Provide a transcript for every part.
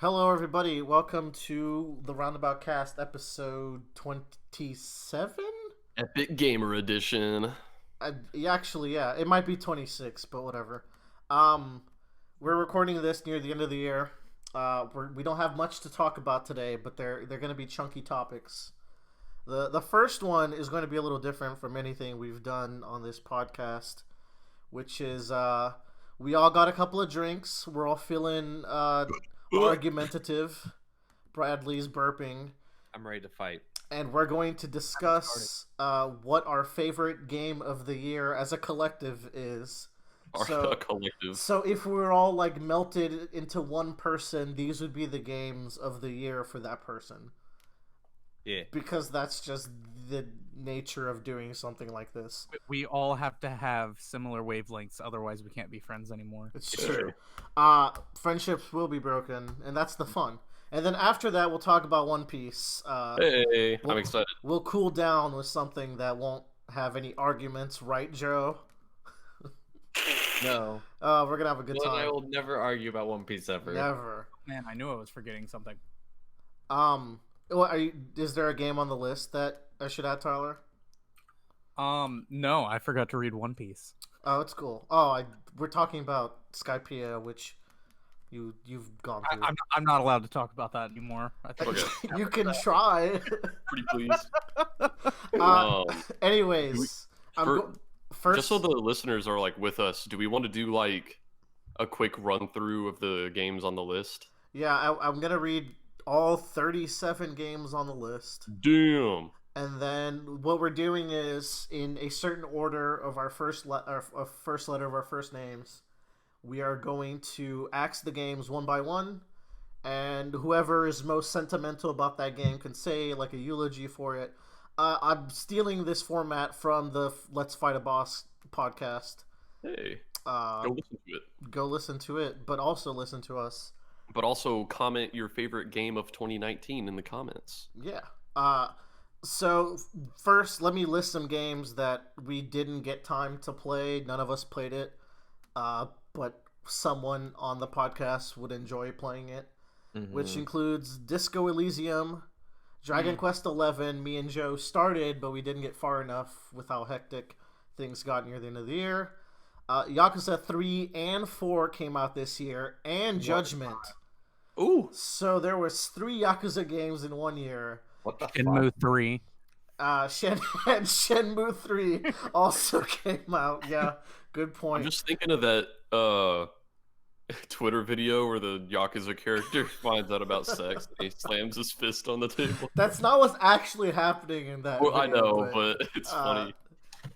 Hello, everybody. Welcome to the Roundabout Cast, episode 27? Epic Gamer Edition. Yeah, it might be 26, but whatever. We're recording this near the end of the year. We don't have much to talk about today, but they're going to be chunky topics. The first one is going to be a little different from anything we've done on this podcast, which is we all got a couple of drinks. We're all feeling argumentative. Bradley's burping. I'm ready to fight. And we're going to discuss what our favorite game of the year as a collective is. A collective. So if we were all like melted into one person, these would be the games of the year for that person. Yeah. Because that's just the nature of doing something like this. We all have to have similar wavelengths, otherwise we can't be friends anymore. It's true. Friendships will be broken, and that's the fun. And then after that, we'll talk about One Piece. I'm excited. We'll cool down with something that won't have any arguments, right, Joe? No. We're gonna have a good time. I will never argue about One Piece ever. Never. Man, I knew I was forgetting something. Is there a game on the list that I should add, Tyler? No, I forgot to read One Piece. Oh, it's cool. We're talking about Skypiea, which you've gone through. I'm not allowed to talk about that anymore. I think. Okay. You can try. Pretty pleased. Anyways, first, just so the listeners are like with us, do we want to do like a quick run through of the games on the list? Yeah, I'm gonna read all 37 games on the list. Damn. And then what we're doing is, in a certain order of our first letter of our first names, we are going to ask the games one by one, and whoever is most sentimental about that game can say like a eulogy for it. I'm stealing this format from the Let's Fight a Boss podcast. Hey, go listen to it. Go listen to it, but also listen to us. But also comment your favorite game of 2019 in the comments. Yeah. So first, let me list some games that we didn't get time to play. None of us played it, but someone on the podcast would enjoy playing it, which includes Disco Elysium, Dragon Quest XI. Me and Joe started, but we didn't get far enough with how hectic things got near the end of the year. Yakuza 3 and 4 came out this year, and Judgment. Ooh. So there was 3 Yakuza games in 1 year. What the Shenmue 3. Shenmue 3 also came out. Yeah, good point. I'm just thinking of that Twitter video where the Yakuza character finds out about sex and he slams his fist on the table. That's not what's actually happening in that Well, video, I know, but it's funny.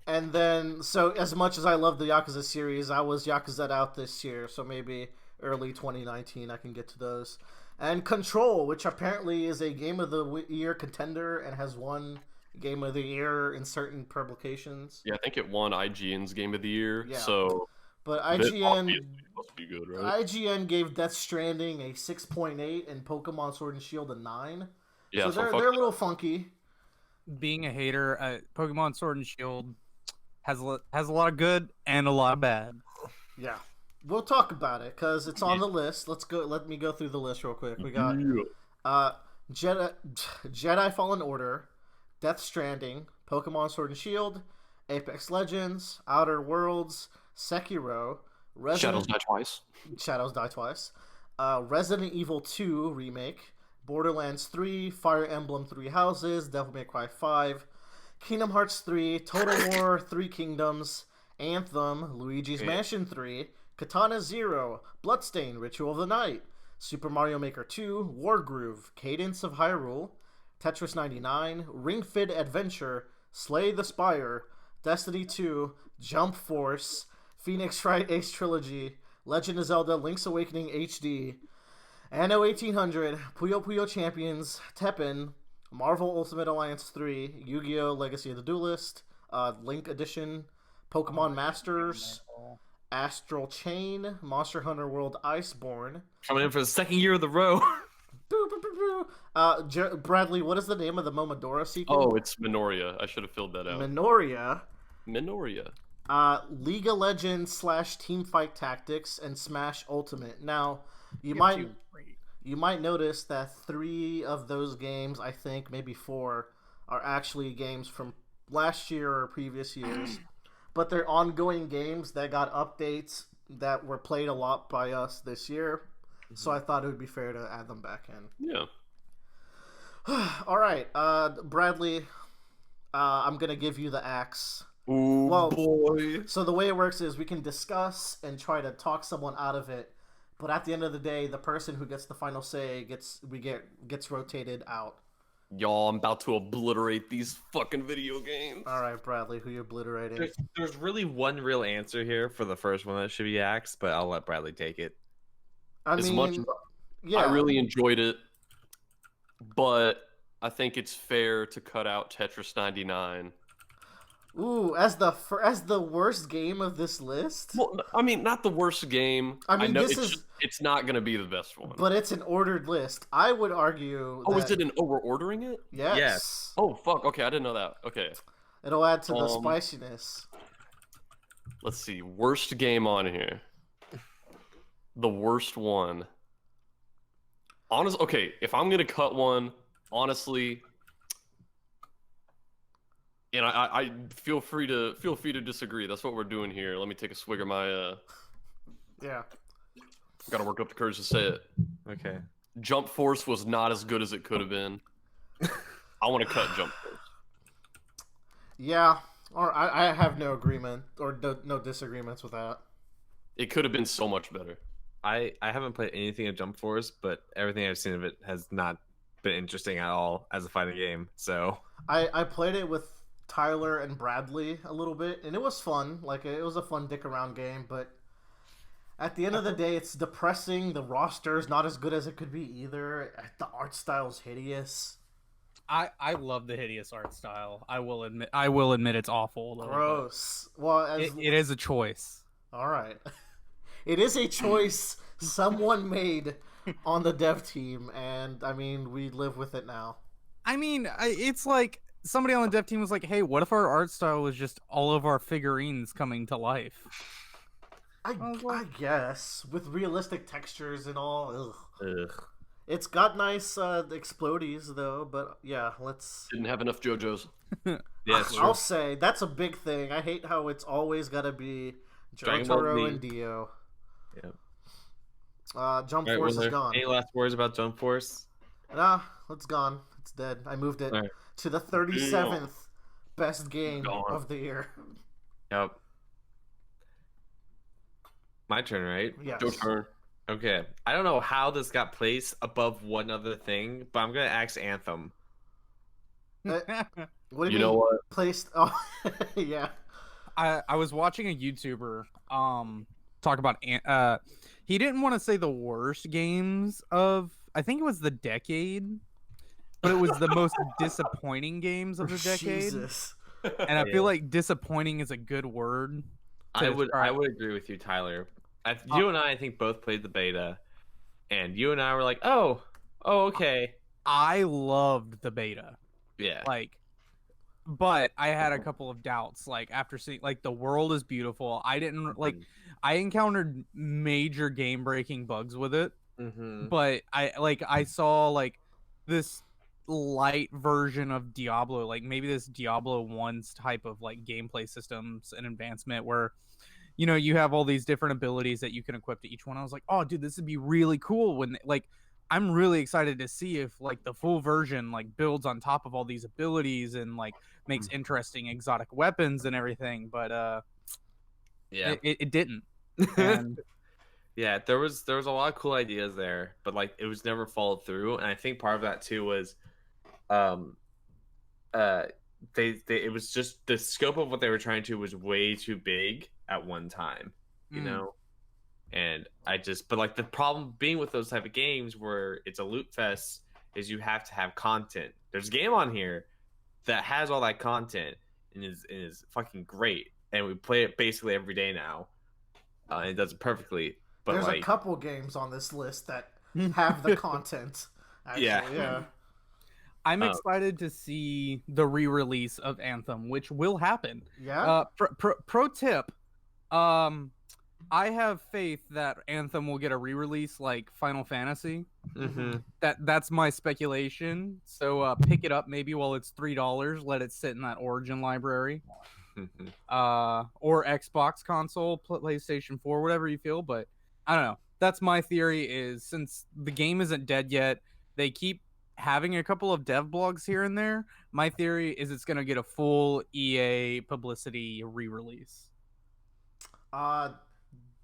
And then, so as much as I love the Yakuza series, I was Yakuza'd out this year, so maybe early 2019 I can get to those. And Control, which apparently is a Game of the Year contender and has won Game of the Year in certain publications. Yeah, I think it won IGN's Game of the Year. Yeah. So, but obviously IGN must be good, right? IGN gave Death Stranding a 6.8 and Pokemon Sword and Shield a 9. Yeah, so they're a little funky. Being a hater, Pokemon Sword and Shield has a lot of good and a lot of bad. Yeah. We'll talk about it because it's on the list. Let me go through the list real quick. We got Jedi Fallen Order, Death Stranding, Pokemon Sword and Shield, Apex Legends, Outer Worlds, Sekiro, Shadows Die Twice. Resident Evil 2 Remake, Borderlands 3, Fire Emblem 3 Houses, Devil May Cry 5, Kingdom Hearts 3, Total War 3 Kingdoms, Anthem, Luigi's Mansion 3, Katana Zero, Bloodstain, Ritual of the Night, Super Mario Maker 2, Wargroove, Cadence of Hyrule, Tetris 99, Ring Fit Adventure, Slay the Spire, Destiny 2, Jump Force, Phoenix Wright Ace Trilogy, Legend of Zelda Link's Awakening HD, Anno 1800, Puyo Puyo Champions, Tekken, Marvel Ultimate Alliance 3, Yu-Gi-Oh! Legacy of the Duelist, Link Edition, Pokemon Masters, Astral Chain, Monster Hunter World Iceborne. Coming in for the second year of the row. Bradley, what is the name of the Momodora sequel? Oh, it's Minoria. I should have filled that out. Minoria. League of Legends / Teamfight Tactics and Smash Ultimate. Now, you you might notice that 3 of those games, I think maybe 4, are actually games from last year or previous years. But they're ongoing games that got updates that were played a lot by us this year. So I thought it would be fair to add them back in. Yeah. All right, Bradley, I'm going to give you the axe. Ooh, Well, boy. So the way it works is we can discuss and try to talk someone out of it, but at the end of the day, the person who gets the final say gets rotated out. Y'all, I'm about to obliterate these fucking video games. All right, Bradley, who you obliterating? There's really one real answer here for the first one that should be axed, but I'll let Bradley take it. I As mean, much yeah, I really enjoyed it, but I think it's fair to cut out Tetris 99. Ooh, as the worst game of this list. Well, I mean, not the worst game. I mean, know this it's is- just- it's not going to be the best one. But it's an ordered list. I would argue. Oh, that, is it an? Oh, we're ordering it? Yes. Yes. Oh, fuck. Okay, I didn't know that. Okay, It'll add to the spiciness. let's see. Worst game on here. The worst one. Okay, if I'm gonna cut one, honestly, and I feel free to disagree. That's what we're doing here. Let me take a swig of my. Yeah. Gotta work up the courage to say it. Okay. Jump Force was not as good as it could have been. I want to cut Jump Force. Yeah. Or I have no agreement or no disagreements with that. It could have been so much better. I haven't played anything of Jump Force, but everything I've seen of it has not been interesting at all as a fighting game. So I played it with Tyler and Bradley a little bit, and it was fun. Like, it was a fun dick around game, but at the end of the day, it's depressing. The roster is not as good as it could be either. The art style is hideous. I love the hideous art style. I will admit it's awful. A little bit. Gross. Well, It is a choice. all right. It is a choice someone made on the dev team, and I mean, we live with it now. I mean, it's like somebody on the dev team was like, "Hey, what if our art style was just all of our figurines coming to life?" I guess with realistic textures and all. Ugh. ugh. It's got nice explodies though, but yeah, let's. Didn't have enough JoJo's. Yeah, it's true. I'll say that's a big thing. I hate how it's always gotta be Dragon Ball Jotaro Z. and Dio. Yeah. Jump Alright, Force was is there gone. any last words about Jump Force? Nah, it's gone. It's dead. I moved it Alright. to the 37th best game Gone. of the year. Yep. My turn, right? Yes. Your turn. Okay. I don't know how this got placed above one other thing, but I'm gonna ask Anthem. What do You know what? Placed? Oh, yeah. I was watching a YouTuber talk about he didn't want to say the worst games of, I think it was the decade, but it was the most disappointing games of the decade. Jesus. And I feel like disappointing is a good word. I would describe- agree with you, Tyler. You and I think both played the beta, and you and I were like, oh, okay, I loved the beta. yeah, But I had a couple of doubts. Like, after seeing, like, the world is beautiful. I didn't like. I encountered major game breaking bugs with it, mm-hmm. but I saw like this light version of Diablo, like maybe this Diablo 1's type of like gameplay systems and advancement where, you know, you have all these different abilities that you can equip to each one. I was like, oh dude, this would be really cool when like I'm really excited to see if like the full version like builds on top of all these abilities and like makes interesting exotic weapons and everything, but yeah, it didn't. And yeah. There was a lot of cool ideas there, but like it was never followed through, and I think part of that too was, it was just the scope of what they were trying to was way too big at one time, you know. And but like the problem being with those type of games where it's a loot fest is you have to have content. There's a game on here that has all that content and is fucking great, and we play it basically every day now. And it does it perfectly. But There's like, a couple games on this list that have the content. Actually. Yeah. I'm excited to see the re-release of Anthem, which will happen. Yeah. Pro tip, I have faith that Anthem will get a re-release like Final Fantasy, Mm-hmm. That's my speculation. So pick it up maybe while it's $3. Let it sit in that Origin library. Or Xbox console, PlayStation 4, whatever you feel. But I don't know. That's my theory. Is since the game isn't dead yet, they keep having a couple of dev blogs here and there. My theory is it's gonna get a full EA publicity re-release.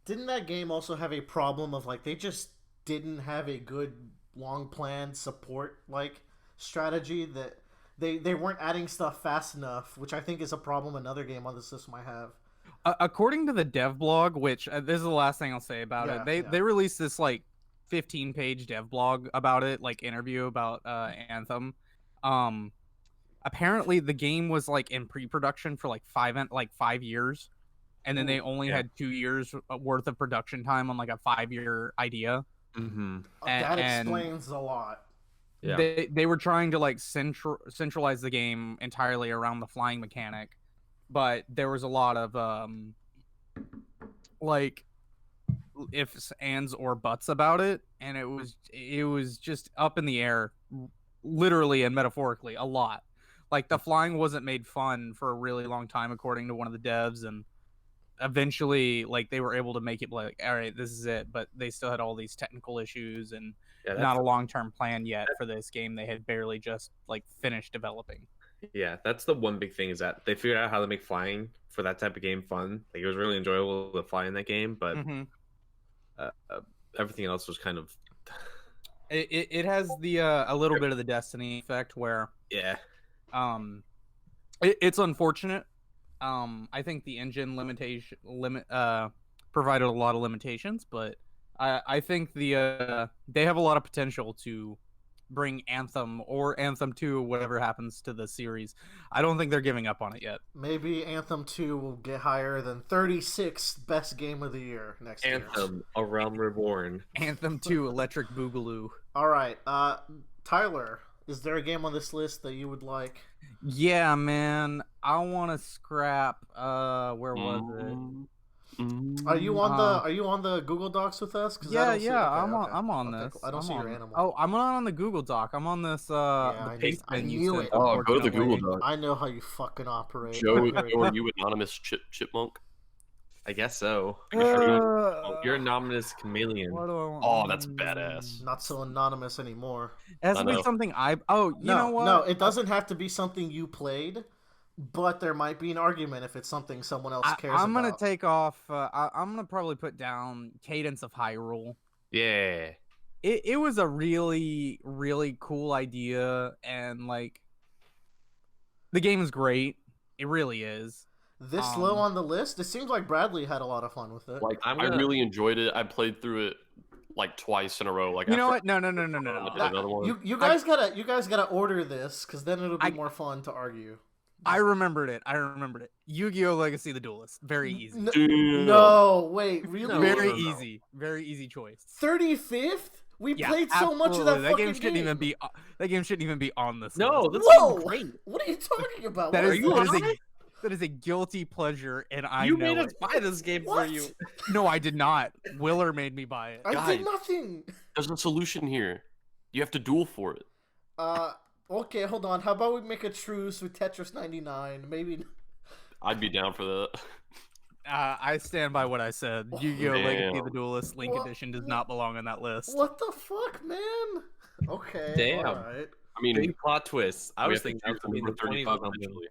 Didn't that game also have a problem of like they just didn't have a good long planned support like strategy that they weren't adding stuff fast enough, which I think is a problem another game on the system I have. According to the dev blog, which this is the last thing I'll say about Yeah, it, they released this like 15-page dev blog about it, like interview about Anthem. Apparently the game was like in pre-production for like 5 years, and then they only had 2 years worth of production time on like a 5-year idea. Mm-hmm. That explains a lot. Yeah. They were trying to like centralize the game entirely around the flying mechanic, but there was a lot of like ifs, ands, or buts about it, and it was just up in the air, literally and metaphorically, a lot. Like the flying wasn't made fun for a really long time, according to one of the devs, and eventually like they were able to make it like, all right, this is it, but they still had all these technical issues and not a long-term plan yet for this game. They had barely just like finished developing. Yeah, that's the one big thing, is that they figured out how to make flying for that type of game fun. Like it was really enjoyable to fly in that game, but everything else was kind of it has the a little bit of the Destiny effect where it's unfortunate. I think the engine provided a lot of limitations, but I think they have a lot of potential to bring Anthem or Anthem 2, whatever happens to the series. I don't think they're giving up on it yet. Maybe Anthem 2 will get higher than 36 best game of the year next year. Anthem, A Realm Reborn. Anthem 2, Electric Boogaloo. All right, Tyler, is there a game on this list that you would like? Yeah, man. I want to scrap. Where was it? Are you on the Google Docs with us? Yeah, I'm on this. I don't see your animal. Oh, I'm not on the Google Doc. I'm on this the paste I menu. knew it. Oh, go to the Google Doc. I know how you fucking operate. Joe, are you anonymous chipmunk? I guess so. You're anonymous chameleon. Oh, that's badass. Not so anonymous anymore. It has to be something I. Oh, you know what? No, it doesn't have to be something you played, but there might be an argument if it's something someone else cares about. I'm gonna take off. I'm gonna probably put down Cadence of Hyrule. Yeah. It was a really, really cool idea, and like the game is great. It really is. This low on the list? It seems like Bradley had a lot of fun with it. Like I really enjoyed it. I played through it like twice in a row. Like you know what? No. You guys gotta order this, because then it'll be more fun to argue. I remembered it. Yu-Gi-Oh! Legacy: The Duelist. Very easy. No, wait, really? Very easy. Very easy choice. 35th? We played so much of that fucking game. That game shouldn't even be on this No, list. that's great. What are you talking about? That is a guilty pleasure, and You made us buy this game for you. No, I did not. Willer made me buy it. I did nothing. There's a solution here. You have to duel for it. Okay, hold on. How about we make a truce with Tetris 99? Maybe. I'd be down for that. I stand by what I said. Yu-Gi-Oh! Legacy of the Duelist Link Edition does not belong on that list. What the fuck, man? Okay. Damn. All right. I mean, big plot twist. I was thinking that that was number 35 eventually.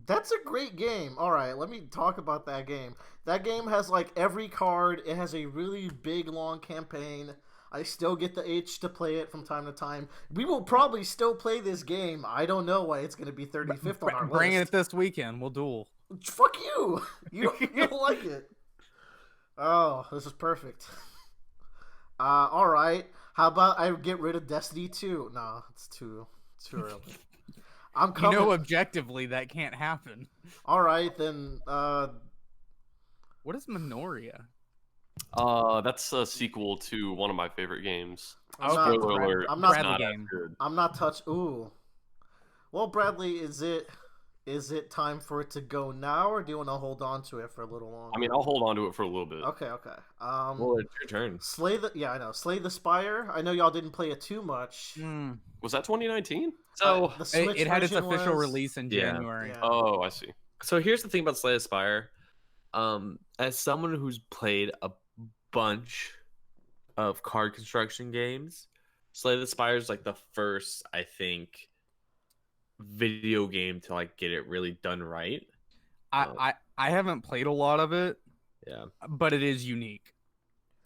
That's a great game. All right, let me talk about that game. That game has like every card. It has a really big, long campaign. I still get the itch to play it from time to time. We will probably still play this game. I don't know why it's going to be 35th on our list. Bring it this weekend. We'll duel. Fuck you. You don't like it. Oh, this is perfect. All right. How about I get rid of Destiny 2? No, it's too early. I'm coming. You know, objectively, that can't happen. All right, then. What is Minoria? That's a sequel to one of my favorite games. Spoiler alert. I'm not Bradley game. I'm not touch. Ooh. Well, Bradley, is it Is it time for it to go now, or do you want to hold on to it for a little longer? I mean, I'll hold on to it for a little bit. Okay. Well, it's your turn. Slay the Spire. I know y'all didn't play it too much. Was that 2019? So The Switch it had its version official was- release in Yeah. January. Yeah. Oh, I see. So here's the thing about Slay the Spire. As someone who's played a bunch of card construction games, Slay the Spire is like the first, I think, video game to like get it really done right. I haven't played a lot of it, Yeah, but it is unique.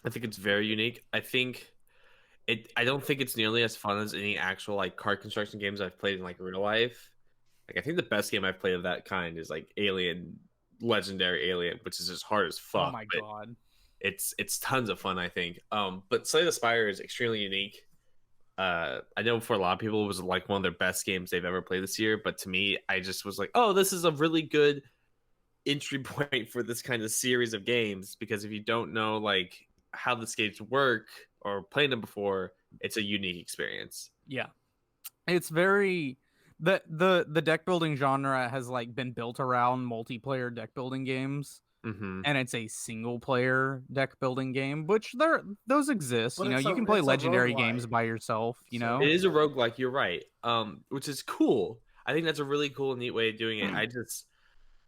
I think it's very unique. I don't think it's nearly as fun as any actual like card construction games I've played in like real life. Like I think the best game I've played of that kind is like Legendary Alien, which is just hard as fuck. Oh my but god. it's tons of fun, I think. But Slay the Spire is extremely unique. I know for a lot of people it was like one of their best games they've ever played this year, but to me, I just was like, oh, this is a really good entry point for this kind of series of games, because if you don't know like how the games work or playing them before, it's a unique experience. Yeah. It's very the deck building genre has like been built around multiplayer deck building games. Mm-hmm. And it's a single player deck building game, which those exist. But you know, it's you a- can play it's a legendary roguelike. games by yourself, you So- know. It is a roguelike, you're right. Which is cool. I think that's a really cool, neat way of doing it. I just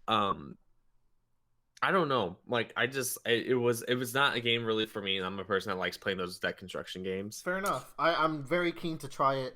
I don't know. Like it was not a game really for me, and I'm a person that likes playing those deck construction games. Fair enough. I'm very keen to try it,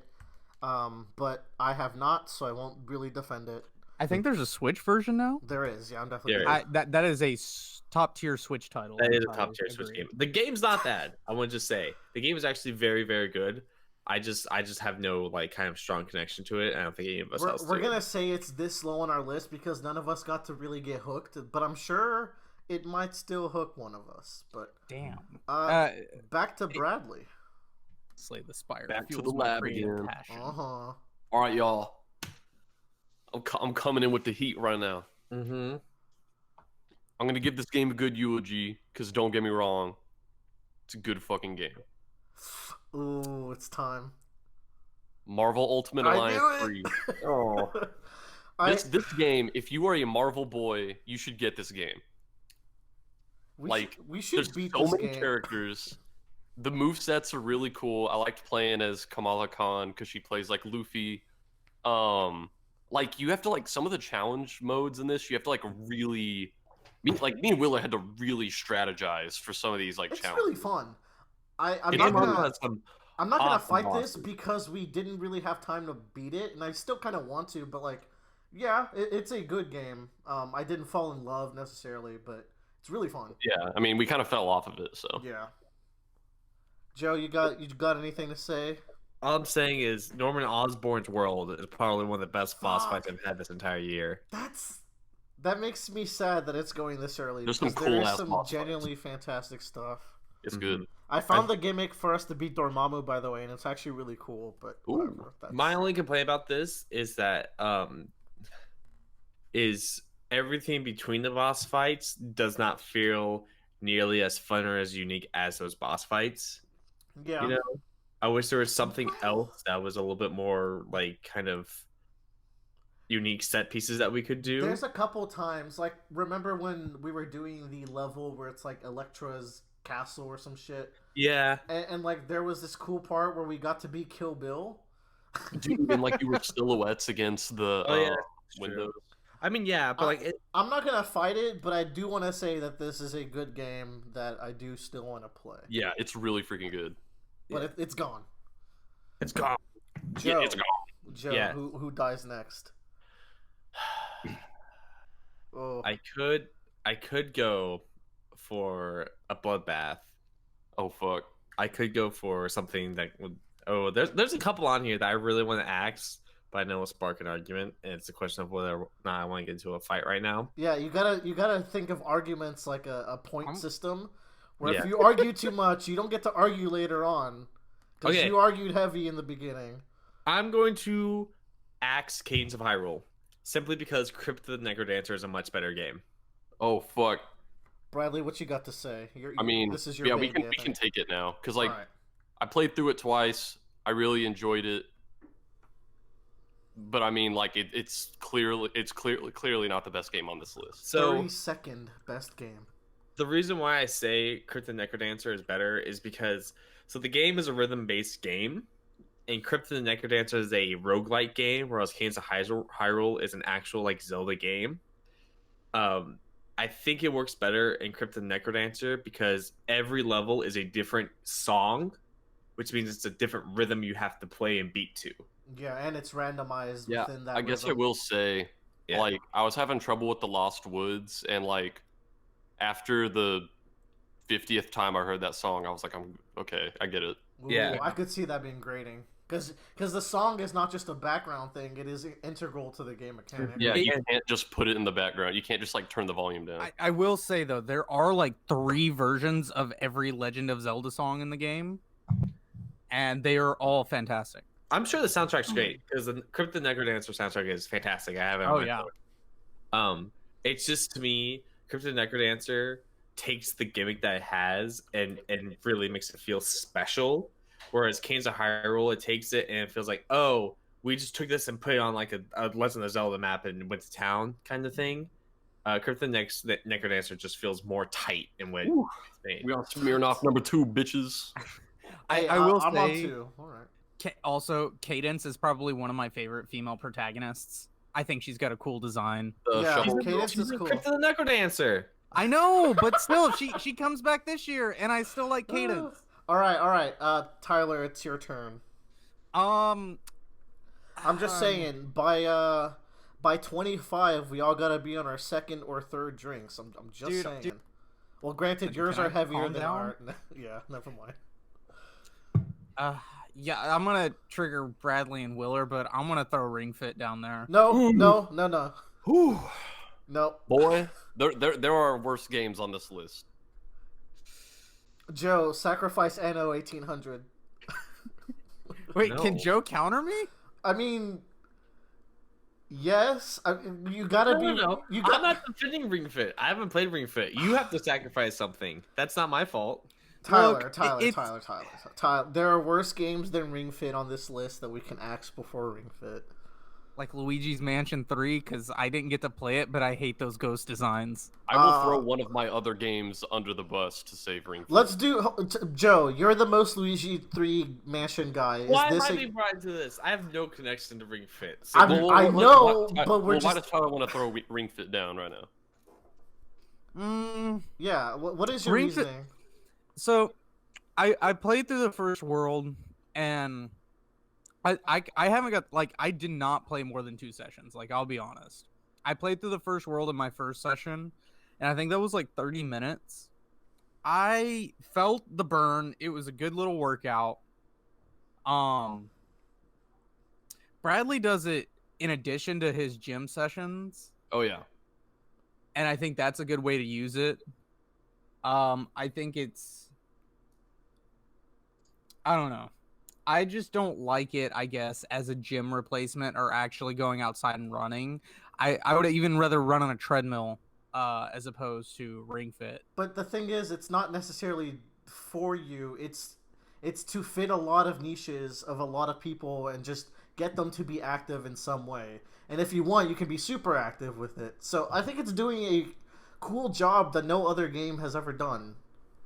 but I have not, so I won't really defend it. I think there's a Switch version now. There is, yeah, I'm definitely. There gonna- is. That is a top tier Switch title. That is a I top tier Switch agree. game. The game's not bad. I want to just say the game is actually very, very good. I just have no like kind of strong connection to it. I don't think any of us else We're do. gonna say it's this low on our list because none of us got to really get hooked, but I'm sure it might still hook one of us. But Damn. back to Bradley. Slay the Spire. Back to fuels the my lab creative again. passion. All All right, y'all. I'm coming in with the heat right now. Mm-hmm. I'm gonna give this game a good eulogy because don't get me wrong, it's a good fucking game. Ooh, it's time. Marvel Ultimate I Alliance knew 3. it. Oh, I, this game. If you are a Marvel boy, you should get this game. we should There's beat so this many game. characters. The movesets are really cool. I liked playing as Kamala Khan because she plays like Luffy. Like you have to like some of the challenge modes in this. You have to like really, me and Willa had to really strategize for some of these like It's challenges. really fun. I'm It not is gonna. one of some I'm not gonna awesome fight this bosses. because we didn't really have time to beat it, and I still kind of want to. But like, yeah, it's a good game. I didn't fall in love necessarily, but it's really fun. Yeah, I mean we kind of fell off of it. So Yeah. That you got anything to say? All I'm saying is Norman Osborn's world is probably one of the best boss Fuck. fights I've had this entire year. That makes me sad that it's going this early. There's some because there is cool-ass some boss genuinely fantastic stuff. it's Mhm. good. I found the gimmick for us to beat Dormammu, by the way, and it's actually really cool. But Ooh. whatever. That's... My only complaint about this is that is everything between the boss fights does not feel nearly as fun or as unique as those boss fights. yeah. You know, I wish there was something else that was a little bit more like kind of unique set pieces that we could do. There's a couple times, like remember when we were doing the level where it's like Elektra's castle or some shit, Yeah, and like there was this cool part where we got to beat Kill Bill. Dude, and like you were silhouettes against the Oh, yeah, that's true. windows. I mean, yeah, but like I'm not gonna fight it, but I do want to say that this is a good game that I do still want to play. Yeah, it's really freaking good. But it's gone. it's gone. Joe, Yeah, it's gone. Joe, Yeah. who dies next? Oh, I could go for a bloodbath. Oh fuck. I could go for something that would. Oh, there's a couple on here that I really want to ask, but I know will spark an argument, and it's a question of whether or not I want to get into a fight right now. yeah, you gotta think of arguments like a point system, where if Yeah. you argue too much, you don't get to argue later on, because Okay. you argued heavy in the beginning. I'm going to axe Cadence of Hyrule, simply because Crypt of the Necrodancer is a much better game. Oh fuck. Bradley, what you got to say? I mean, this is your yeah, baby, we can take it now because like Alright. I played through it twice. I really enjoyed it. but I mean, like it's clearly not the best game on this list. So 32nd best game. the reason why I say Crypt the Necrodancer is better is because the game is a rhythm-based game, and Crypt the Necrodancer is a roguelike game, whereas Cadence of Hyrule is an actual like Zelda game. I think it works better in Crypt the Necrodancer because every level is a different song, which means it's a different rhythm you have to play and beat to. Yeah, and it's randomized Yeah, within that. I guess I rhythm. will say, Yeah. like, I was having trouble with the Lost Woods, and like after the 50th time I heard that song, I was like, I'm okay, I get it. Ooh, Yeah. I could see that being grating. Because the song is not just a background thing; it is integral to the game mechanic. Yeah, you can't just put it in the background. You can't just like turn the volume down. I will say though, there are like 3 versions of every Legend of Zelda song in the game, and they are all fantastic. I'm sure the soundtrack's great because the Crypt the Necrodancer soundtrack is fantastic. I have it. Oh yeah. It's just to me, Crypt the Necrodancer takes the gimmick that it has and really makes it feel special. Whereas Cadence of Hyrule, it takes it and it feels like, oh, we just took this and put it on like a Legend of Zelda map and went to town kind of thing. Crypt the Necrodancer just feels more tight in what it's made. We are Smirnoff number 2, bitches. I will I'm on say, 2. All right. Also, Cadence is probably one of my favorite female protagonists. I think she's got a cool design. The Yeah, shovel. Cadence She's is in cool. Crypt the Necrodancer. I know, but still, she comes back this year, and I still like Cadence. All right. Tyler, it's your turn. Um, I'm just saying, by 25, we all gotta be on our second or third drinks. I'm just Dude, saying. dude. Well, granted, yours Can I are heavier calm than down? ours. Yeah, never mind. yeah, I'm gonna trigger Bradley and Willer, but I'm gonna throw Ring Fit down there. No. Whew. No. Boy, there are worse games on this list. Joe, sacrifice Anno 1800. Wait, No. can Joe counter me? I mean, yes. You gotta be. No. You I'm got. not defending Ring Fit. I haven't played Ring Fit. You have to sacrifice something. That's not my fault. Tyler, Look, Tyler. There are worse games than Ring Fit on this list that we can axe before Ring Fit. Like Luigi's Mansion 3, because I didn't get to play it, but I hate those ghost designs. I will throw one of my other games under the bus to save Ring Fit. Let's do Joe. You're the most Luigi 3 Mansion guy. Is Why am this I being brought into this? I have no connection to Ring Fit. So I know, but we're why just. does Tyler want to throw Ring Fit down right now? Yeah. What is your Ring Fit- reasoning? So, I played through the first world, and I haven't got, like, I did not play more than 2 sessions, like, I'll be honest. I played through the first world in my first session, and I think that was like 30 minutes. I felt the burn. It was a good little workout. Bradley does it in addition to his gym sessions, Oh yeah. and I think that's a good way to use it. I think I don't know. I just don't like it, I guess, as a gym replacement or actually going outside and running. I would even rather run on a treadmill as opposed to Ring Fit. But the thing is, it's not necessarily for you. It's to fit a lot of niches of a lot of people and just get them to be active in some way. And if you want, you can be super active with it. So I think it's doing a cool job that no other game has ever done.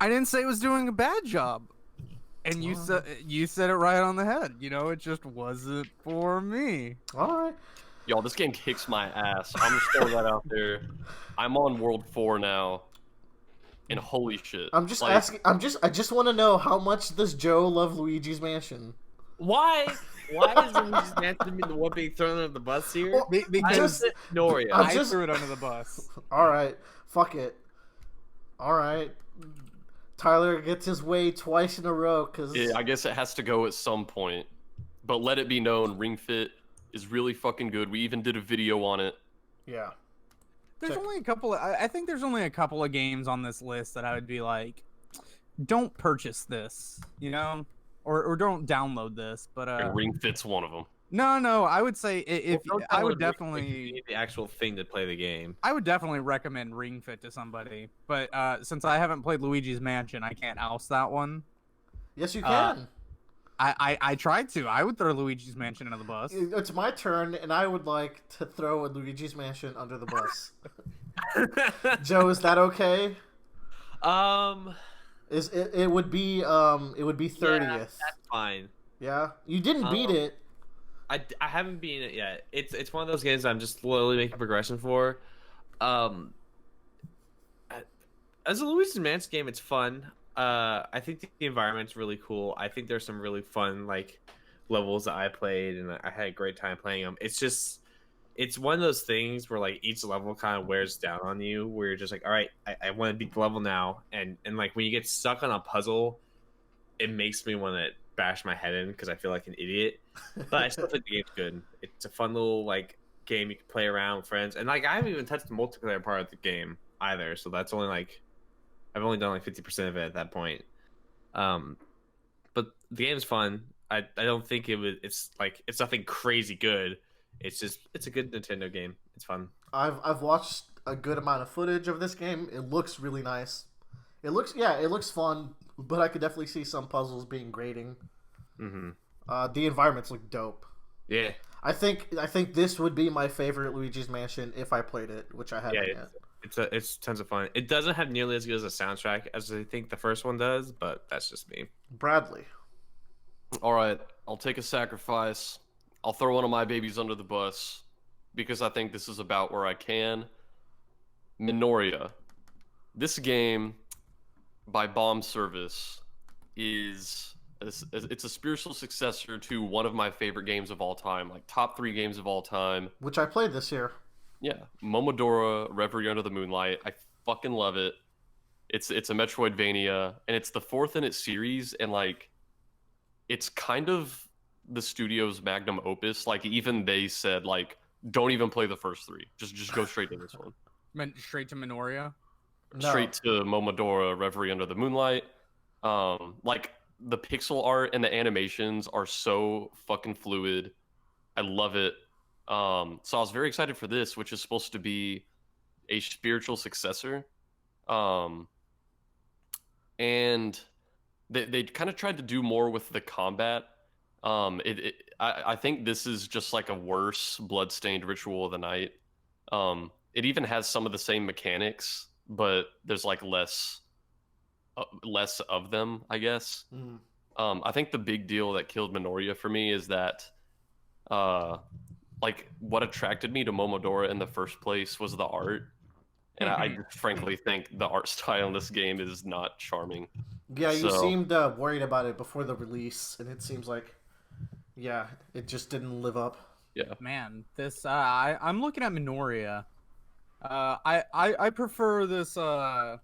I didn't say it was doing a bad job. And you said it right on the head. You know, it just wasn't for me. All right. Y'all, this game kicks my ass. I'm just throwing that out there. I'm on World 4 now. And holy shit. I'm just like, asking. I just want to know how much does Joe love Luigi's Mansion? Why? Why is Luigi's Mansion be the one being thrown under the bus here? Well, I Because just ignore you. I'm I just- threw it under the bus. All right. Fuck it. All right. Tyler gets his way twice in a row because Yeah, I guess it has to go at some point. But let it be known, Ring Fit is really fucking good. We even did a video on it. yeah. There's Check. only a couple. I think there's only a couple of games on this list that I would be like, don't purchase this, you know, or don't download this. But And Ring Fit's one of them. no, I would say if Well, don't I would download Ring Fit, you definitely. need the actual thing to play the game. I would definitely recommend Ring Fit to somebody, but since I haven't played Luigi's Mansion, I can't oust that one. Yes, you Uh, can. I tried to. I would throw Luigi's Mansion under the bus. It's my turn, and I would like to throw a Luigi's Mansion under the bus. Joe, is that okay? Is it would be 30th. Yeah, that's fine. Yeah, you didn't beat it. I haven't beaten it yet. It's one of those games I'm just slowly making progression for. As a Luigi's Mansion game, it's fun. I think the environment's really cool. I think there's some really fun like levels that I played, and I had a great time playing them. It's one of those things where like each level kind of wears down on you, where you're just like, all right, I want to beat the level now, and like when you get stuck on a puzzle, it makes me want to bash my head in because I feel like an idiot. But I still think the game's good. It's a fun little like game you can play around with friends, and like I haven't even touched the multiplayer part of the game either, so that's only like I've only done like 50% of it at that point. But the game's fun. I don't think it's nothing crazy good. It's a good Nintendo game. It's fun. I've watched a good amount of footage of this game. It looks really nice. It looks fun, but I could definitely see some puzzles being grating. Mm-hmm. The environments look dope. Yeah. I think this would be my favorite Luigi's Mansion if I played it, which I haven't yet. It's tons of fun. It doesn't have nearly as good as a soundtrack as I think the first one does, but that's just me. Bradley. All right, I'll take a sacrifice. I'll throw one of my babies under the bus because I think this is about where I can. Minoria. This game by Bomb Service it's a spiritual successor to one of my favorite games of all time, like top 3 games of all time. Which I played this year. Yeah, Momodora, Reverie Under the Moonlight. I fucking love it. It's a Metroidvania, and it's the 4th in its series, and like, it's kind of the studio's magnum opus. Like, even they said, like, don't even play the first 3. Just go straight to this one. Meant straight to Minoria? No. Straight to Momodora, Reverie Under the Moonlight. Like, the pixel art and the animations are so fucking fluid. I love it. So I was very excited for this, which is supposed to be a spiritual successor. And they kind of tried to do more with the combat. I think this is just like a worse bloodstained Ritual of the Night. It even has some of the same mechanics, but there's like less of them, I guess. Mm. I think the big deal that killed Minoria for me is that like what attracted me to Momodora in the first place was the art. And I frankly think the art style in this game is not charming. Yeah, you seemed worried about it before the release, and it seems like, yeah, it just didn't live up. Yeah. Man, this I'm looking at Minoria. I prefer this. I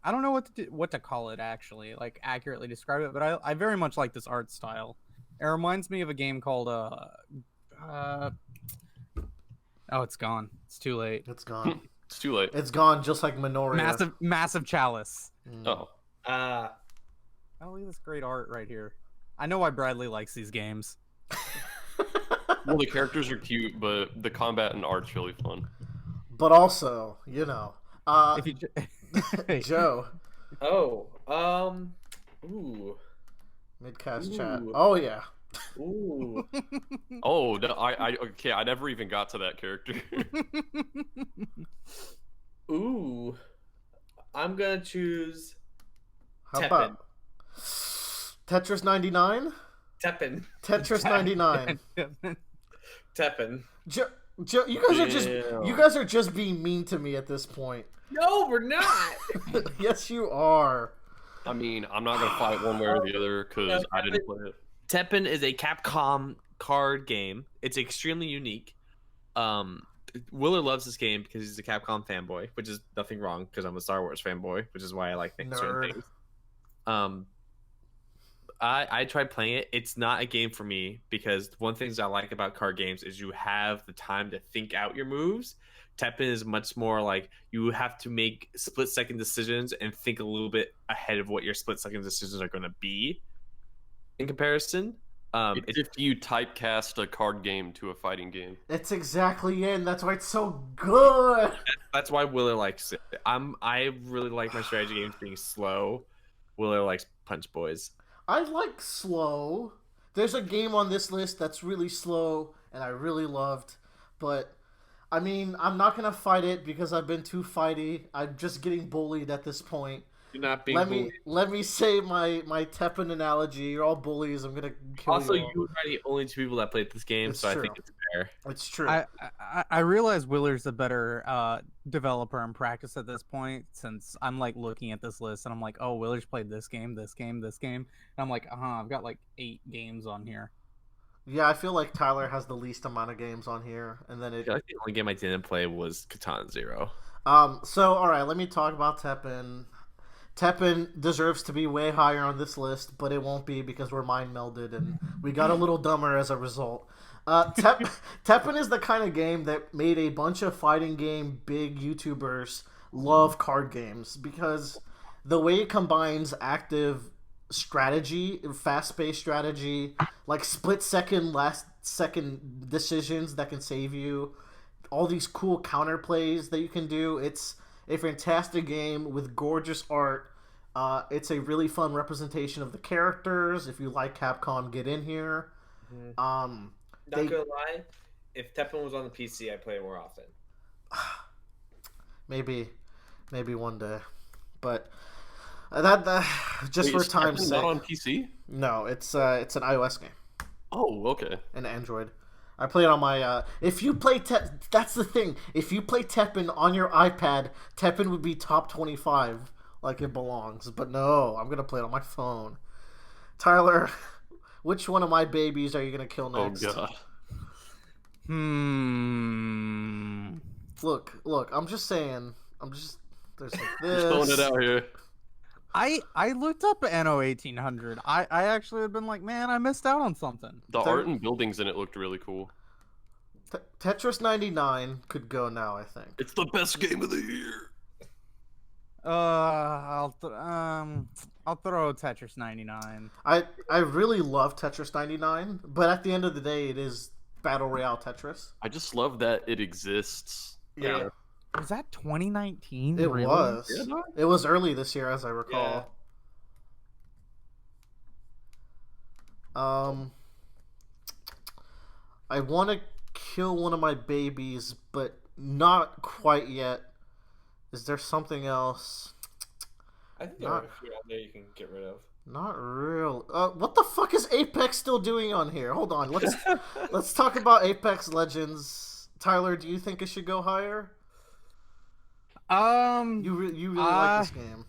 don't know what to call it actually, like accurately describe it, but I very much like this art style. It reminds me of a game called oh, it's gone. It's too late. It's gone. It's too late. It's gone, just like Minoria. Massive Chalice. Mm. Oh. Oh, look at this great art right here. I know why Bradley likes these games. Well, the characters are cute, but the combat and art's really fun. But also, you know, If you Joe, Ooh. midcast chat. Ooh. Oh yeah. Ooh. Oh, no, okay, I never even got to that character. Ooh. I'm gonna choose How Teppen. about Tetris 99? Teppen. Tetris 99. Teppen. Joe, you guys are just being mean to me at this point. No, we're not. Yes, you are. I mean, I'm not gonna fight one way or the other because I didn't play it. Teppen is a Capcom card game. It's extremely unique. Willer loves this game because he's a Capcom fanboy, which is nothing wrong because I'm a Star Wars fanboy, which is why I like certain things. I tried playing it. It's not a game for me because one thing I like about card games is you have the time to think out your moves. Teppen is much more like you have to make split-second decisions and think a little bit ahead of what your split-second decisions are going to be in comparison. It's if you typecast a card game to a fighting game. It's exactly it. That's why it's so good. That's why Willer likes it. I really like my strategy games being slow. Willer likes Punch Boys. I like slow. There's a game on this list that's really slow and I really loved, but I mean, I'm not gonna fight it because I've been too fighty. I'm just getting bullied at this point. You're not being Let bullied. me say my Teppen analogy. You're all bullies. I'm gonna kill Also, you all. you are the only two people that played this game, It's so I true. think it's fair. It's true. I realize Willer's a better developer in practice at this point, since I'm like looking at this list and I'm like, oh, Willer's played this game, this game, this game, and I'm like, I've got like 8 games on here. Yeah, I feel like Tyler has the least amount of games on here, and then I it. feel like the only game I didn't play was Katana Zero. So all right, let me talk about Teppen. Teppen deserves to be way higher on this list, but it won't be because we're mind melded and we got a little dumber as a result. Teppen is the kind of game that made a bunch of fighting game big YouTubers love card games because the way it combines active strategy, fast-paced strategy, like split-second, last-second decisions that can save you, all these cool counter plays that you can do. It's a fantastic game with gorgeous art. It's a really fun representation of the characters. If you like Capcom, get in here. Not gonna lie, if Teppen was on the PC, I'd play it more often. Maybe one day, but that just Wait, for is time's Tekken sake. not on PC? No, it's an iOS game Oh, okay. and Android. I play it on my. If you play that's the thing. If you play Teppen on your iPad, Teppen would be top 25 like it belongs. But no, I'm gonna play it on my phone. Tyler, which one of my babies are you gonna kill next? Oh god. Look. I'm just saying. There's like this. Just throwing it out here. I looked up Anno 1800. I actually have been like, man, I missed out on something. The art and buildings in it looked really cool. Tetris 99 could go now, I think. It's the best game of the year. I'll throw Tetris 99. I really love Tetris 99, but at the end of the day, it is Battle Royale Tetris. I just love that it exists. Yeah. Was that 2019? It really? was. Yeah, no? It was early this year, as I recall. I want to kill one of my babies, but not quite yet. Is there something else? I think there are a few out there you can get rid of. Not real. What the fuck is Apex still doing on here? Hold on. Let's talk about Apex Legends. Tyler, do you think it should go higher? You really like this game.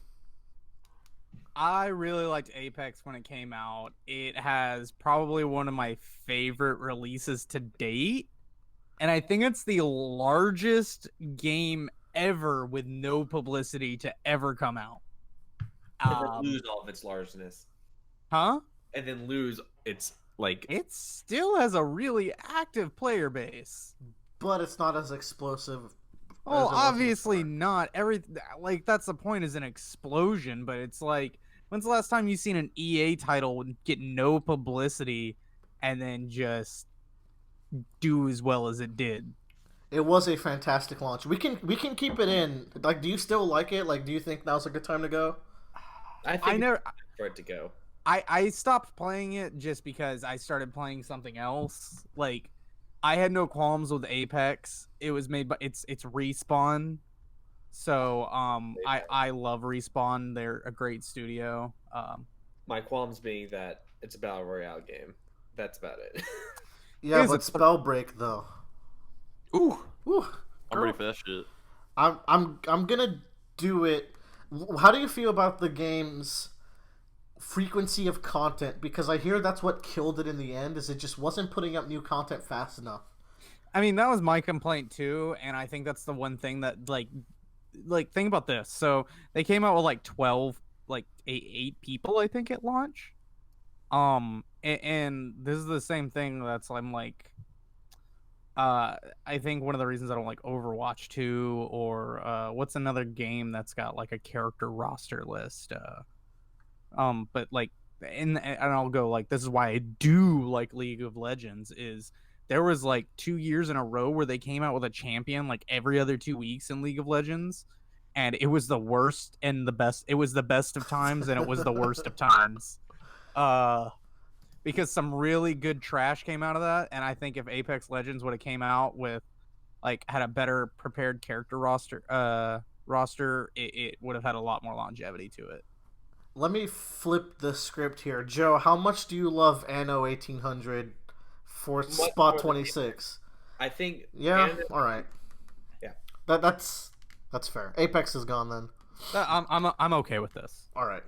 I really liked Apex when it came out. It has probably one of my favorite releases to date. And I think it's the largest game ever with no publicity to ever come out. And then lose all of its largeness. Huh? And then lose its like It still has a really active player base. But it's not as explosive. Well, as it was obviously before. not. That's the point, is an explosion, but it's like, when's the last time you've seen an EA title get no publicity and then just do as well as it did? It was a fantastic launch. We can keep it in. Like, do you still like it? Like, do you think now's a good time to go? I think it's time for it to go. I stopped playing it just because I started playing something else. Like, I had no qualms with Apex. It was made by it's Respawn. So I love Respawn. They're a great studio. My qualms being that it's a battle royale game. That's about it. Yeah, Is but it- Spellbreak though. Ooh, Whew. I'm ready for that shit. I'm gonna do it. How do you feel about the game's frequency of content? Because I hear that's what killed it in the end. Is it just wasn't putting up new content fast enough? I mean, that was my complaint too, and I think that's the one thing that like think about this. So they came out with like 12, like eight people, I think, at launch. And this is the same thing I'm like, I think one of the reasons I don't like Overwatch 2 or what's another game that's got like a character roster list. But like, and I'll go like, this is why I do like League of Legends is there was like 2 years in a row where they came out with a champion like every other 2 weeks in League of Legends, and it was the worst and the best. It was the best of times and it was the worst of times. Because some really good trash came out of that, and I think if Apex Legends would have came out with had a better prepared character roster, it would have had a lot more longevity to it. Let me flip the script here. Joe, how much do you love Anno 1800 for Much spot more than 26? I think. Yeah, Anno- all right. Yeah. That's fair. Apex is gone then. I'm okay with this. All right.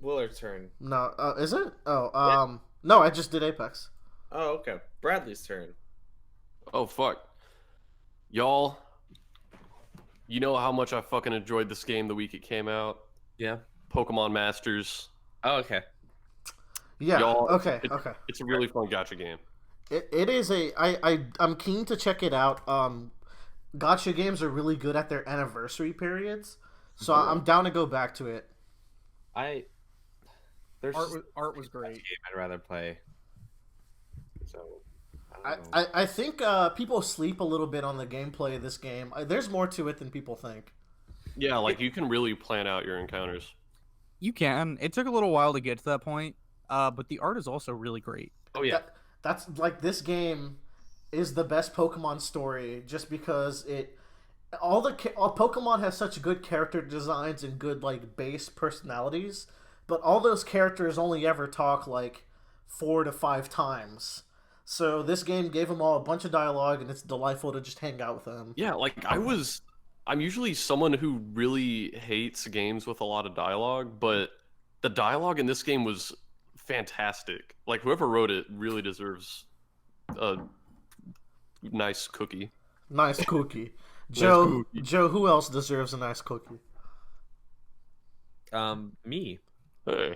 Willard's turn. No, is it? Oh, Yeah. no, I just did Apex. Oh, okay. Bradley's turn. Oh fuck, y'all. You know how much I fucking enjoyed this game the week it came out. Yeah. Pokemon Masters. Oh, okay. Yeah. Y'all, Okay. it's, Okay. It's a really fun gacha game. It is I'm keen to check it out. Gacha games are really good at their anniversary periods, so I'm down to go back to it. There's Art was great. game I'd rather play. So I I, don't know. I think people sleep a little bit on the gameplay of this game. There's more to it than people think. Yeah, like you can really plan out your encounters. You can. It took a little while to get to that point, but the art is also really great. Oh yeah. That's like this game is the best Pokemon story just because all Pokemon has such good character designs and good like base personalities, but all those characters only ever talk like 4 to 5 times. So this game gave them all a bunch of dialogue, and it's delightful to just hang out with them. Yeah, like I'm usually someone who really hates games with a lot of dialogue, but the dialogue in this game was fantastic. Like whoever wrote it really deserves a nice cookie. Nice cookie. Joe, who else deserves a nice cookie? Me. Hey.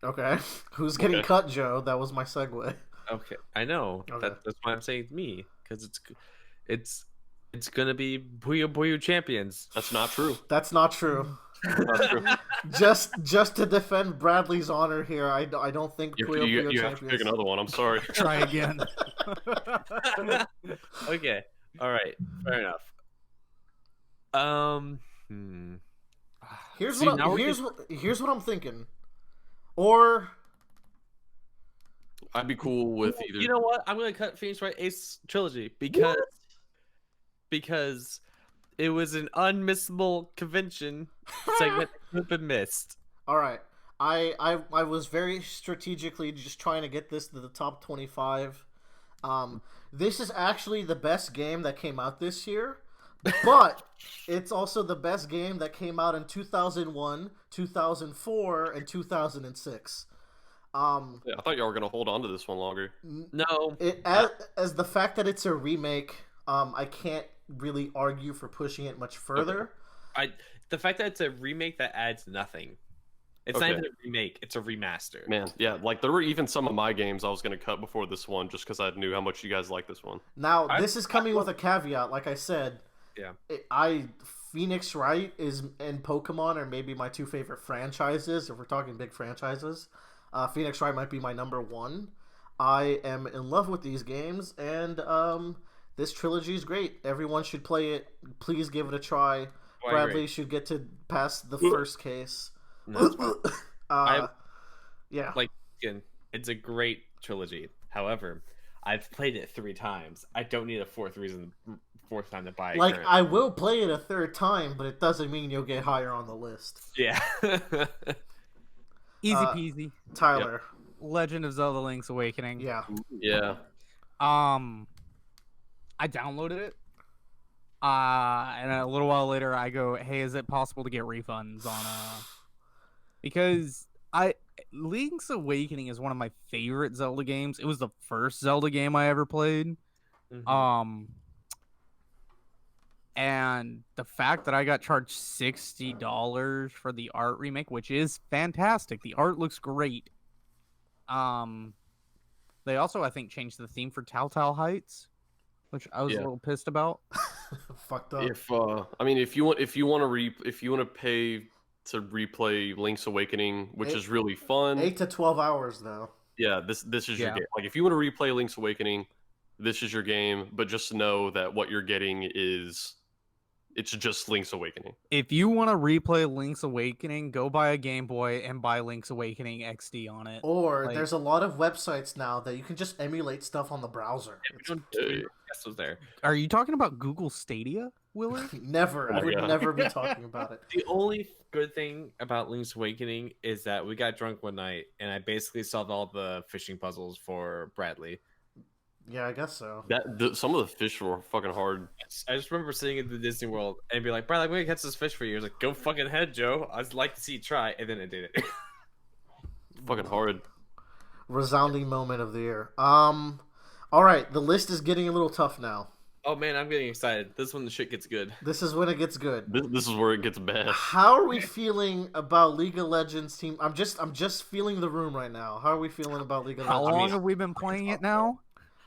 Okay. Who's getting Okay. cut, Joe? That was my segue. Okay, I know. Okay. That's why I'm saying me, because it's gonna be Puyo Puyo champions. That's not true. That's not true. Not true. just to defend Bradley's honor here, I don't think You, Puyo you, Puyo you have to pick champions. another one. I'm sorry. Try again. Okay, all right, fair enough. Hmm. Here's See, what now we're here's what I'm thinking. Or I'd be cool with either. You know what? I'm gonna cut Phoenix Wright Ace trilogy because it was an unmissable convention segment that could have been missed. all right. I was very strategically just trying to get this to the top 25. This is actually the best game that came out this year, but it's also the best game that came out in 2001, 2004, and 2006. Yeah, I thought y'all were gonna hold on to this one longer. No, As the fact that it's a remake, I can't really argue for pushing it much further. the fact that it's a remake that adds nothing. It's not Okay. even a remake; it's a remaster. Man, yeah, like there were even some of my games I was gonna cut before this one just because I knew how much you guys like this one. Now, this is coming with a caveat. Like I said, Yeah. Phoenix Wright and Pokemon are maybe my 2 favorite franchises. If we're talking big franchises, Phoenix Wright might be my number 1. I am in love with these games, and this trilogy is great. Everyone should play it. Please give it a try. Oh, I Bradley agree. should get to pass the first case. No, it's fine. Yeah. Like, again, it's a great trilogy. However, I've played it 3 times. I don't need a fourth time to buy it. Like, currently. I will play it a 3rd time, but it doesn't mean you'll get higher on the list. Yeah. Easy peasy. Tyler. Legend of Zelda: Link's Awakening. Yeah. Yeah. I downloaded it. And a little while later, I go, "Hey, is it possible to get refunds on Because Link's Awakening is one of my favorite Zelda games. It was the first Zelda game I ever played. Mhm. And the fact that I got charged $60 for the art remake, which is fantastic. The art looks great. They also, I think, changed the theme for Telltale Heights, which I was a little pissed about. Fucked up. If you want to pay to replay Link's Awakening, which is really fun. 8 to 12 hours, though. Yeah, this is your game. Like if you want to replay Link's Awakening, this is your game. But just know that what you're getting is it's just Link's Awakening. If you want to replay Link's Awakening, go buy a Game Boy and buy Link's Awakening XD on it. Or Like- there's a lot of websites now that you can just emulate stuff on the browser. We It's don't Hey. guess was there. Are you talking about Google Stadia, Willard? never. Oh my I would God. never be talking about it. The only good thing about Link's Awakening is that we got drunk one night and I basically solved all the fishing puzzles for Bradley. Yeah, I guess so. Some of the fish were fucking hard. I just remember sitting in the Disney World and be like, Bradley, I'm gonna catch this fish for you. He was like, go fucking ahead, Joe. I'd like to see you try. And then I did it. Fucking hard. Resounding moment of the year. All right, the list is getting a little tough now. Oh man, I'm getting excited. This is when the shit gets good. This is when it gets good. This is where it gets bad. How are we feeling about League of Legends team? I'm just feeling the room right now. How are we feeling about League of How Legends? long have we been playing it now?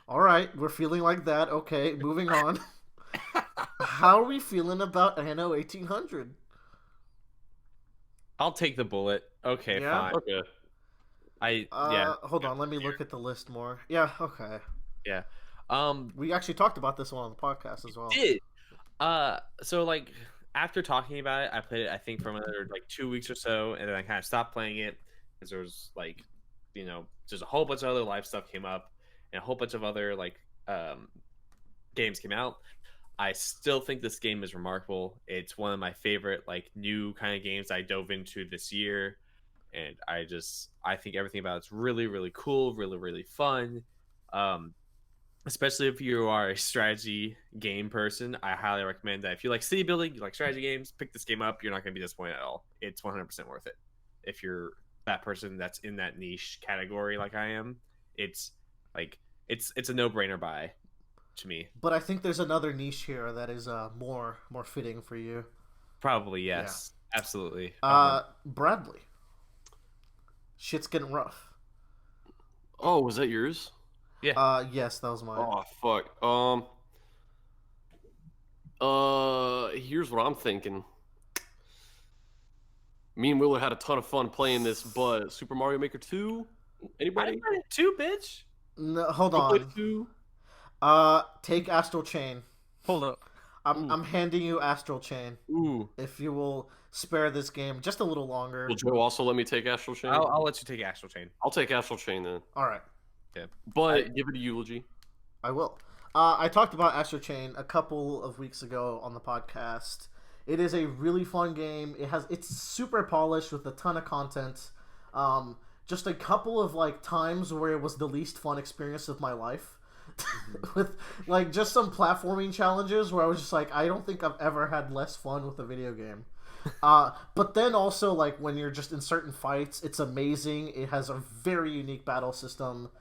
All right, we're feeling like that. Okay, moving on. How are we feeling about Anno 1800? I'll take the bullet. Okay, Yeah? fine. Okay. Yeah. Hold on, let me look at the list more. Yeah, okay. We actually talked about this one on the podcast as well. Did. So like after talking about it, I played it I think for another like 2 weeks or so, and then I kind of stopped playing it because there was like, just a whole bunch of other live stuff came up, and a whole bunch of other like games came out. I still think this game is remarkable. It's one of my favorite like new kind of games I dove into this year, and I think everything about it's really really cool, really really fun. Especially if you are a strategy game person, I highly recommend that. If you like city building, you like strategy games, pick this game up. You're not going to be disappointed at all. It's 100% worth it. If you're that person that's in that niche category like I am, it's a no-brainer buy to me. But I think there's another niche here that is more fitting for you. Probably, yes. Absolutely. Bradley. Shit's getting rough. Oh, was that yours? Yes, that was mine. Oh fuck. Here's what I'm thinking. Me and Willer had a ton of fun playing this, but Super Mario Maker 2? Anybody? I it too, bitch. No, hold You played on. 2? Take Astral Chain. Hold up. I'm handing you Astral Chain. Ooh. If you will spare this game just a little longer. Will Joe also let me take Astral Chain? I'll let you take Astral Chain. I'll take Astral Chain then. All right, But give it a eulogy. I will. I talked about Astral Chain a couple of weeks ago on the podcast. It is a really fun game. It's super polished with a ton of content. Just a couple of like times where it was the least fun experience of my life. With like just some platforming challenges where I was just like, I don't think I've ever had less fun with a video game. But then also like when you're just in certain fights, it's amazing. It has a very unique battle system.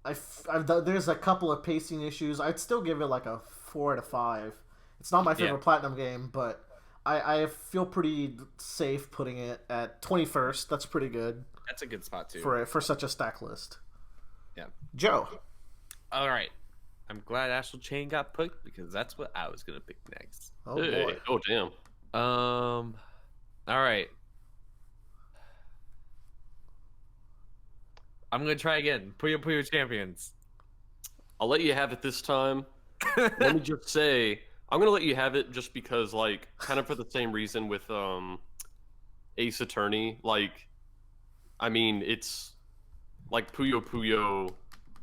There's a couple of pacing issues. I'd still give it like a 4 out of 5. It's not my favorite platinum game, but I feel pretty safe putting it at 21st. That's pretty good. That's a good spot too. For such a stack list. Yeah. Joe. All right. I'm glad Astral Chain got picked because that's what I was gonna pick next. Oh Hey. boy. Oh damn. All right. I'm gonna try again. Puyo Champions. I'll let you have it this time. Let me just say, I'm gonna let you have it just because, like, kind of for the same reason with Ace Attorney. Like, I mean, it's like Puyo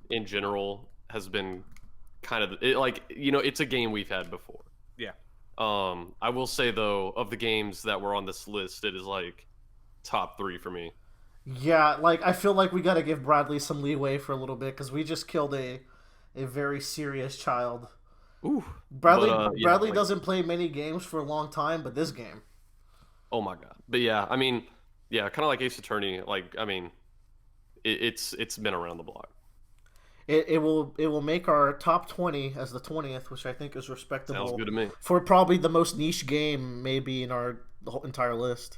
in general has been kind of it's a game we've had before. Yeah. I will say though, of the games that were on this list, it is like top 3 for me. Yeah, like I feel like we got to give Bradley some leeway for a little bit because we just killed a very serious child. Ooh. Bradley Yeah, Bradley like- doesn't play many games for a long time, but this game. Oh my god. But yeah, I mean, yeah, kind of like Ace Attorney. Like, I mean, it's been around the block. It will make our top 20 as the 20th, which I think is respectable. Sounds good to me. For probably the most niche game maybe in the whole entire list.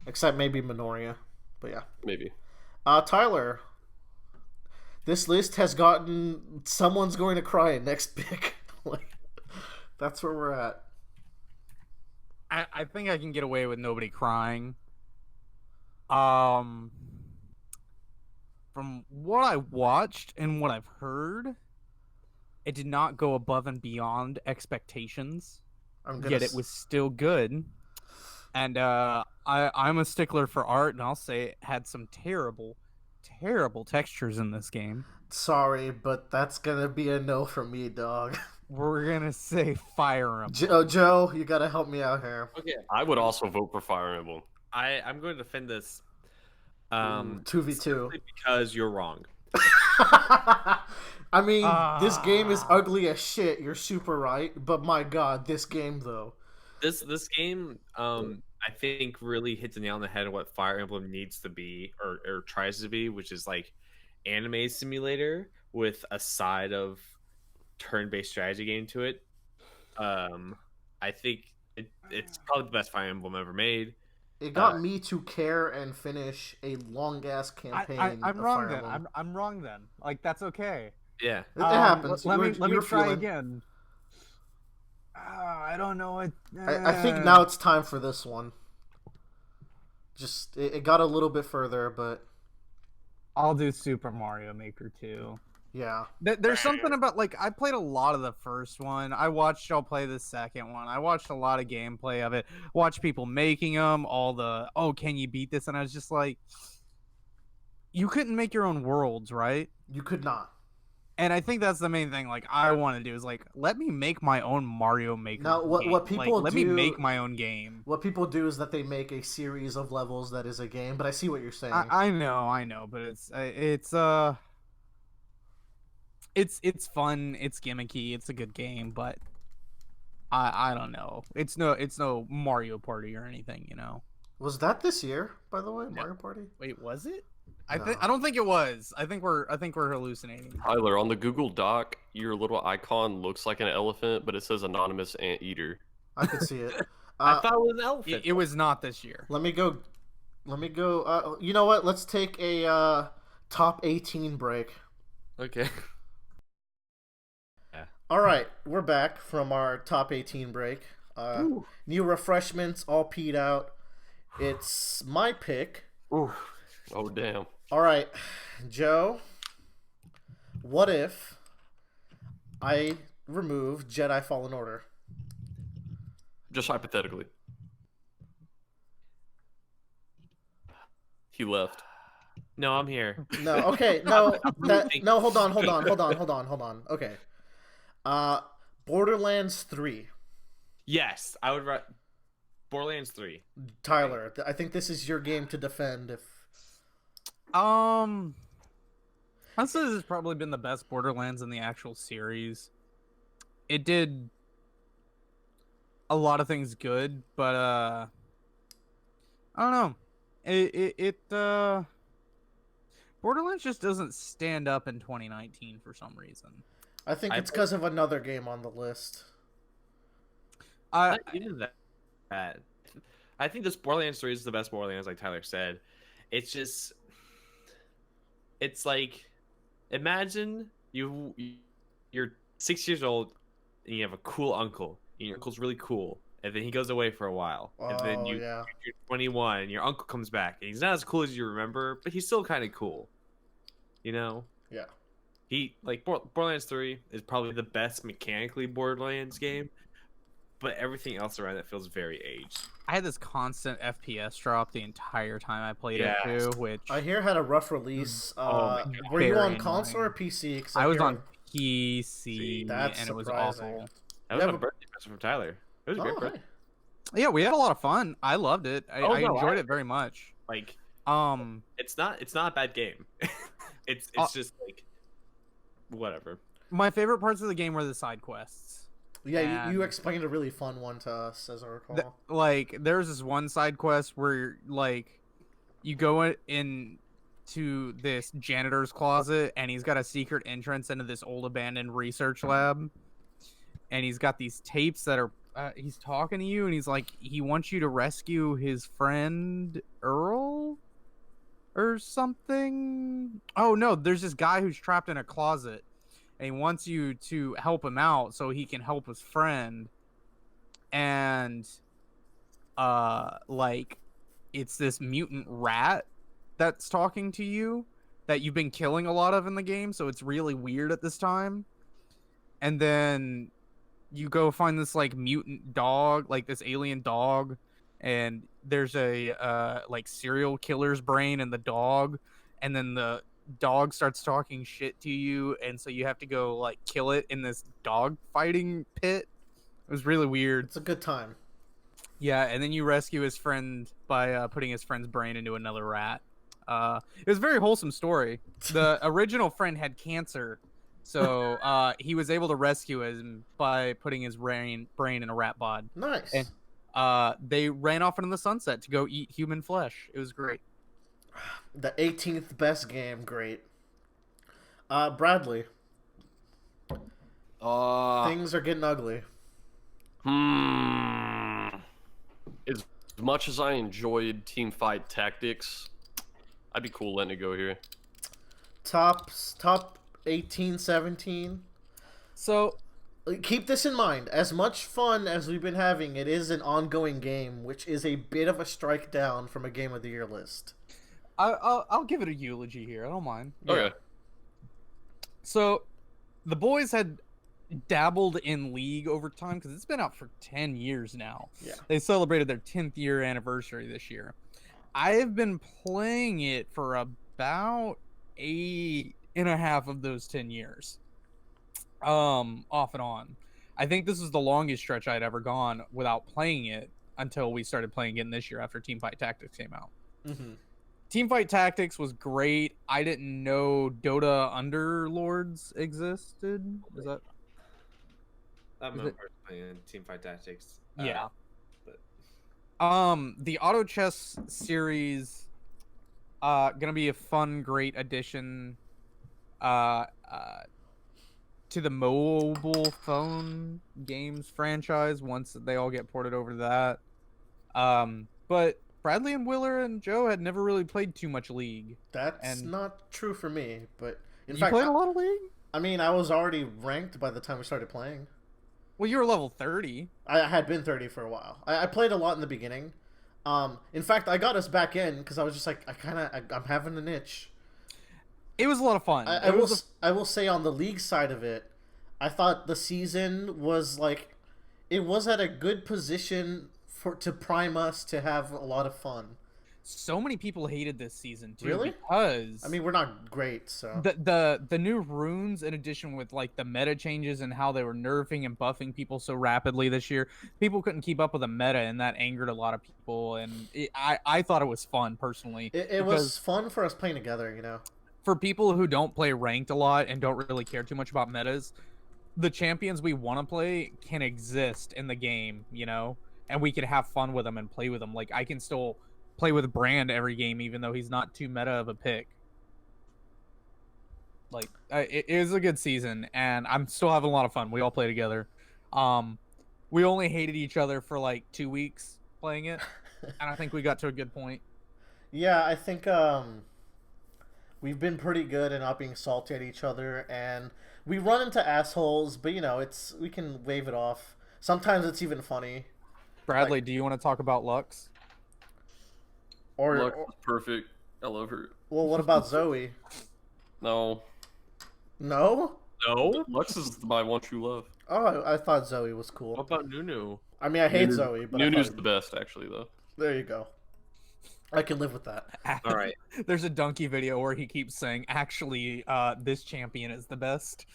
Except maybe Minoria. But yeah. Maybe. Tyler. This list has gotten someone's going to cry at next pick. Like, that's where we're at. I think I can get away with nobody crying. From what I watched and what I've heard, It did not go above and beyond expectations, yet it was still good. And I'm a stickler for art, and I'll say it had some terrible, terrible textures in this game. Sorry, but that's gonna be a no for me, dog. We're gonna say Fire Emblem. Joe, you gotta help me out here. Okay, I would also vote for Fire Emblem. I'm going to defend this. 2v2. Simply because you're wrong. I mean, this game is ugly as shit. You're super right, but my god, this game though. This game, I think, really hits the nail on the head of what Fire Emblem needs to be, or tries to be, which is like anime simulator with a side of turn-based strategy game to it. I think it's probably the best Fire Emblem ever made. It got me to care and finish a long ass campaign. I'm of wrong Fire then. Emblem. I'm wrong then. Like that's okay. Yeah, It happens. Let me You're try feeling- again. I don't know what. I think now it's time for this one. Just it got a little bit further, but I'll do Super Mario Maker 2. yeah. There's something about, like, I played a lot of the first one. I watched y'all play the second one. I watched a lot of gameplay of it. Watched people making them. All the, oh, can you beat this? And I was just like, you couldn't make your own worlds, right? You could not. And I think that's the main thing. Like, I want to do is like, let me make my own Mario Maker. Now, what game. people let do- me make my own game. What people do is that they make a series of levels that is a game. But I see what you're saying. I know, but it's fun, it's gimmicky, it's a good game, but I don't know. It's no Mario Party or anything, you know. Was that this year, by the way, Mario Party? Wait, was it? No. I don't think it was. I think we're hallucinating. Tyler, on the Google Doc, your little icon looks like an elephant, but it says anonymous anteater. I could see it. I thought it was an elephant. It was not this year. Let me go. You know what? Let's take a top 18 break. Okay. All right, we're back from our top 18 break. New refreshments, all peed out. It's my pick. Ooh. Oh, damn. All right, Joe. What if I remove Jedi Fallen Order? Just hypothetically. He left. No, I'm here. No, okay, no, no. Hold on. Okay. Borderlands 3. Yes, I would. Borderlands 3. Tyler, I think this is your game to defend. If Honestly, this has probably been the best Borderlands in the actual series. It did a lot of things good, but I don't know. Borderlands just doesn't stand up in 2019 for some reason. I think it's because of another game on the list. Not even that. I think this Borderlands 3 is the best Borderlands, like Tyler said. It's just, it's like, imagine you're 6 years old and you have a cool uncle. And your uncle's really cool, and then he goes away for a while, and then you're 21, and your uncle comes back, and he's not as cool as you remember, but he's still kind of cool. You know? Yeah. He Borderlands 3 is probably the best mechanically Borderlands game, but everything else around it feels very aged. I had this constant FPS drop the entire time I played it too, which I hear had a rough release. God. Were you Very on console or annoying. PC? 'Cause I was hear- on PC, That's and it was surprising. awful. That was Yeah, a birthday present from Tyler. It was a great Oh, birthday. hey. Yeah, we had a lot of fun. I loved it. I enjoyed it very much. Like, Um, it's not a bad game. it's just like whatever. my favorite parts of the game were the side quests. Yeah, you And- explained a really fun one to us, as I recall. Like, there's this one side quest where, like, you go in to this janitor's closet, and he's got a secret entrance into this old abandoned research lab, and he's got these tapes that are he's talking to you, and he's like, he wants you to rescue his friend Earl or something. Oh no, there's this guy who's trapped in a closet, and he wants you to help him out so he can help his friend. And like, it's this mutant rat that's talking to you that you've been killing a lot of in the game, so it's really weird at this time. and then you go find this like mutant dog, like this alien dog, and there's a like serial killer's brain in the dog, and then the dog starts talking shit to you, and so you have to go like kill it in this dog fighting pit. It was really weird. It's a good time. Yeah, and then you rescue his friend by putting his friend's brain into another rat. It was a very wholesome story. The original friend had cancer, so he was able to rescue him by putting his brain in a rat bod. Nice. And they ran off into the sunset to go eat human flesh. It was great. The 18th best game, great. Bradley, things are getting ugly. As much as I enjoyed Teamfight Tactics, I'd be cool letting it go here. Top 18, 17. So Keep this in mind. As much fun as we've been having, it is an ongoing game, which is a bit of a strike down from a Game of the Year list. I'll give it a eulogy here. I don't mind. Okay. So the boys had dabbled in League over time because it's been out for 10 years now. Yeah. They celebrated their 10th year anniversary this year. I have been playing it for about 8.5 of those 10 years. Off and on. I think this is the longest stretch I'd ever gone without playing it until we started playing again this year after Teamfight Tactics came out. Mm-hmm. Teamfight Tactics was great. I didn't know Dota Underlords existed. Is that? I'm not playing Teamfight Tactics. Yeah. But The Auto Chess series, gonna be a fun, great addition, to the mobile phone games franchise once they all get ported over to that. But Bradley and Willer and Joe had never really played too much League. That's not true for me, but in You fact, played a lot of League? I mean, I was already ranked by the time we started playing. Well, you were level 30. I had been 30 for a while. I played a lot in the beginning. In fact, I got us back in because I was just like, I'm having an itch. It was a lot of fun. I will say on the League side of it, I thought the season was like, it was at a good position to prime us to have a lot of fun. So many people hated this season too. Really? Because I mean, we're not great, so the new runes, in addition with like the meta changes and how they were nerfing and buffing people so rapidly this year, people couldn't keep up with the meta, and that angered a lot of people. And I thought it was fun personally. It was fun for us playing together, you know. For people who don't play ranked a lot and don't really care too much about metas, the champions we want to play can exist in the game, you know, and we can have fun with them and play with them. Like, I can still play with Brand every game, even though he's not too meta of a pick. Like, it is a good season, and I'm still having a lot of fun. We all play together. We only hated each other for like 2 weeks playing it, and I think we got to a good point. Yeah, I think we've been pretty good at not being salty at each other, and we run into assholes, but you know, we can wave it off. Sometimes it's even funny. Bradley, do you want to talk about Lux? Lux is perfect. I love her. Well, what about Zoe? No. No? No. Lux is my one true love. Oh, I thought Zoe was cool. What about Nunu? I mean, I hate Zoe, but Nunu's the best, actually, though. There you go. I can live with that. All right. There's a Donkey video where he keeps saying, actually, this champion is the best.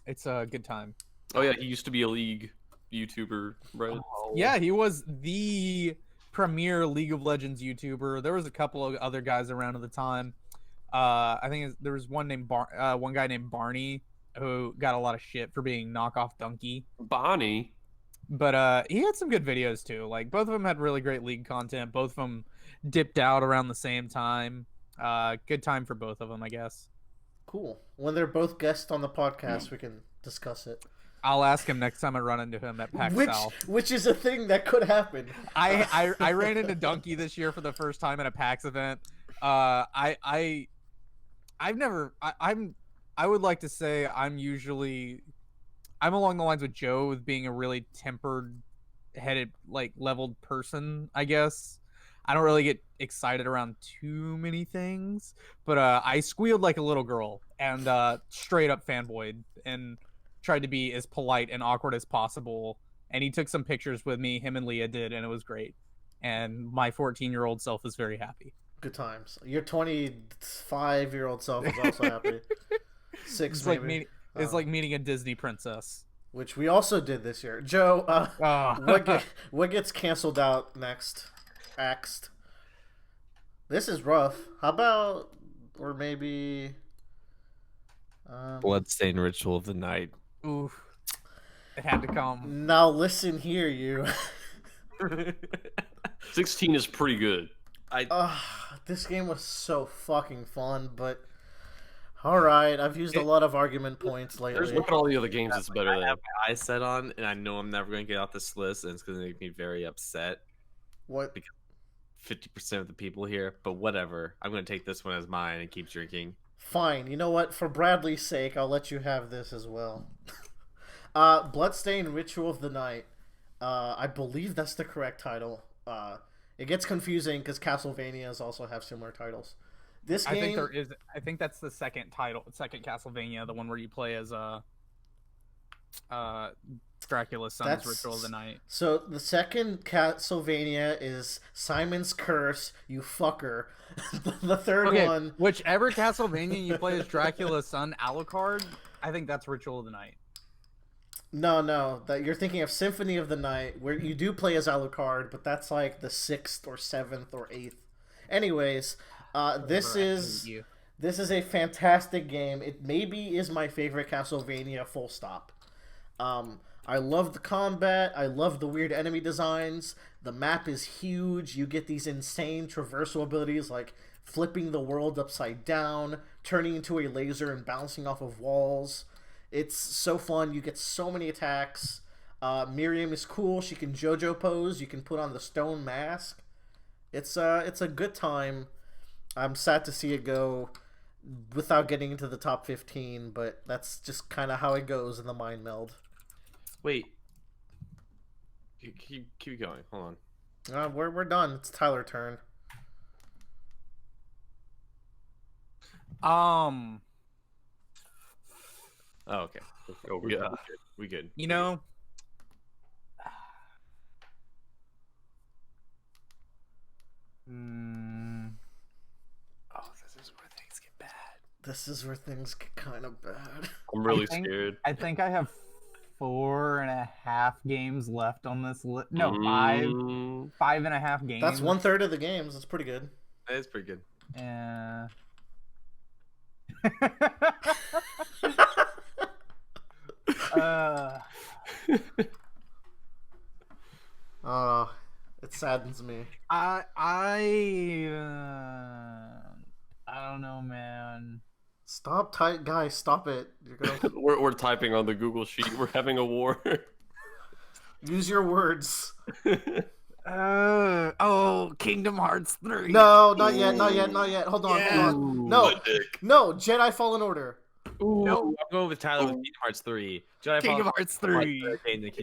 It's a good time. Oh, yeah, he used to be a League YouTuber, right? Oh. Yeah, he was the premier League of Legends YouTuber. There was a couple of other guys around at the time. I think there was one guy named Barney who got a lot of shit for being knockoff Donkey. Bonnie. But he had some good videos too. Like, both of them had really great League content. Both of them dipped out around the same time. Good time for both of them, I guess. Cool. When they're both guests on the podcast, we can discuss it. I'll ask him next time I run into him at PAX South. Which is a thing that could happen. I ran into Donkey this year for the first time at a PAX event. I would like to say I'm along the lines with Joe with being a really tempered headed, like, leveled person, I guess. I don't really get excited around too many things, but I squealed like a little girl and straight up fanboyed and tried to be as polite and awkward as possible, and he took some pictures with me. Him and Leah did, and it was great. And my 14-year-old self is very happy. Good times. Your 25-year-old self is also happy. Six, It's maybe. It's like meeting a Disney princess. Which we also did this year. Joe, what gets canceled out next? Axed. This is rough. How about, or maybe... Bloodstained Ritual of the Night. Oof. It had to come. Now listen here, you. 16 is pretty good. This game was so fucking fun, but... Alright, I've used a lot of argument points lately. Look at all the other games it's better I than. have my eyes set on, and I know I'm never going to get off this list, and it's going to make me very upset. What? 50% of the people here, but whatever. I'm going to take this one as mine and keep drinking. Fine, you know what? For Bradley's sake, I'll let you have this as well. Bloodstained Ritual of the Night. I believe that's the correct title. It gets confusing because Castlevanias also have similar titles. This game, I think there is. I think that's the second Castlevania, the one where you play as Dracula's son's Ritual of the Night. So the second Castlevania is Simon's Curse, you fucker. The third one, whichever Castlevania you play as Dracula's son, Alucard, I think that's Ritual of the Night. No, that you're thinking of Symphony of the Night, where you do play as Alucard, but that's like the 6th or 7th or 8th. Anyways, this is a fantastic game. It maybe is my favorite Castlevania, full stop. I love the combat. I love the weird enemy designs. The map is huge. You get these insane traversal abilities like flipping the world upside down, turning into a laser and bouncing off of walls. It's so fun. You get so many attacks. Miriam is cool. She can JoJo pose. You can put on the stone mask. It's a good time. I'm sad to see it go without getting into the top 15, but that's just kind of how it goes in the mind meld. Wait. Keep going. Hold on. We're done. It's Tyler's turn. Oh, okay. We good. You know, Oh, this is where things get bad. This is where things get kind of bad. I'm really scared. I think I have 4.5 games left on this list. No, 5.5 games. That's 1/3 of the games. That's pretty good. That is pretty good. Yeah. It saddens me. I don't know, man. Stop, guys! Stop it! You're gonna we're typing on the Google sheet. We're having a war. use your words. Kingdom Hearts 3. No, not yet. Hold on. No, Dick. no. Jedi Fallen Order. Ooh, no, I'm going with Tyler with Kingdom Hearts 3. Kingdom Hearts 3.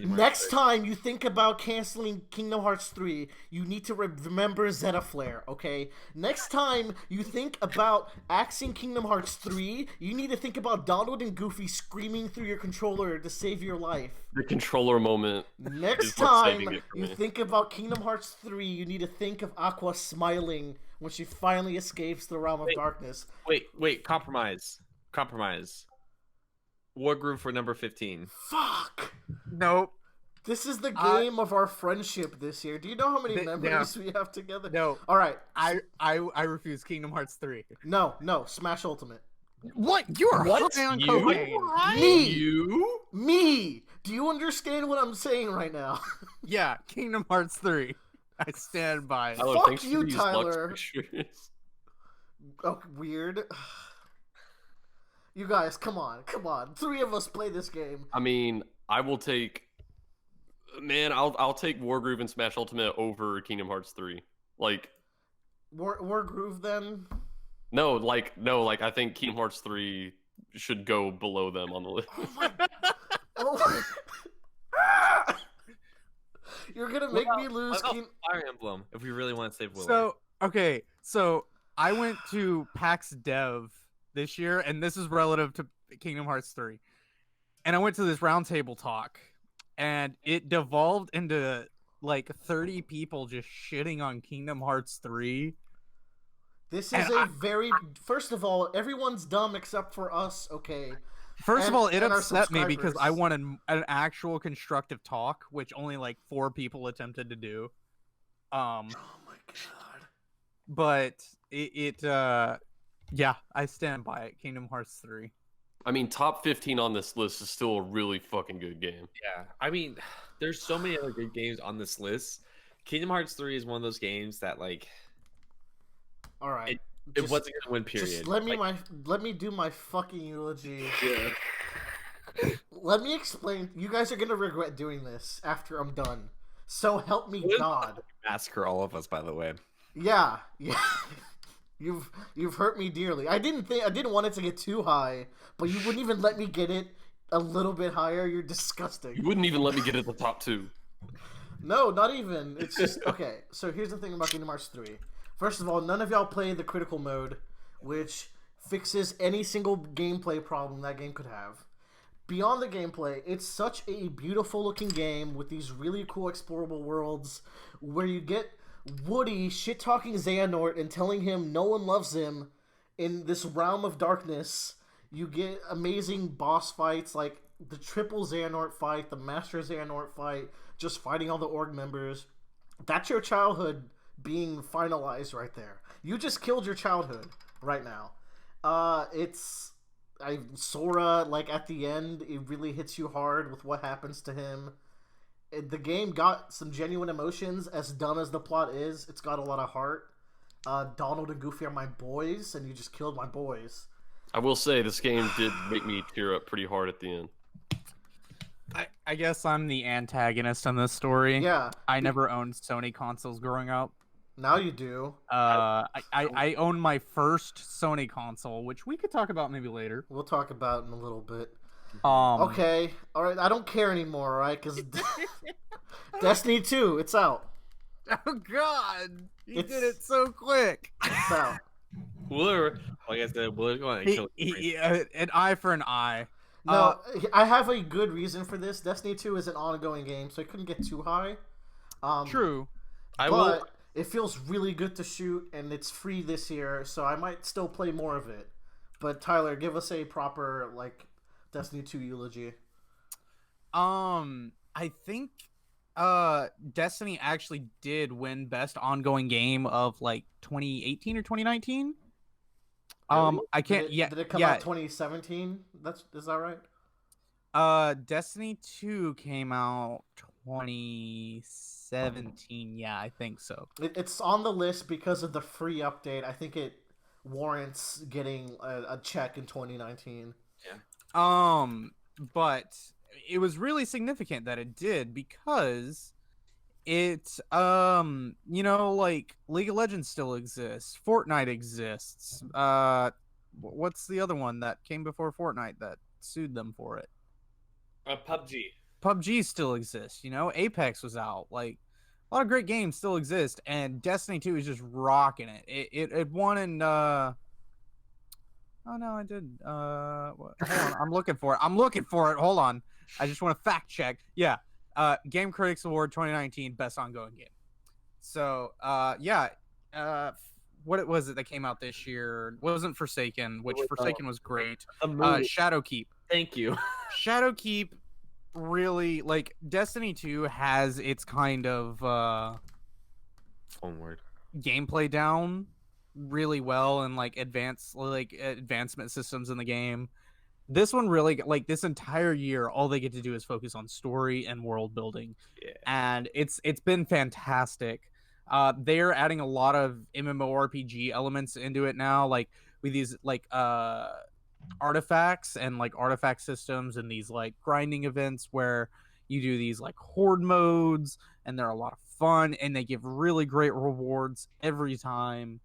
Next time you think about canceling Kingdom Hearts 3, you need to remember Zeta Flare, okay? Next time you think about axing Kingdom Hearts 3, you need to think about Donald and Goofy screaming through your controller to save your life. The controller moment. Next time you think about Kingdom Hearts 3, you need to think of Aqua smiling when she finally escapes the realm of darkness. Wait, compromise. Wargroove for number 15. Fuck! Nope. This is the game of our friendship this year. Do you know how many memories we have together? No. All right. I refuse Kingdom Hearts 3. No. Smash Ultimate. What? You are high on cocaine. Me. Do you understand what I'm saying right now? Yeah, Kingdom Hearts 3. I stand by it. Tyler, Fuck you, Tyler. Oh, weird. You guys, come on. 3 of us play this game. I mean, I will take. Man, I'll take Wargroove and Smash Ultimate over Kingdom Hearts 3. Like, Wargroove then? No, I think Kingdom Hearts 3 should go below them on the list. You're gonna make me lose. Fire Emblem, if we really want to save So Willow. I went to PAX Dev this year, and this is relative to Kingdom Hearts 3. and I went to this roundtable talk, and it devolved into like 30 people just shitting on Kingdom Hearts 3. This And is a very. First of all, everyone's dumb except for us. Okay. First of all, it and our upset me because I subscribers. wanted an actual constructive talk, which only like 4 people attempted to do. Oh my god. But yeah, I stand by it. Kingdom Hearts 3. I mean, top 15 on this list is still a really fucking good game. Yeah, I mean, there's so many other good games on this list. Kingdom Hearts 3 is one of those games that like All right. it wasn't gonna win. Period. Just let me do my fucking eulogy. Yeah. Let me explain. You guys are gonna regret doing this after I'm done. So help me God. Massacre all of us, by the way. Yeah. You've hurt me dearly. I didn't want it to get too high, but you wouldn't even let me get it a little bit higher. You're disgusting. You wouldn't even let me get at the top 2. No, not even. It's just okay. So here's the thing about Kingdom Hearts 3. First of all, none of y'all play the critical mode, which fixes any single gameplay problem that game could have. Beyond the gameplay, it's such a beautiful looking game with these really cool explorable worlds where you get Woody shit-talking Xehanort and telling him no one loves him in this realm of darkness. You get amazing boss fights like the triple Xehanort fight, the Master Xehanort fight, just fighting all the org members. That's your childhood being finalized right there. You just killed your childhood right now. Sora, like at the end, it really hits you hard with what happens to him. The game got some genuine emotions, as dumb as the plot is. It's got a lot of heart. Donald and Goofy are my boys, and you just killed my boys. I will say this game did make me tear up pretty hard at the end. I guess I'm the antagonist in this story. Yeah. I never owned Sony consoles growing up. Now you do. I own my first Sony console, which we could talk about maybe later. We'll talk about in a little bit. Okay. All right. I don't care anymore, all right? Because Destiny 2, it's out. Oh God, you It's- did it so quick. It's out. Like I said, we're going to kill An eye for an eye. No, I have a good reason for this. Destiny 2 is an ongoing game, so it couldn't get too high. True. But it feels really good to shoot, and it's free this year, so I might still play more of it. But Tyler, give us a proper Destiny 2 eulogy. I think Destiny actually did win best ongoing game of 2018 or 2019. I can't. Did it come out 2017? Is that right? Destiny 2 came out 2017. Yeah, I think so. It's on the list because of the free update. I think it warrants getting a check in 2019. But it was really significant that it did because it League of Legends still exists, Fortnite exists. What's the other one that came before Fortnite that sued them for it? PUBG still exists, Apex was out. A lot of great games still exist, and Destiny 2 is just rocking it. It won in Oh no, I did. Hold on, I'm looking for it. Hold on. I just want to fact check. Yeah. Game Critics Award 2019 Best Ongoing Game. So, what was it that came out this year? It wasn't Forsaken, which Forsaken was great. Shadowkeep. Thank you. Shadowkeep really Destiny 2 has its kind of One word. gameplay down really well and advancement systems in the game. This one really this entire year all they get to do is focus on story and world building. Yeah. And it's been fantastic. They're adding a lot of MMORPG elements into it now, with these artifacts and artifact systems and these grinding events where you do these horde modes, and they're a lot of fun and they give really great rewards every time.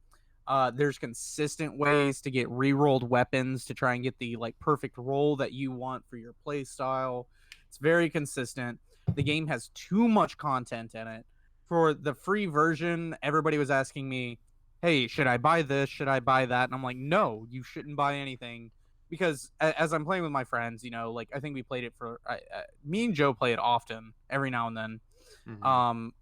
There's consistent ways to get rerolled weapons to try and get the perfect roll that you want for your play style. It's very consistent. The game has too much content in it. For the free version, everybody was asking me, hey, should I buy this? Should I buy that? And I'm like, no, you shouldn't buy anything. because as I'm playing with my friends, like I think we played it for me and Joe play it often, every now and then.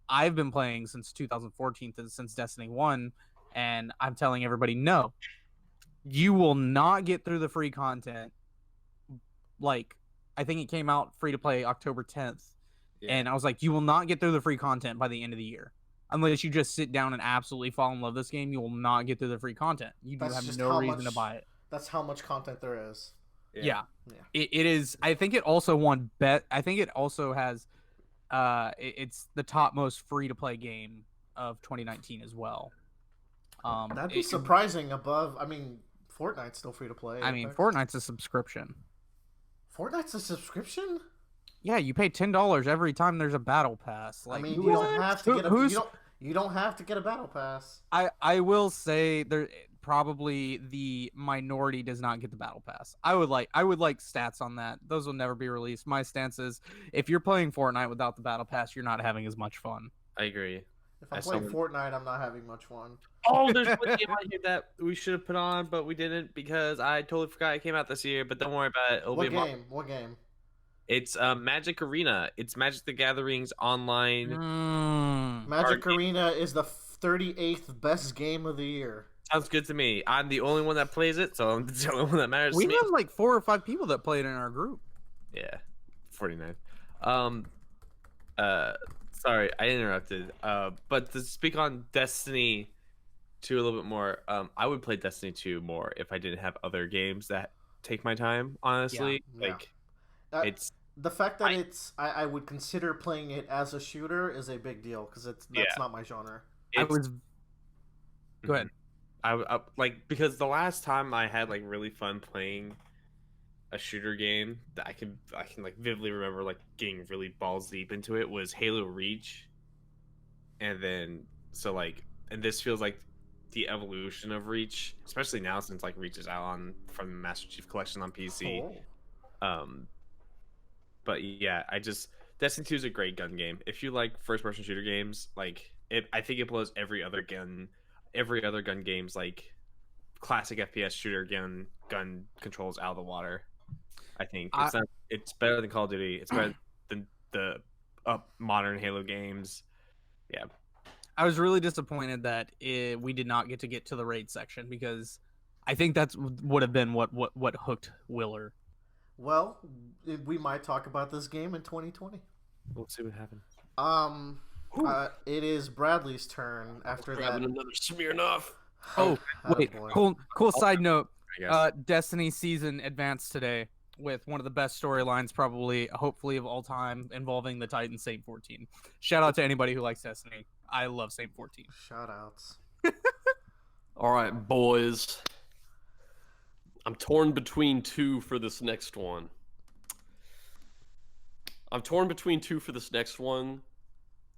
I've been playing since 2014, since Destiny 1, and I'm telling everybody, no, you will not get through the free content. Like, I think it came out free to play October 10th, and I was like, you will not get through the free content by the end of the year. Unless you just sit down and absolutely fall in love with this game, you will not get through the free content. You do have no reason to buy it. That's how much content there is. Yeah. It is. I think it also won bet. I think it also has. It's the top most free to play game of 2019 as well. That'd be surprising. Above, I mean, Fortnite's still free to play. I mean, Fortnite's a subscription. Fortnite's a subscription? Yeah, you pay $10 every time there's a battle pass. Like, I mean, you don't have to get a you don't have to get a battle pass. I will say there probably the minority does not get the battle pass. I would like stats on that. Those will never be released. My stance is if you're playing Fortnite without the battle pass, you're not having as much fun. I agree. If I'm playing Fortnite, I'm not having much fun. Oh, there's one game out here that we should have put on, but we didn't because I totally forgot it came out this year. But don't worry about it. What game? It's Magic Arena. It's Magic the Gathering's online. Magic Arena is the 38th best game of the year. Sounds good to me. I'm the only one that plays it, so I'm the only one that matters to me. We have like 4 or 5 people that play it in our group. Yeah, 49. Sorry, I interrupted. But to speak on Destiny 2 a little bit more, I would play Destiny 2 more if I didn't have other games that take my time, honestly. Yeah. Like, it's... The fact that I would consider playing it as a shooter is a big deal, because that's not my genre. Go ahead. I like, because the last time I had like really fun playing a shooter game that I can like vividly remember like getting really balls deep into it was Halo Reach. And then and this feels like the evolution of Reach, especially now since like Reach is out from the Master Chief Collection on PC. But yeah, Destiny 2 is a great gun game. If you like first person shooter games, like I think it blows every other gun game's like classic FPS shooter gun controls out of the water. I think it's better than Call of Duty. It's better than the modern Halo games. Yeah. I was really disappointed that we did not get to the raid section, because I think that's would have been what hooked Willer. Well, we might talk about this game in 2020. We'll see what happens. It is Bradley's turn after that. Grabbing another Smirnoff. Oh, wait. Boy. Cool side note. Destiny season advanced today with one of the best storylines, hopefully of all time, involving the Titan Saint 14. Shout out to anybody who likes Destiny. I love Saint 14. Shout outs. All right, boys. I'm torn between two for this next one.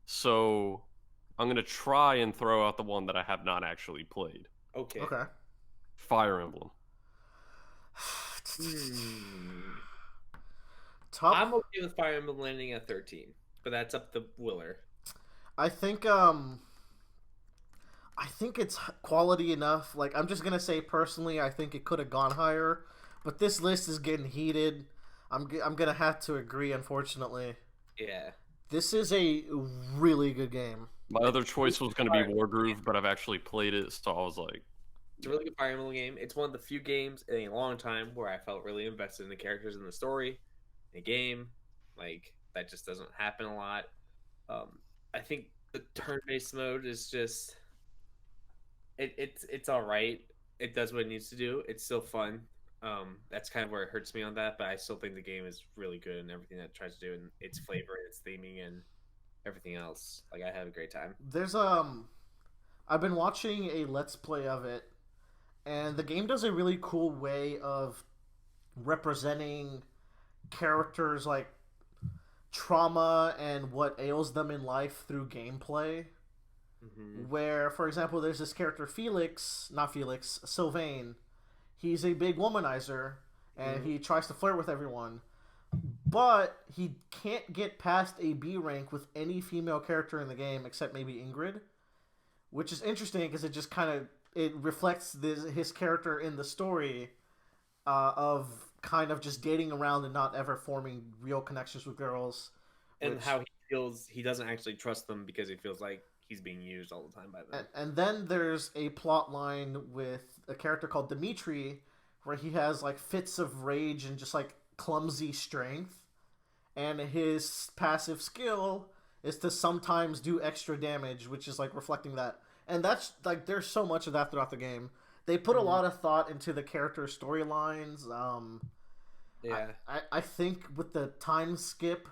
So I'm going to try and throw out the one that I have not actually played. Okay. Fire Emblem. I'm okay with Fire Emblem landing at 13, but that's up to Willer. I think it's quality enough. Like, I'm just gonna say personally, I think it could have gone higher, but this list is getting heated. I'm gonna have to agree, unfortunately. Yeah. This is a really good game. My other choice was going to be Wargroove, but I've actually played it, so I was like... It's a really good Fire Emblem game. It's one of the few games in a long time where I felt really invested in the characters in the story, in the game. Like, that just doesn't happen a lot. I think the turn-based mode is just... It's all right. It does what it needs to do. It's still fun. That's kind of where it hurts me on that, but I still think the game is really good and everything that it tries to do, and its flavor, its theming, and everything else. Like, I had a great time. There's I've been watching a Let's Play of it, and the game does a really cool way of representing characters' like trauma and what ails them in life through gameplay. Mm-hmm. Where, for example, there's this character Sylvain. He's a big womanizer, and he tries to flirt with everyone. But he can't get past a B rank with any female character in the game, except maybe Ingrid. Which is interesting, because it just kind of... It reflects his character in the story. of kind of just dating around and not ever forming real connections with girls. And which- how he feels he doesn't actually trust them because he feels like he's being used all the time by them. And then there's a plot line with a character called Dimitri, where he has like fits of rage and just like clumsy strength, and his passive skill is to sometimes do extra damage, which is like reflecting that. And that's like there's so much of that throughout the game. They put a lot of thought into the character storylines. Yeah. I think with the time skip,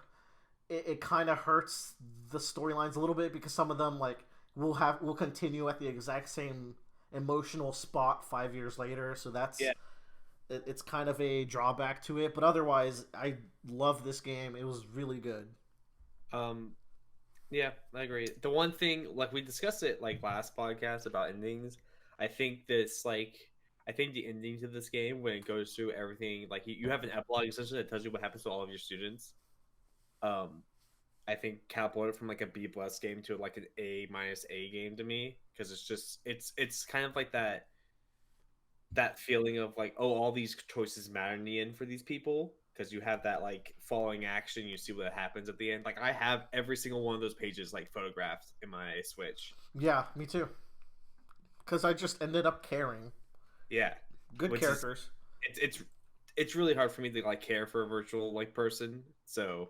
it kind of hurts the storylines a little bit because some of them like will continue at the exact same emotional spot 5 years later. So that's it's kind of a drawback to it. But otherwise, I love this game. It was really good. Yeah, I agree. The one thing, like we discussed it like last podcast about endings, I think the ending to this game when it goes through everything, like you have an epilogue essentially that tells you what happens to all of your students. I think catapulted from like a B+ game to like an A- game to me, because it's kind of like that feeling of like, oh, all these choices matter in the end for these people, because you have that like following action, you see what happens at the end. Like I have every single one of those pages like photographed in my Switch. Yeah, me too. Because I just ended up caring. Yeah, Good Which characters. it's really hard for me to like care for a virtual like person. So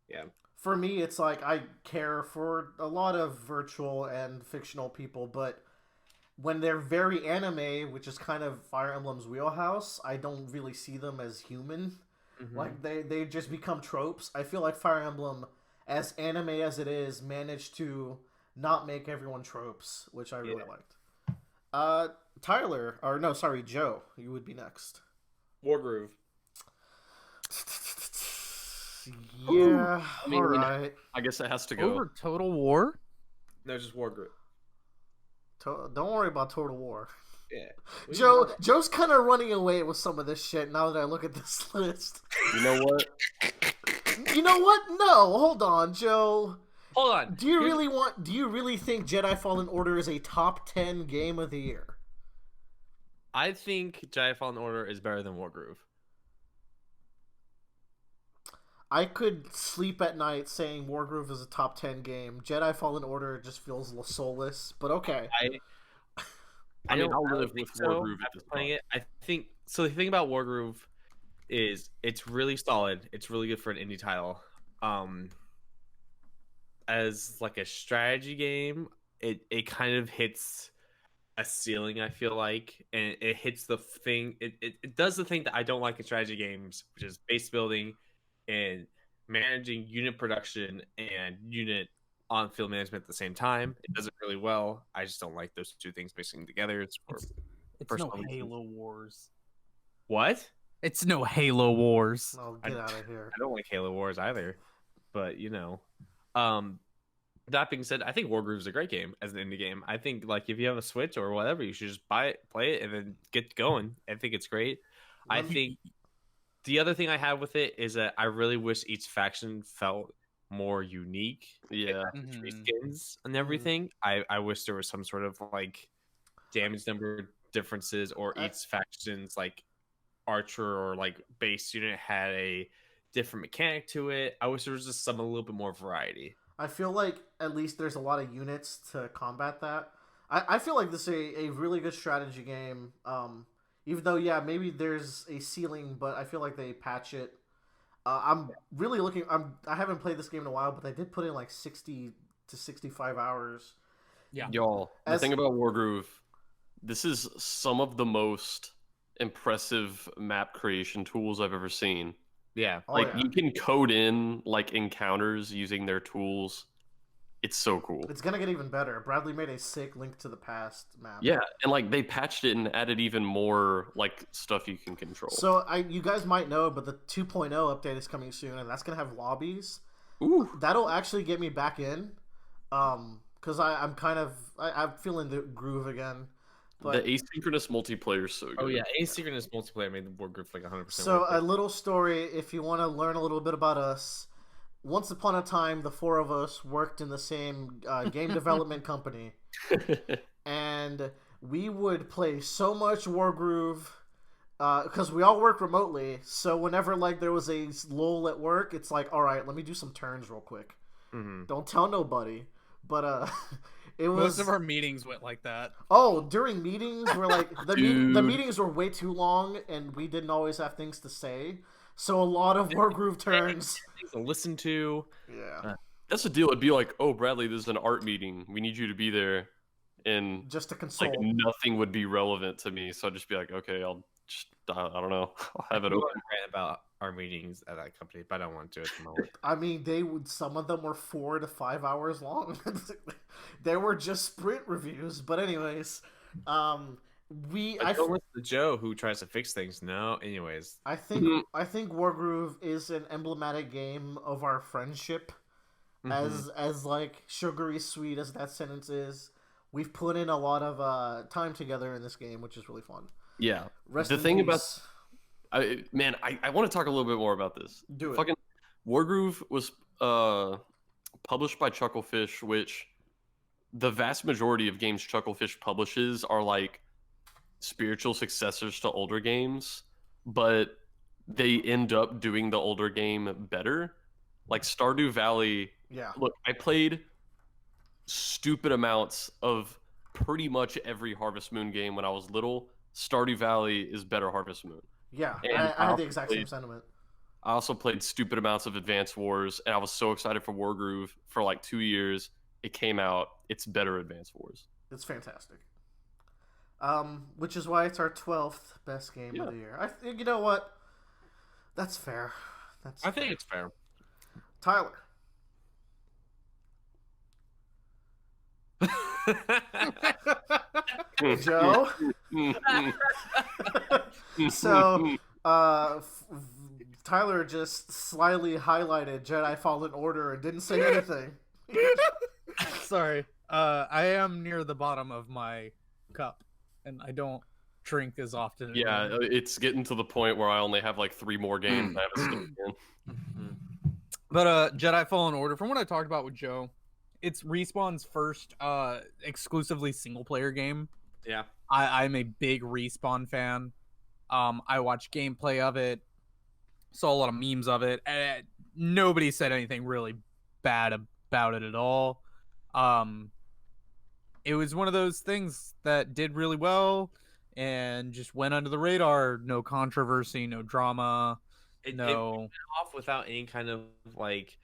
yeah. For me, it's like I care for a lot of virtual and fictional people, but when they're very anime, which is kind of Fire Emblem's wheelhouse, I don't really see them as human. Mhm. Like they just become tropes. I feel like Fire Emblem, as anime as it is, managed to not make everyone tropes, which I really liked. Tyler, or no, sorry, Joe, you would be next. Wargroove. Yeah, I mean, all right. I guess it has to go. Over Total War? No, just Wargroove. Don't worry about Total War. Yeah. Joe's kind of running away with some of this shit now that I look at this list. You know what? You know what? No, hold on, Joe. Hold on. Do you really think Jedi Fallen Order is a top 10 game of the year? I think Jedi Fallen Order is better than Wargroove. I could sleep at night saying Wargroove is a top 10 game. Jedi Fallen Order just feels soulless, but okay. I mean, don't- I'll I don't live think with so Wargroove at after this playing point. it. I think so. The thing about Wargroove is it's really solid. It's really good for an indie title. As like a strategy game, it kind of hits a ceiling, I feel like, and it hits the thing. It does the thing that I don't like in strategy games, which is base building and managing unit production and unit on field management at the same time. It does it really well. I just don't like those two things mixing together. It's no personal reasons. Halo Wars. What? It's no Halo Wars. Oh, get out of here. I don't like Halo Wars either, but that being said, I think Wargroove is a great game as an indie game. I think like if you have a Switch or whatever, you should just buy it, play it, and then get going. I think it's great. I think the other thing I have with it is that I really wish each faction felt more unique. Yeah. Tree skins and everything. I wish there was some sort of like damage number differences, or each faction's like archer or like base unit had a different mechanic to it. I wish there was just a little bit more variety. I feel like at least there's a lot of units to combat that. I feel like this is a really good strategy game. Even though, yeah, maybe there's a ceiling, but I feel like they patch it. I'm really looking. I haven't played this game in a while, but I did put in like 60 to 65 hours. Yeah. Y'all, the thing about Wargroove, this is some of the most impressive map creation tools I've ever seen. Yeah. Oh, Like yeah. you can code in like encounters using their tools. It's so cool. It's gonna get even better. Bradley made a sick Link to the Past map. Yeah, and like they patched it and added even more like stuff you can control. So you guys might know, but the 2.0 update is coming soon, and that's gonna have lobbies. Ooh. That'll actually get me back in, because I'm feeling the groove again. But The asynchronous multiplayer is so good. Oh yeah, asynchronous multiplayer made the Wargroove like 100%. so a little story, if you want to learn a little bit about us. Once upon a time, the four of us worked in the same game development company, and we would play so much Wargroove because we all work remotely. So whenever like there was a lull at work, it's like, all right, let me do some turns real quick. Mhm. Don't tell nobody. But it was Most of our meetings went like that. Oh, during meetings where like the Dude. meetings were way too long and we didn't always have things to say. So a lot of war groove turns. Things to listen to. Yeah. That's the deal. It'd be like, oh, Bradley, there's an art meeting. We need you to be there. And Just to console. like nothing would be relevant to me. So I'd just be like, okay, I'll just, I don't know. I'll have it I open. rant about our meetings at that company, but I don't want to at the moment. I mean, some of them were 4 to 5 hours long. They were just sprint reviews, but anyways, Don't listen to Joe who tries to fix things. No, anyways. I think Wargroove is an emblematic game of our friendship. As like sugary sweet as that sentence is, we've put in a lot of time together in this game, which is really fun. Yeah. Rest The in thing about peace. I want to talk a little bit more about this. Do it. Fucking Wargroove was published by Chucklefish, which the vast majority of games Chucklefish publishes are like spiritual successors to older games, but they end up doing the older game better. Like Stardew Valley. Yeah. Look, I played stupid amounts of pretty much every Harvest Moon game when I was little. Stardew Valley is better Harvest Moon. Yeah, And I had also the exact same played- sentiment. I also played stupid amounts of Advance Wars, and I was so excited for Wargroove for like 2 years. It came out. It's better Advance Wars. It's fantastic. Which is why it's our 12th best game of Yeah. the year. I think, you know what? That's fair. I think it's fair. Tyler. Joe. So, Tyler just slyly highlighted Jedi Fallen Order and didn't say anything. Sorry. I am near the bottom of my cup, and I don't drink as often. Yeah, anymore. it's getting to the point where I only have like 3 more games I haven't seen in. But Jedi Fallen Order, from what I talked about with Joe, it's Respawn's first exclusively single player game. Yeah. I'm a big Respawn fan. I watched gameplay of it, saw a lot of memes of it, and nobody said anything really bad about it at all. It was one of those things that did really well and just went under the radar. No controversy, no drama. It No. went off without any kind of like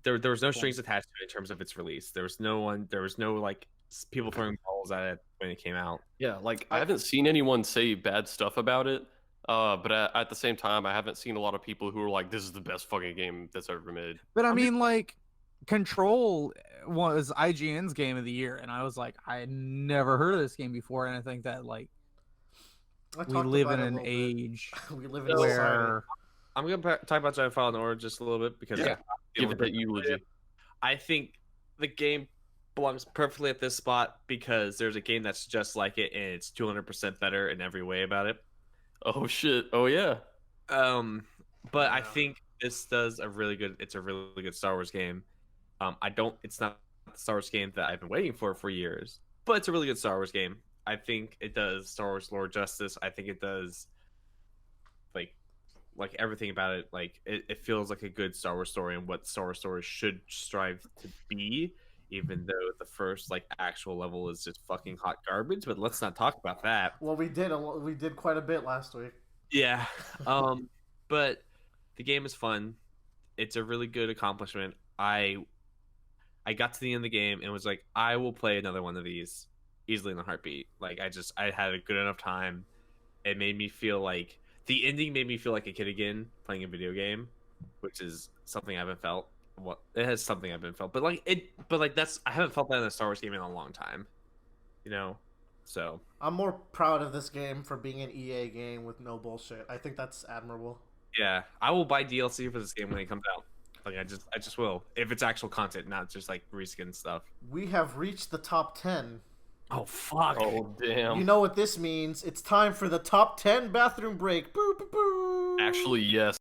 there was no strings attached to it in terms of its release. There was no like people throwing balls at it when it came out. Yeah, like I haven't seen anyone say bad stuff about it. But at the same time, I haven't seen a lot of people who are like, "This is the best fucking game that's ever been made." But I mean, like, Control was IGN's game of the year, and I was like, I had never heard of this game before, and I think that like I we talked live about in it a an little bit. age We live in a society. where I'm gonna talk about Jedi Fallen Order just a little bit because Yeah. Give it that eulogy. I think the game belongs perfectly at this spot because there's a game that's just like it and it's 200% better in every way about it. Oh shit! Oh yeah. But I Yeah. think this does it's a really good Star Wars game. It's not the Star Wars game that I've been waiting for years, but it's a really good Star Wars game. I think it does Star Wars lore justice. I think it does like everything about it. Like it feels like a good Star Wars story and what Star Wars stories should strive to be, even though the first like actual level is just fucking hot garbage. But let's not talk about that. Well, we did quite a bit last week. Yeah. But the game is fun. It's a really good accomplishment. I got to the end of the game and was like, I will play another one of these easily in a heartbeat. Like I had a good enough time. It made me feel like the ending made me feel like a kid again playing a video game, which is something I haven't felt. Well, it has something I've been felt, but that's I haven't felt that in a Star Wars game in a long time. You know, so I'm more proud of this game for being an EA game with no bullshit. I think that's admirable. yeah, I will buy DLC for this game when it comes out. Like I just will if it's actual content, not just like reskin stuff. We have reached the top 10. Oh fuck! Oh damn. You know what this means? It's time for the top 10 bathroom break. Boo, boo, boo. Actually, yes.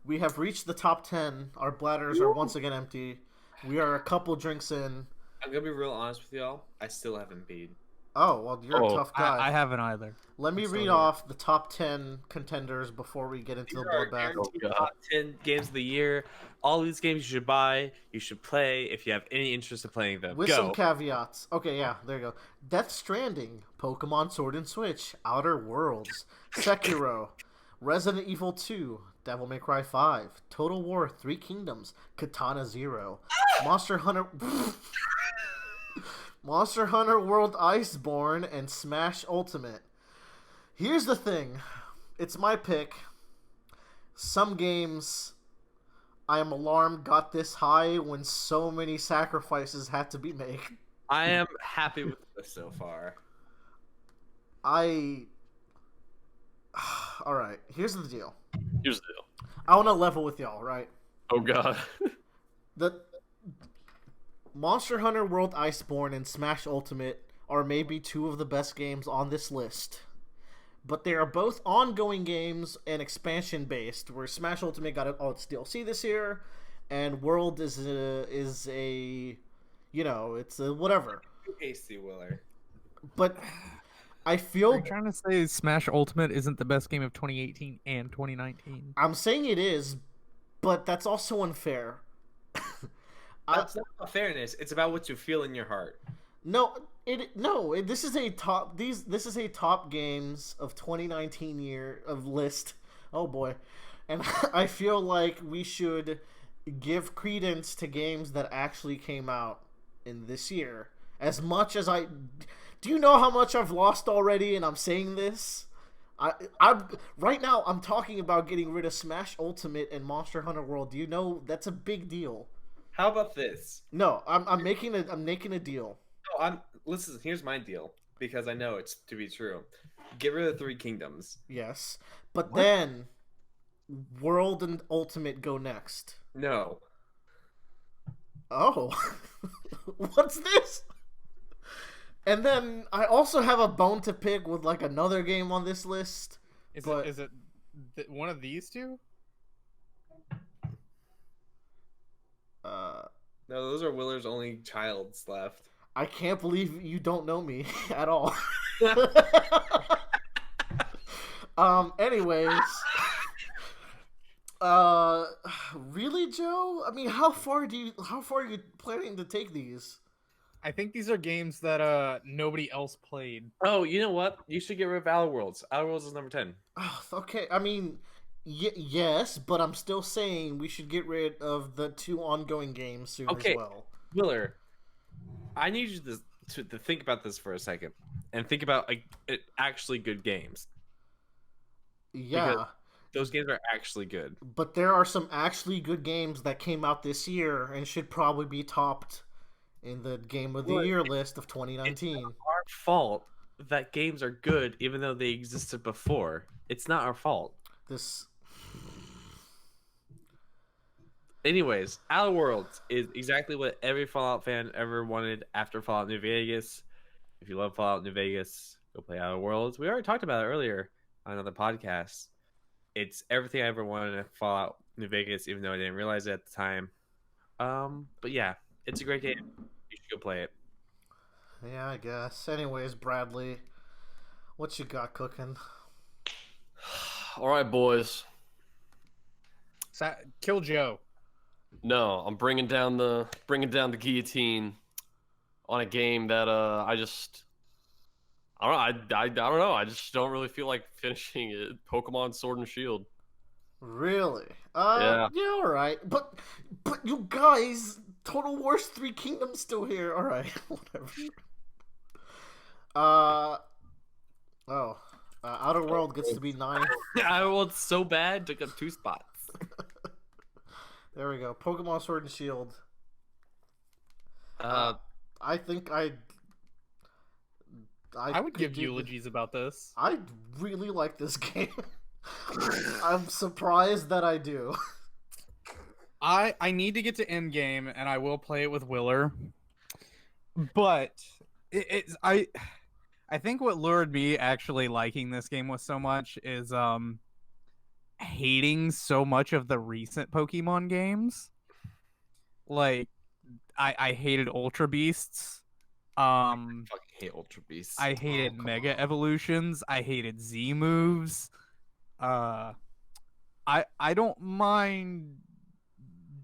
We have reached the top 10. Our bladders are once again empty. We are a couple drinks in. I'm gonna be real honest with y'all. I still haven't peed. Oh, well, you're a Oh, tough guy. I haven't either. Let me I'm still read here. off the top 10 contenders before we get into These the are bloodbath. guaranteed God. top 10 games of the year. All these games you should buy, you should play if you have any interest in playing them. With Go. some caveats. Okay, yeah, there you go. Death Stranding, Pokemon Sword and Switch, Outer Worlds, Sekiro, Resident Evil 2, Devil May Cry 5, Total War 3 Kingdoms, Katana Zero, Monster Hunter Monster Hunter World Iceborne, and Smash Ultimate. Here's the thing. It's my pick. Some games I am alarmed got this high when so many sacrifices had to be made. I am happy with this so far. Alright, here's the deal. Here's the deal. I want to level with y'all, right? Oh god. The Monster Hunter World Iceborne and Smash Ultimate are maybe two of the best games on this list. But they are both ongoing games and expansion based, where Smash Ultimate got all its DLC this year, and World is a it's a whatever. Too hasty, Willer. But I Are feel you trying to say Smash Ultimate isn't the best game of 2018 and 2019? I'm saying it is, but that's also unfair. That's not about fairness. It's about what you feel in your heart. This is a top this is a top games of 2019 year of list. Oh boy. And I feel like we should give credence to games that actually came out in this year. As much as do you know how much I've lost already and I'm saying this? I'm right now I'm talking about getting rid of Smash Ultimate and Monster Hunter World. Do you know that's a big deal? How about this? No, I'm making a deal. No, listen, here's my deal, because I know it's to be true. Get rid of 3 Kingdoms. Yes. But then World and Ultimate go next. No. Oh. What's this? And then I also have a bone to pick with like another game on this list. Is But- it one of these two? No, those are Willer's only childs left. I can't believe you don't know me at all. Anyways. Really, Joe? I mean, how far are you planning to take these? I think these are games that nobody else played. Oh, you know what? You should get rid of Outer Worlds. Outer Worlds is number 10. Oh, okay, I mean, yes, but I'm still saying we should get rid of the 2 ongoing games soon Okay. as well. Willer, I need you to think about this for a second. And think about actually good games. Yeah, Those games are actually good. but there are some actually good games that came out this year and should probably be topped in the Game of the Well, Year list of 2019. Our fault that games are good even though they existed before. It's not our fault. This Anyways, Outer Worlds is exactly what every Fallout fan ever wanted after Fallout New Vegas. If you love Fallout New Vegas, go play Outer Worlds. We already talked about it earlier on another podcast. It's everything I ever wanted in Fallout New Vegas, even though I didn't realize it at the time. But yeah, it's a great game. You should go play it. Yeah, I guess. Anyways, Bradley, what you got cooking? All right, boys. Kill Joe. No, I'm bringing down the guillotine on a game that I don't know. I just don't really feel like finishing it. Pokemon Sword and Shield. Really? Yeah. Yeah, all right. But you guys, Total War's 3 Kingdoms still here. All right, whatever. Outer World gets to be 9. Outer Worlds so bad took up 2 spots. There we go. Pokemon Sword and Shield. Uh, I think I would could give do- eulogies about this. I really like this game. I'm surprised that I do. I need to get to endgame, and I will play it with Willer. But I think what lured me actually liking this game was so much is hating so much of the recent Pokemon games. Like I hated Ultra Beasts. fucking hate Ultra Beasts. I hated come Mega on. Evolutions. I hated Z moves. I don't mind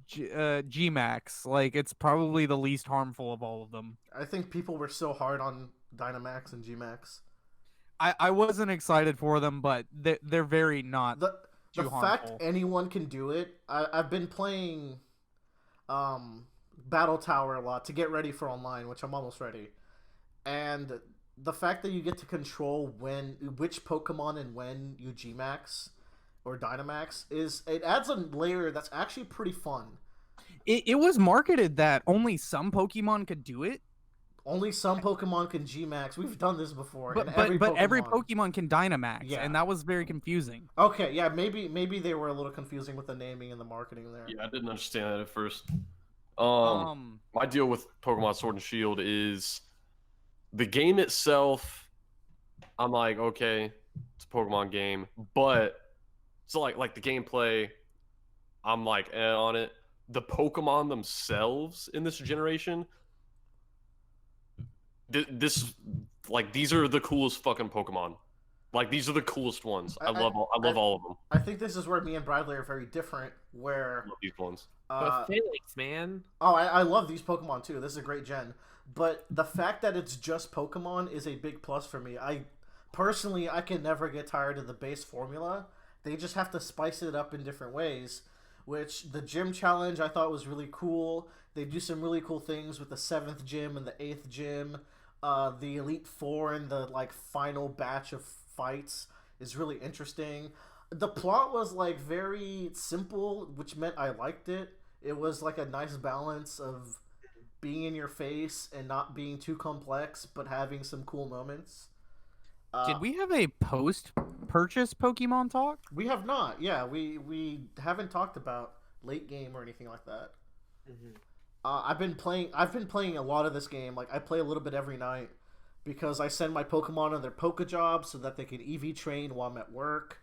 G-Max. Like, it's probably the least harmful of all of them. I think people were so hard on Dynamax and Gmax. I wasn't excited for them, but they're very not The too fact harmful. anyone can do it. I've been playing Battle Tower a lot to get ready for online, which I'm almost ready. And the fact that you get to control which Pokemon and when you Gmax or Dynamax it adds a layer that's actually pretty fun. It was marketed that only some Pokemon could do it, Only some Pokemon can Gmax. We've done this before. but and every Pokemon can Dynamax, Yeah. and that was very confusing. Okay, yeah, maybe they were a little confusing with the naming and the marketing there. Yeah, I didn't understand that at first. Um, My deal with Pokemon Sword and Shield is the game itself. I'm like, okay, it's a Pokemon game, but so like the gameplay, I'm like on it. The Pokemon themselves in this generation, these are the coolest fucking Pokemon. Like these are the coolest ones. I love all of them. I think this is where me and Bradley are very different. Where I love these ones. But Phalanx, man. I love these Pokemon too. This is a great gen. But the fact that it's just Pokemon is a big plus for me. I can never get tired of the base formula. They just have to spice it up in different ways. Which the gym challenge I thought was really cool. They do some really cool things with the 7th gym and the 8th gym. The Elite Four and the final batch of fights is really interesting. The plot was very simple, which meant I liked it. It was a nice balance of being in your face and not being too complex, but having some cool moments. did we have a post-purchase Pokemon talk? We have not. Yeah, we haven't talked about late game or anything like that. Mhm. I've been playing a lot of this game. I play a little bit every night because I send my Pokemon on their Poke jobs so that they can EV train while I'm at work.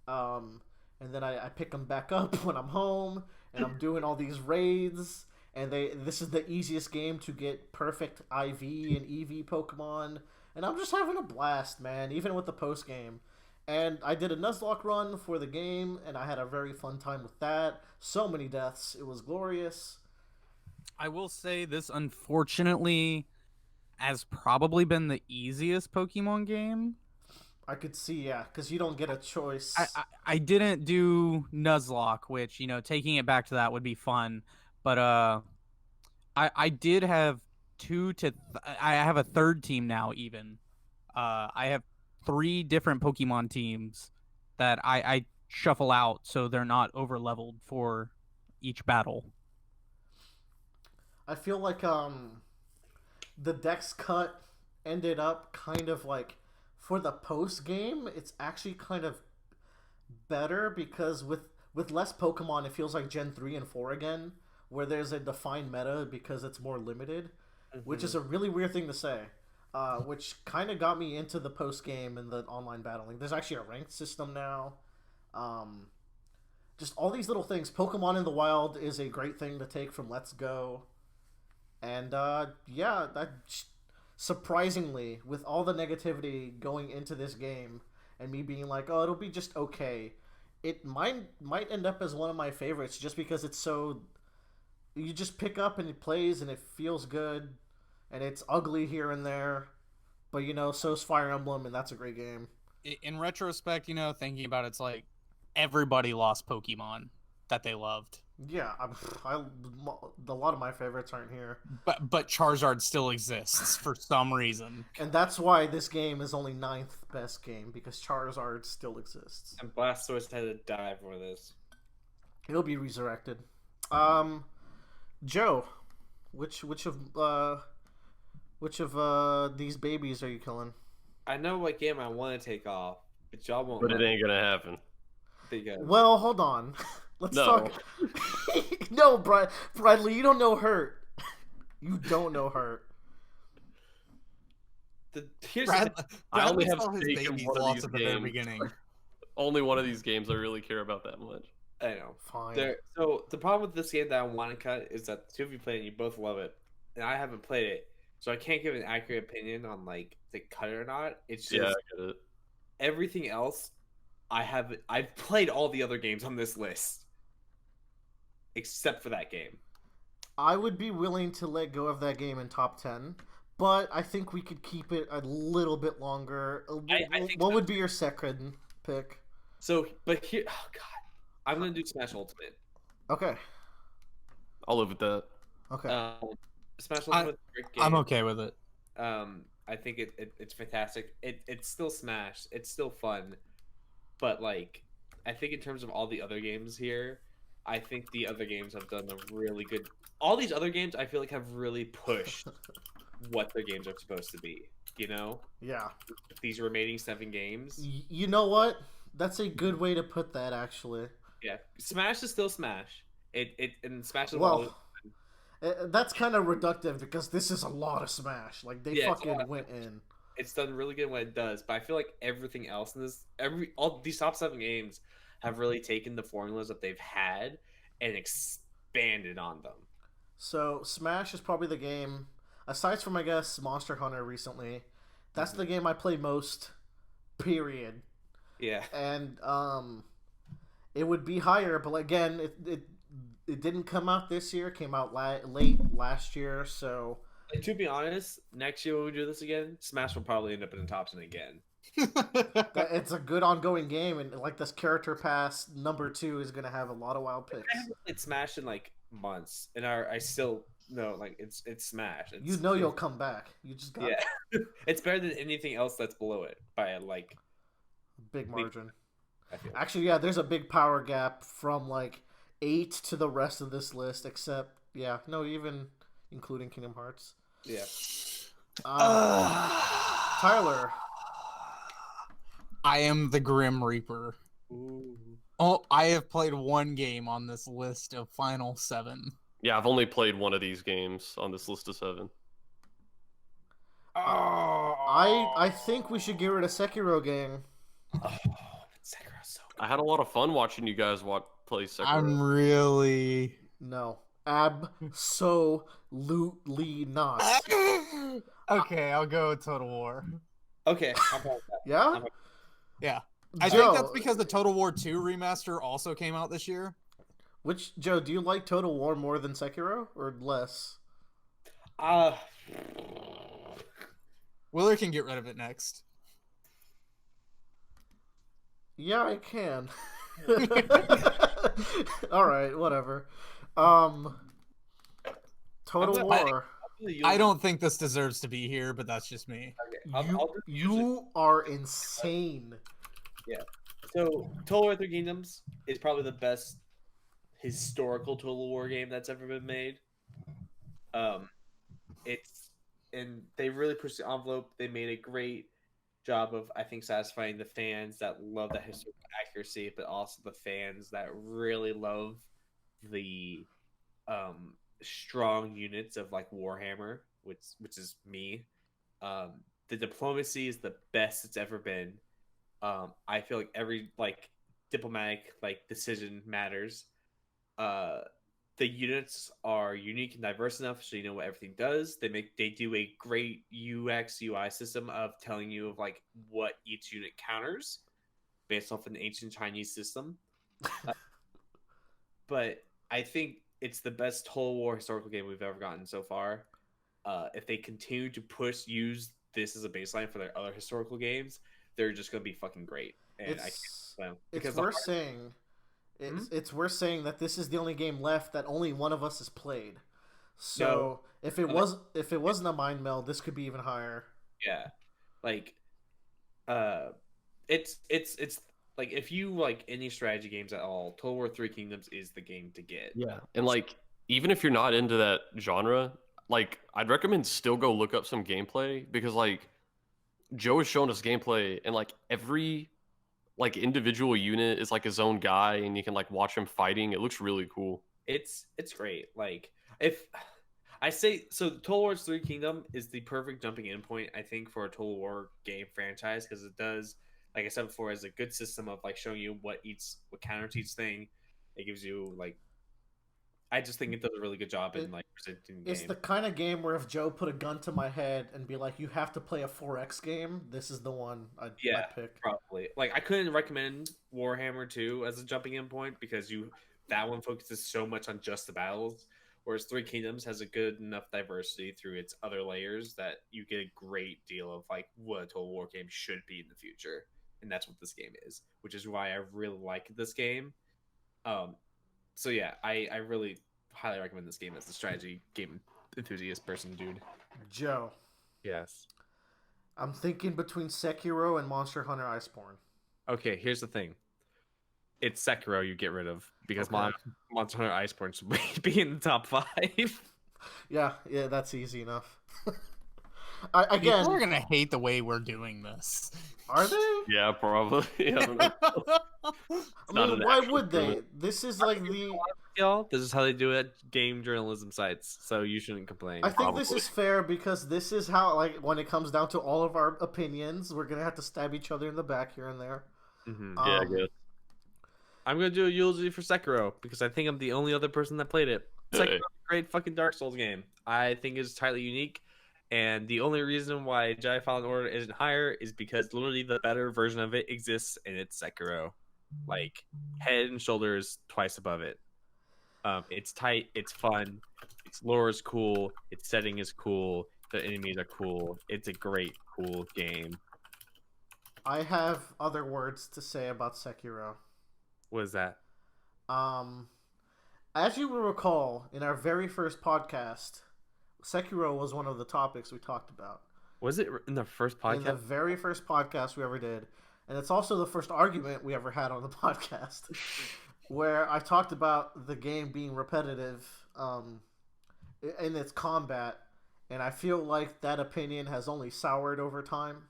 And then I pick them back up when I'm home, and I'm doing all these raids. And this is the easiest game to get perfect IV and EV Pokemon, and I'm just having a blast, man. Even with the post game, and I did a Nuzlocke run for the game, and I had a very fun time with that. So many deaths, it was glorious. I will say this, unfortunately, has probably been the easiest Pokemon game. I could see, yeah, because you don't get a choice. I didn't do Nuzlocke, which, taking it back to that would be fun. But I did have I have a third team now, even. I have 3 different Pokemon teams that I shuffle out so they're not over leveled for each battle. I feel like the Dex cut ended up kind of for the post game, it's actually kind of better because with less Pokemon, it feels like Gen 3 and 4 again, where there's a defined meta because it's more limited, which is a really weird thing to say. Which kind of got me into the post game and the online battling. There's actually a ranked system now. Just all these little things. Pokemon in the Wild is a great thing to take from Let's Go. And yeah, that surprisingly, with all the negativity going into this game and me being like, oh, it'll be just okay, it might end up as one of my favorites just because it's so... You just pick up and it plays and it feels good, and it's ugly here and there, but so's Fire Emblem, and that's a great game. In retrospect, thinking about it, it's like everybody lost Pokemon that they loved. Yeah, a lot of my favorites aren't here, But Charizard still exists for some reason. and that's why this game is only 9th best game, because Charizard still exists. And Blastoise had to die for this. He'll be resurrected. Joe, which of these babies are you killing? I know what game I want to take off, but y'all won't. But it let me ain't gonna happen. because Well, hold on. Let's No. talk. No, Bradley, you don't know Hurt. You don't know Hurt. here's the thing. I only Bradley have saw his stake in babies one of lost these at the very games. beginning. Only one of these games I really care about that much. I know. Fine. So the problem with this game that I want to cut is that the 2 of you play it and you both love it, and I haven't played it. so I can't give an accurate opinion on like the cut it or not. It's just Yeah, I get it. everything else. I've played all the other games on this list except for that game. I would be willing to let go of that game in top 10, but I think we could keep it a little bit longer. I think What so. would be your second pick? So, but here, oh god, I'm gonna do Smash Ultimate. Okay. I'll live with that. Okay. Smash Ultimate, is a great game. I'm okay with it. I think it's fantastic. It's still Smash. It's still fun, but like, I think in terms of all the other games here, I think the other games have done a really good. All these other games, I feel like, have really pushed what their games are supposed to be. You know, Yeah. these remaining 7 games. You know what? That's a good way to put that, actually. Yeah, Smash is still Smash. And Smash is Well, that's kind of reductive because this is a lot of Smash. Like, they Yeah, it's a fucking lot. went in. It's done really good when it does, but I feel like everything else in this, all these top 7 games have really taken the formulas that they've had and expanded on them. So, Smash is probably the game, aside from, I guess, Monster Hunter recently, that's the game I play most, period. Yeah, And, it would be higher, but again, it didn't come out this year. It came out late last year, so and to be honest, next year when we do this again, Smash will probably end up in the top 10 again. it's a good ongoing game. And like this character pass number 2 is gonna have a lot of wild picks. I haven't played Smash in like months, and I still know like it's Smash. You know you'll come back. You just got Yeah, it's better than anything else that's below it by a like big margin. I feel. Actually, yeah, there's a big power gap from like 8 to the rest of this list, except even including Kingdom Hearts. Yeah. Tyler. I am the Grim Reaper. Ooh. Oh, I have played one game on this list of final 7. Yeah, I've only played one of these games on this list of 7. I think we should get rid of Sekiro game. Oh, Sekiro's so good. I had a lot of fun watching you guys play Sekiro. I'm really. No. Absolutely not. Okay, I'll go with Total War. Okay, I'm fine with that. Yeah? Yeah. I Joe, think that's because the Total War 2 remaster also came out this year. Joe, do you like Total War more than Sekiro or less? Willer can get rid of it next. Yeah, I can. All right, whatever. Total War. I don't think this deserves to be here, but that's just me. Okay, You are insane. So, Total War 3 Kingdoms is probably the best historical Total War game that's ever been made. And they really pushed the envelope. They made a great job of, I think, satisfying the fans that love that historical accuracy, but also the fans that really love the strong units of like Warhammer, which is me. The diplomacy is the best it's ever been. I feel like every like diplomatic like decision matters. The units are unique and diverse enough so you know what everything does. They do a great UX UI system of telling you of like what each unit counters based off an ancient Chinese system. But I think it's the best Total War historical game we've ever gotten so far. If they continue to use this as a baseline for their other historical games, they're just going to be fucking great. And I can't them it's worth saying. It's worth saying that this is the only game left that only one of us has played. So if it wasn't a mind meld, this could be even higher. Yeah, like, it's like if you like any strategy games at all, Total War 3 Kingdoms is the game to get. Yeah, and like even if you're not into that genre, like I'd recommend still go look up some gameplay because like Joe has shown us gameplay and like every like individual unit is like his own guy and you can like watch him fighting. It looks really cool. It's great. Like if I say so, Total War 3 Kingdom is the perfect jumping in point, I think, for a Total War game franchise because it does, like I said before, has a good system of like showing you what counters each thing. It gives you like I just think it does a really good job in like presenting the It's game. the kind of game where if Joe put a gun to my head and be like, "You have to play a 4X game," this is the one I'd pick. Probably. Like I couldn't recommend Warhammer 2 as a jumping in point because that one focuses so much on just the battles, whereas Three Kingdoms has a good enough diversity through its other layers that you get a great deal of like what a total war game should be in the future. And that's what this game is, which is why I really like this game. So yeah, I really highly recommend this game as a strategy game enthusiast person, dude. Joe, Yes. I'm thinking between Sekiro and Monster Hunter Iceborne. Okay, here's the thing. It's Sekiro you get rid of because Okay. Monster Hunter Iceborne should be in the top 5. Yeah, that's easy enough. People Again, are gonna hate the way we're doing this. are they? Yeah, probably. I don't know. I not mean, an why actual would they? tournament. This is like the. Y'all, this is how they do it at game journalism sites, so you shouldn't complain. I think this Probably. is fair because this is how, like, when it comes down to all of our opinions, we're gonna have to stab each other in the back here and there. Mhm. Yeah, I guess. I'm gonna do a eulogy for Sekiro because I think I'm the only other person that played it. Hey. Sekiro's a great fucking Dark Souls game. I think it's tightly unique, and the only reason why Jedi Fallen Order isn't higher is because literally the better version of it exists, and it's Sekiro, like head and shoulders twice above it. It's tight, it's fun, its lore is cool, its setting is cool, the enemies are cool. It's a great, cool game. I have other words to say about Sekiro. What is that? As you will recall, in our very first podcast, Sekiro was one of the topics we talked about. Was it in the first In the podcast? very first podcast we ever did. And it's also the first argument we ever had on the podcast, where I talked about the game being repetitive in its combat, and I feel like that opinion has only soured over time.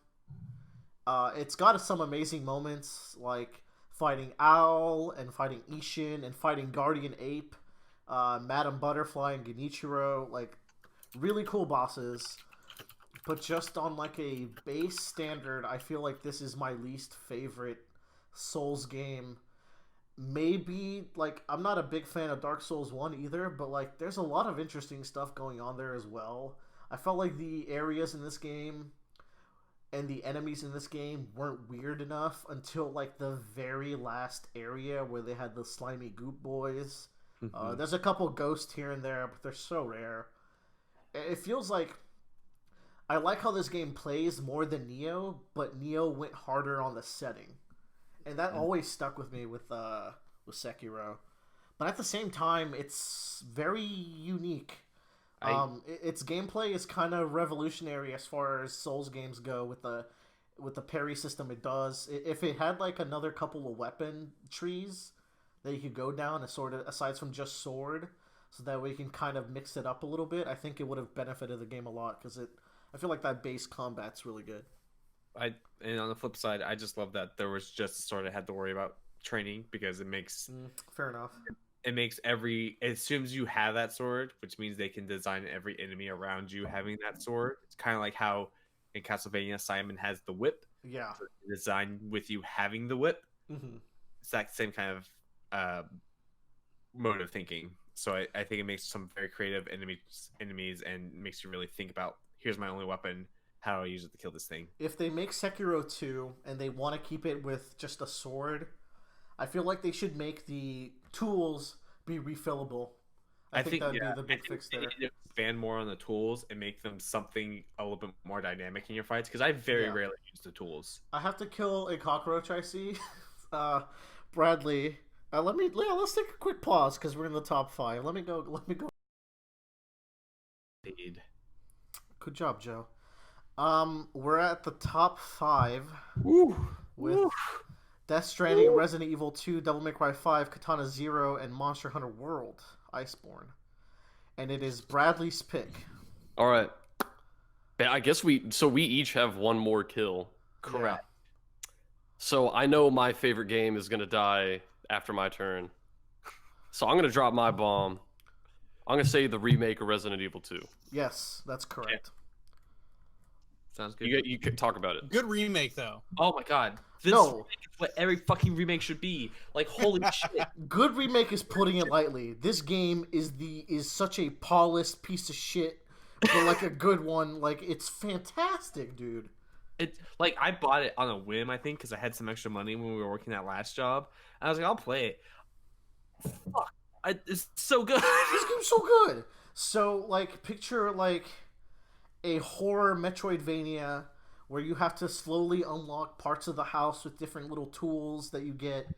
It's got some amazing moments, like fighting Owl and fighting Ishin and fighting Guardian Ape, Madame Butterfly and Genichiro, like really cool bosses. But just on like a base standard, I feel like this is my least favorite Souls game. Maybe, like, I'm not a big fan of Dark Souls 1 either, but like there's a lot of interesting stuff going on there as well. I felt like the areas in this game and the enemies in this game weren't weird enough until like the very last area where they had the slimy goop boys. There's a couple ghosts here and there, but they're so rare. It feels like I like how this game plays more than Nioh, but Nioh went harder on the setting, and that always stuck with me with Sekiro. But at the same time, it's very unique. Its gameplay is kind of revolutionary as far as Souls games go with the parry system it does. If it had like another couple of weapon trees that you could go down, aside from just sword, so that way you can kind of mix it up a little bit, I think it would have benefited the game a lot because I feel like that base combat's really good. And on the flip side, I just love that there was just a sword I had to worry about training because it makes Fair enough. it assumes you have that sword, which means they can design every enemy around you having that sword. It's kind of like how in Castlevania Simon has the whip. Yeah. So design with you having the whip. Mm-hmm. It's that same kind of mode of thinking. So I think it makes some very creative enemies and makes you really think about, here's my only weapon, how do I use it to kill this thing? If they make Sekiro 2 and they want to keep it with just a sword, I feel like they should make the tools be refillable. I think that would be the big fix there. They need to expand more on the tools and make them something a little bit more dynamic in your fights, because I very rarely use the tools. I have to kill a cockroach, I see. Bradley, let's take a quick pause because we're in the top 5. Let me go. Indeed. Good job, Joe. We're at the top 5 with Death Stranding, Resident Evil 2, Devil May Cry 5, Katana Zero, and Monster Hunter World: Iceborne. And it is Bradley's pick. All right. I guess we each have one more kill. Correct. So I know my favorite game is gonna die after my turn. So I'm gonna drop my bomb. I'm gonna say the remake of Resident Evil 2. Yes, that's correct. Sounds good. You could talk about it. Good remake though. Oh my god. This No. remake is what every fucking remake should be. Like, holy shit. Good remake is putting it lightly. This game is such a polished piece of shit, but like a good one. Like, it's fantastic, dude. It like I bought it on a whim, I think, because I had some extra money when we were working that last job. And I was like, I'll play it. Fuck, it's so good. This game's so good. So, like, picture like a horror Metroidvania where you have to slowly unlock parts of the house with different little tools that you get,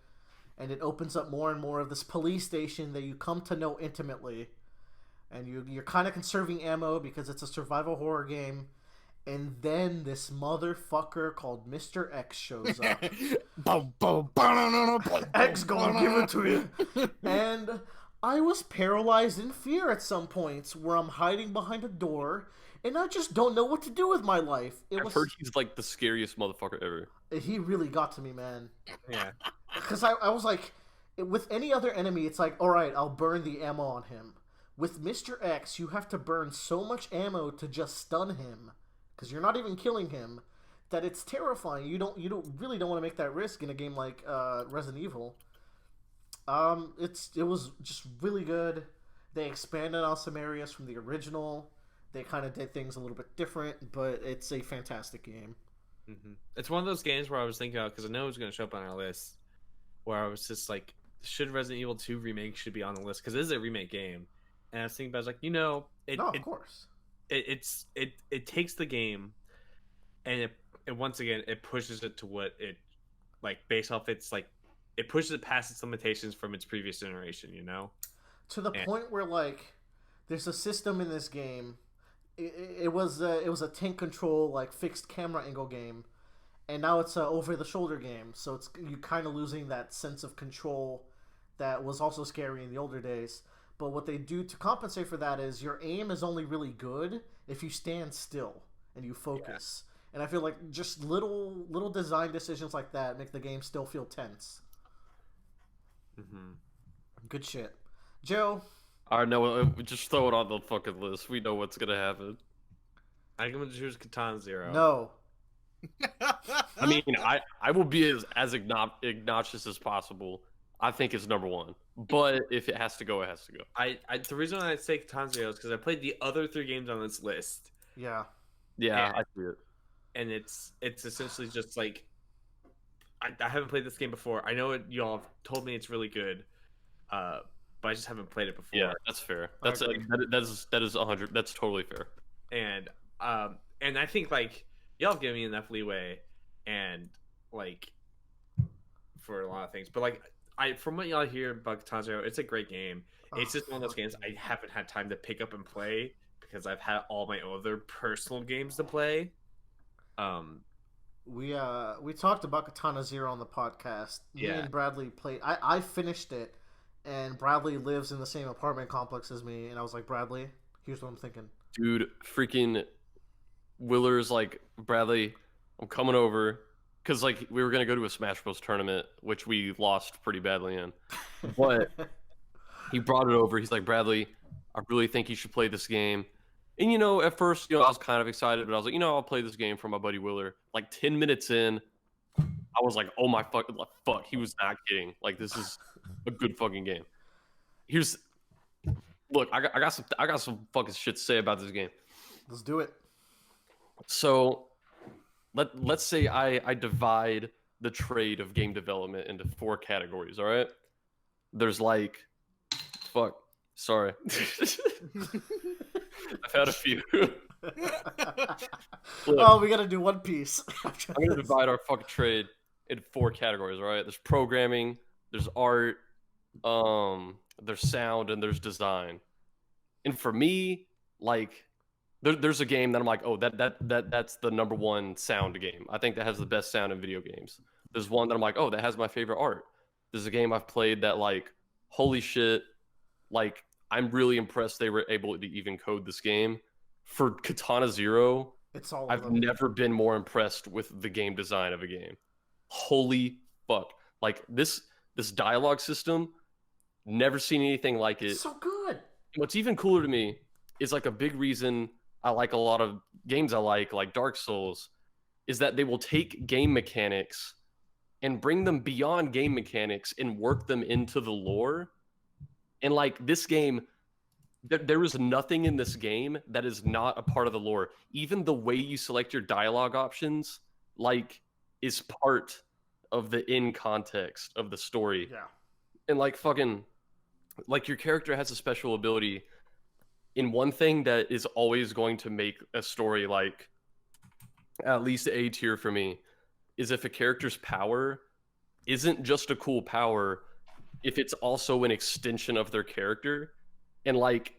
and it opens up more and more of this police station that you come to know intimately. And you're kind of conserving ammo because it's a survival horror game. And then this motherfucker called Mr. X shows up. X gonna give it to you. And I was paralyzed in fear at some points where I'm hiding behind a door and I just don't know what to do with my life. I've heard he's like the scariest motherfucker ever. He really got to me, man. Yeah. Because I was like, with any other enemy, it's like, alright, I'll burn the ammo on him. With Mr. X, you have to burn so much ammo to just stun him, because you're not even killing him, that it's terrifying. You don't really don't want to make that risk in a game like Resident Evil. It was just really good. They expanded on some areas from the original. They kind of did things a little bit different, but it's a fantastic game. Mm-hmm. It's one of those games where I was thinking about, because I know it was going to show up on our list, where I was just like, should Resident Evil 2 remake should be on the list, because it is a remake game. And I was thinking about, like, Of course. It takes the game, and it once again it pushes it to what it, like, based off its, like, it pushes it past its limitations from its previous generation, to the point where, like, there's a system in this game. It was a tank control, like, fixed camera angle game, and now it's a over the shoulder game. So it's you kind of losing that sense of control that was also scary in the older days. But what they do to compensate for that is your aim is only really good if you stand still and you focus. Yeah. And I feel like just little design decisions like that make the game still feel tense. Mm-hmm. Good shit. Joe? Alright, no, just throw it on the fucking list. We know what's gonna happen. I'm gonna choose Katana Zero. No. I mean, I will be as obnoxious as possible. I think it's number one. But if it has to go, it has to go. The reason I say Katana Zero is because I played the other 3 games on this list. Yeah. Yeah, I see it. And it's essentially just like, I haven't played this game before. I know y'all have told me it's really good, but I just haven't played it before. Yeah, that's fair. That is 100. That's totally fair. And I think, like, y'all have given me enough leeway, and, like, for a lot of things. But, like, from what y'all hear about Katana Zero, it's a great game. It's just one of those games I haven't had time to pick up and play because I've had all my other personal games to play. We talked about Katana Zero on the podcast. Me and Bradley played. I finished it, and Bradley lives in the same apartment complex as me, and I was like, Bradley, here's what I'm thinking. Dude, freaking Willer's like, Bradley, I'm coming over. Because, like, we were going to go to a Smash Bros. Tournament, which we lost pretty badly in. But he brought it over. He's like, Bradley, I really think you should play this game. And, at first, I was kind of excited. But I was like, I'll play this game for my buddy Willer. Like, 10 minutes in, I was like, oh, my fuck. He was not kidding. Like, this is a good fucking game. Look, I got some fucking shit to say about this game. Let's do it. So... Let's say I divide the trade of game development into 4 categories, all right? There's like... Fuck. Sorry. I've had a few. Look, we gotta do One Piece. I'm going to divide our fucking trade into 4 categories, all right? There's programming, there's art, there's sound, and there's design. And for me, like... There's a game that I'm like, oh, that's the number 1 sound game. I think that has the best sound in video games. There's one that I'm like, oh, that has my favorite art. There's a game I've played that, like, holy shit, like, I'm really impressed they were able to even code this game. For Katana Zero, I've never been more impressed with the game design of a game. Holy fuck. Like, this dialogue system, never seen anything like it. It's so good. What's even cooler to me is, like, a big reason I like a lot of games I like Dark Souls, is that they will take game mechanics and bring them beyond game mechanics and work them into the lore. And like this game, there is nothing in this game that is not a part of the lore. Even the way you select your dialogue options, like, is part of the in context of the story. Yeah. And like fucking, like your character has a special ability in one thing that is always going to make a story like at least A tier for me, is if a character's power isn't just a cool power, if it's also an extension of their character. And like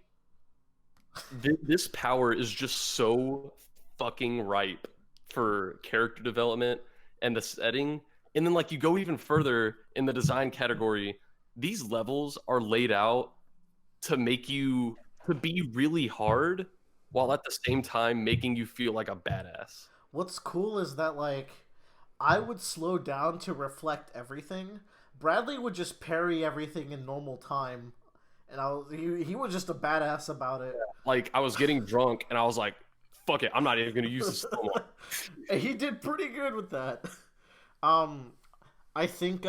this power is just so fucking ripe for character development and the setting. And then like you go even further in the design category, these levels are laid out to make you to be really hard while at the same time making you feel like a badass. What's cool is that, like, I would slow down to reflect everything. Bradley would just parry everything in normal time, and he was just a badass about it. Like I was getting drunk and I was like, fuck it, I'm not even gonna use this anymore. And he did pretty good with that. I think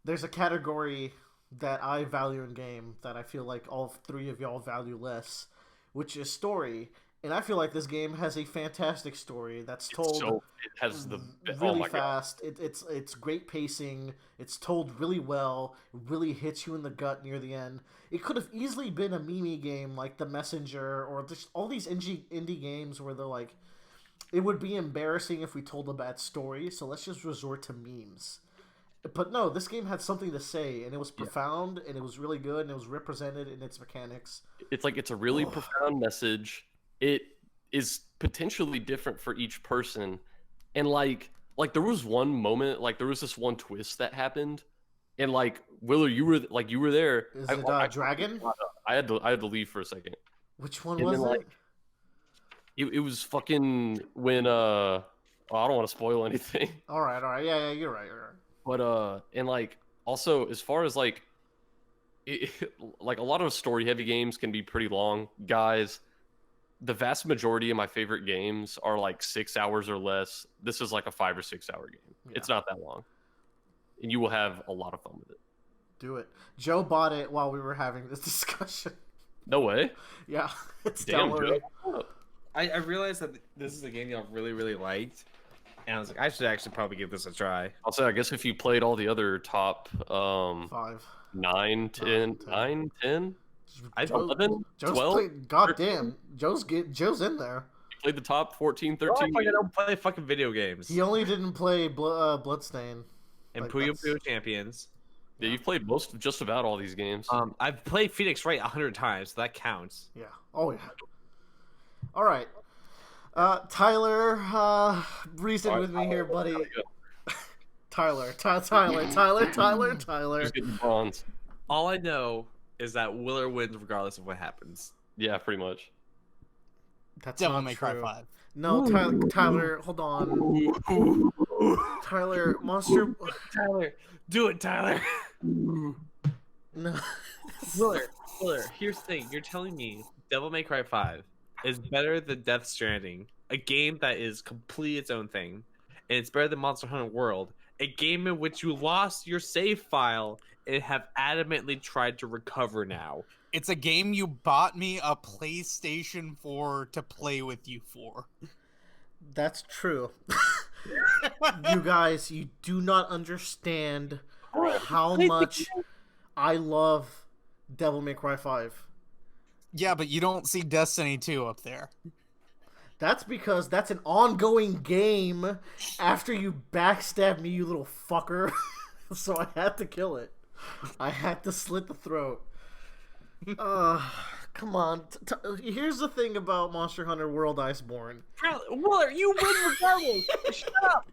there's a category that I value in game that I feel like all three of y'all value less, which is story. And I feel like this game has a fantastic story that's told It has the really my God. fast. It's great pacing. It's told really well. It really hits you in the gut near the end. It could have easily been a meme game like The Messenger or just all these indie games where they're like, it would be embarrassing if we told a bad story, so let's just resort to memes. But no, this game had something to say, and it was profound, and it was really good, and it was represented in its mechanics. It's like it's a really profound message. It is potentially different for each person, and like there was one moment, like there was this one twist that happened, and like Willer, you were there. Is it Dragon? I had to leave for a second. Which one And was then, it? like, it was fucking when I don't want to spoil anything. All right, yeah, you're right. But and like also as far as like like a lot of story heavy games can be pretty long, guys. The vast majority of my favorite games are like 6 hours or less. This is like a 5 or 6 hour game. Yeah. It's not that long, and you will have a lot of fun with it. Do it. Joe bought it while we were having this discussion. No way. Yeah, it's Damn, downloaded. Joe. I realized that this is a game y'all really, really liked. And I was like, I should actually probably give this a try. I'll say, I guess if you played all the other top 5. 9, 10, 9, 10, I Joe- 11, Joe's 12, played. Goddamn, Joe's in there. you played the top 14, Well, 13. I don't play fucking video games. He only didn't play Bloodstain. And like, Puyo that's- Puyo Champions. Yeah, you've played just about all these games. I've played Phoenix Wright 100 times, so that counts. Yeah. Oh yeah. All right. Tyler, reason with me here, buddy. Tyler. Who's getting bronze? All I know is that Willer wins regardless of what happens. Yeah, pretty much. That's Devil not May Cry true. 5. No, Tyler, hold on. Tyler, Monster. Tyler, do it, Tyler. No. Willer, here's the thing. You're telling me Devil May Cry 5 is better than Death Stranding, a game that is completely its own thing, and it's better than Monster Hunter World, a game in which you lost your save file and have adamantly tried to recover now. It's a game you bought me a PlayStation 4 to play with you for. That's true. You guys, you do not understand how much I love Devil May Cry 5. Yeah, but you don't see Destiny 2 up there. That's because that's an ongoing game after you backstab me, you little fucker. So I had to kill it. I had to slit the throat. Come on. Here's the thing about Monster Hunter World Iceborne. Willer, you win regardless. Shut up.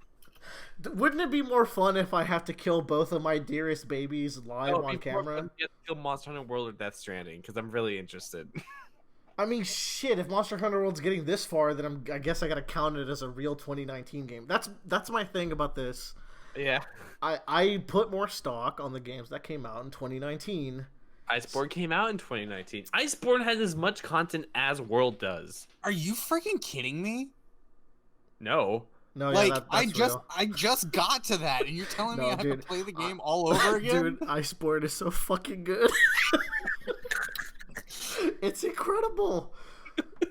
Wouldn't it be more fun if I have to kill both of my dearest babies live on camera? You have to kill Monster Hunter World or Death Stranding, because I'm really interested. I mean, shit, if Monster Hunter World's getting this far, then I guess I gotta count it as a real 2019 game. That's my thing about this. Yeah. I put more stock on the games that came out in 2019, Iceborne came out in 2019. Iceborne has as much content as World does. Are you freaking kidding me? No. No, Like yeah, I that's just real. I just got to that, and you're telling me No, I have dude, to play the game all over again? Dude, Iceborne is so fucking good. It's incredible.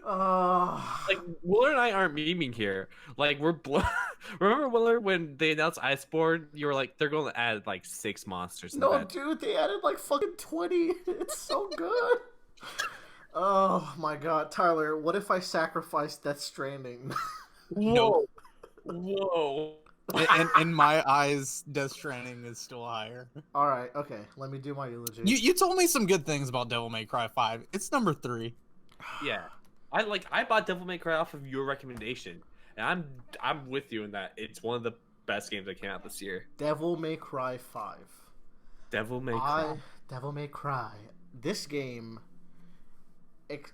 Like Willer and I aren't memeing here. Like we're remember Willer when they announced Iceborne? You were like, they're going to add like 6 monsters to No, that. dude, they added like fucking 20. It's so good. Oh my god, Tyler, what if I sacrificed Death Stranding? Whoa. Whoa. In my eyes, Death Stranding is still higher. Alright, okay, let me do my eulogy. You told me some good things about Devil May Cry 5. It's number 3. Yeah. I bought Devil May Cry off of your recommendation. And I'm with you in that it's one of the best games that came out this year. Devil May Cry 5. Devil May Cry. Devil May Cry. This game...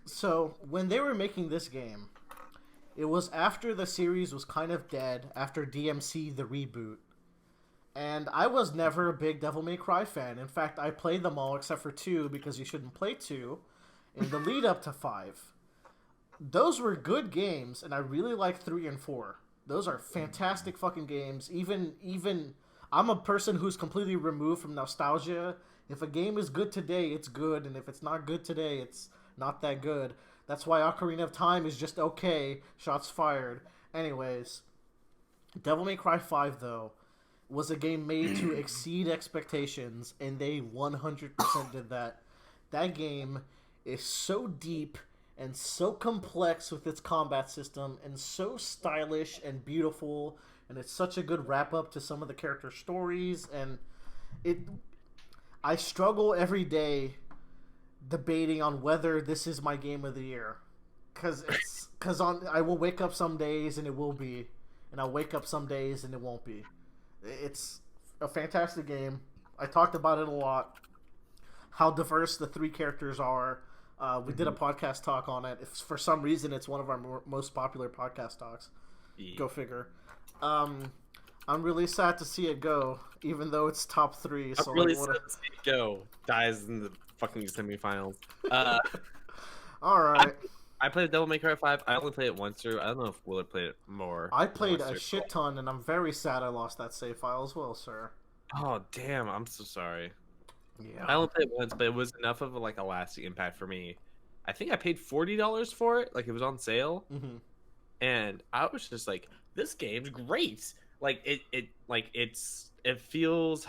So, when they were making this game, it was after the series was kind of dead, after DMC the reboot. And I was never a big Devil May Cry fan. In fact, I played them all except for 2 because you shouldn't play 2 in the lead up to 5. Those were good games, and I really like 3 and 4. Those are fantastic fucking games. Even I'm a person who's completely removed from nostalgia. If a game is good today, it's good, and if it's not good today, it's not that good. That's why Ocarina of Time is just okay. Shots fired. Anyways, Devil May Cry 5, though, was a game made to exceed expectations, and they 100% did that. That game is so deep and so complex with its combat system, and so stylish and beautiful, and it's such a good wrap-up to some of the character stories, and I struggle every day debating on whether this is my game of the year, because I will wake up some days and it will be, and I'll wake up some days and it won't be. It's a fantastic game. I talked about it a lot, how diverse the 3 characters are. We did a podcast talk on it. If for some reason it's one of our most popular podcast talks. Yeah. Go figure. I'm really sad to see it go, even though it's top 3. So I'm really like, sad to see it go. Dies in the fucking semifinals. all right. I played Devil May Cry 5. I only played it once through. I don't know if Willard played it more. I played once a through. shit ton, and I'm very sad I lost that save file as well, sir. Oh damn! I'm so sorry. Yeah. I only played it once, but it was enough of a lasting impact for me. I think I paid $40 for it. Like it was on sale, Mm-hmm. and I was just like, "This game's great." Like it feels.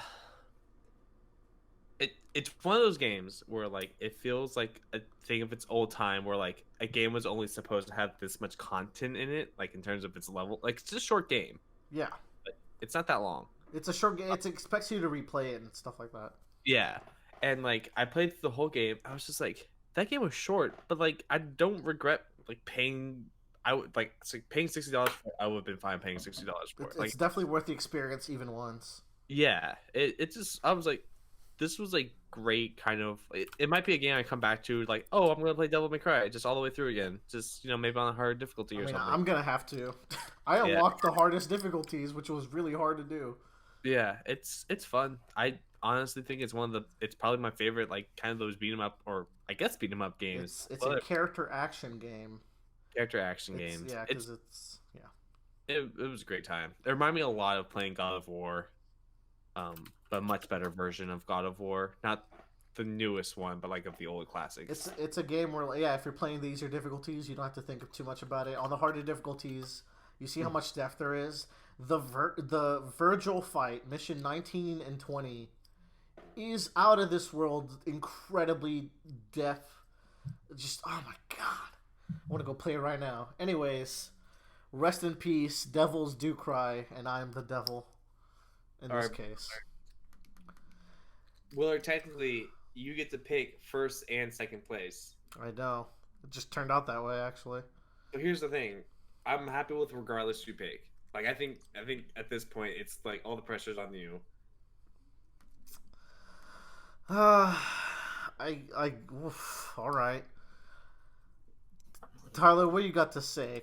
It's one of those games where like it feels like a thing of its old time, where like a game was only supposed to have this much content in it, like in terms of its level. Like it's just a short game. Yeah. It's not that long. It's a short game. It expects you to replay it and stuff like that. Yeah, and like I played the whole game. I was just like, that game was short, but like I don't regret like paying. I would like paying $60 for it. I would have been fine paying $60 for it. Like It's definitely worth the experience, even once. yeah, it just I was like, this was like great kind of. It might be a game I come back to like, oh, I'm gonna play Devil May Cry just all the way through again. Just maybe on a hard difficulty or something. I'm gonna have to. I unlocked the hardest difficulties, which was really hard to do. Yeah, it's fun. I honestly think it's it's probably my favorite, like kind of those beat 'em up, or I guess beat 'em up games. It's a character action game. Character action games. Yeah, because it was a great time. It reminded me a lot of playing God of War, but a much better version of God of War. Not the newest one, but like of the old classics. It's a game where if you're playing the easier difficulties, you don't have to think too much about it. On the harder difficulties, you see how much depth there is. The Virgil fight, mission 19 and 20, is out of this world, incredibly depth. Just oh my god, I want to go play it right now. Anyways, rest in peace. Devils do cry, and I'm the devil in this case. Willard, technically, you get to pick first and second place. I know. It just turned out that way, actually. But here's the thing: I'm happy with regardless you pick. Like I think at this point, it's like all the pressure's on you. Oof, all right. Tyler, what you got to say?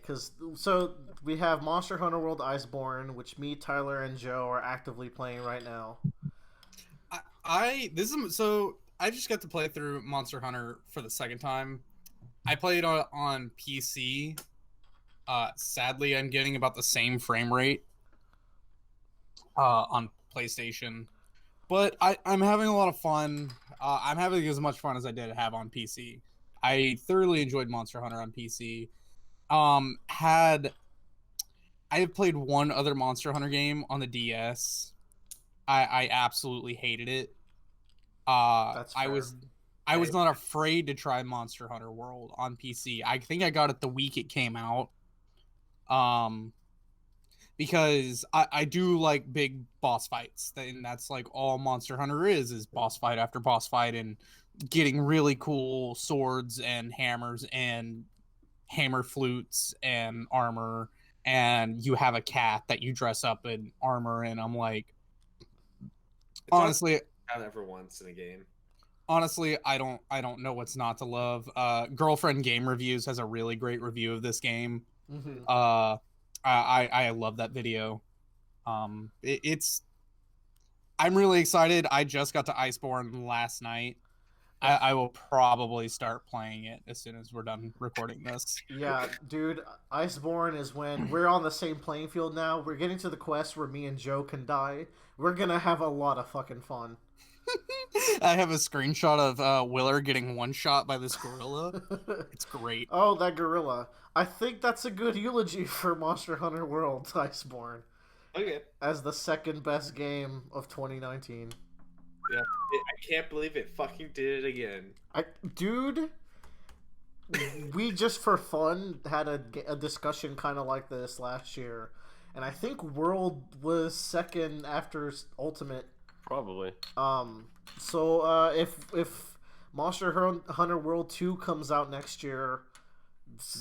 So we have Monster Hunter World Iceborne, which me, Tyler, and Joe are actively playing right now. I just got to play through Monster Hunter for the second time. I played on PC. Sadly, I'm getting about the same frame rate on PlayStation, but I'm having a lot of fun. I'm having as much fun as I did have on PC. I thoroughly enjoyed Monster Hunter on PC. I have played one other Monster Hunter game on the DS. I absolutely hated it. That's I fair. was not afraid to try Monster Hunter World on PC. I think I got it the week it came out. Because I do like big boss fights, and that's like all Monster Hunter is boss fight after boss fight and getting really cool swords and hammers and hammer flutes and armor, and you have a cat that you dress up in armor, and I'm like, honestly, Not ever once in a game. I don't know what's not to love. Girlfriend Game Reviews has a really great review of this game. Mm-hmm. I love that video. It's I'm really excited. I just got to Iceborne last night. I will probably start playing it as soon as we're done recording this. Yeah, dude, Iceborne is when we're on the same playing field now. We're getting to the quest where me and Joe can die. We're gonna have a lot of fucking fun. I have a screenshot of Willer getting one shot by this gorilla. It's great. Oh, that gorilla. I think that's a good eulogy for Monster Hunter World Iceborne Okay. as the second best game of 2019. Yeah. I can't believe it fucking did it again. Dude, we just for fun had a discussion kind of like this last year, and I think World was second after Ultimate. Probably. So if Monster Hunter World 2 comes out next year,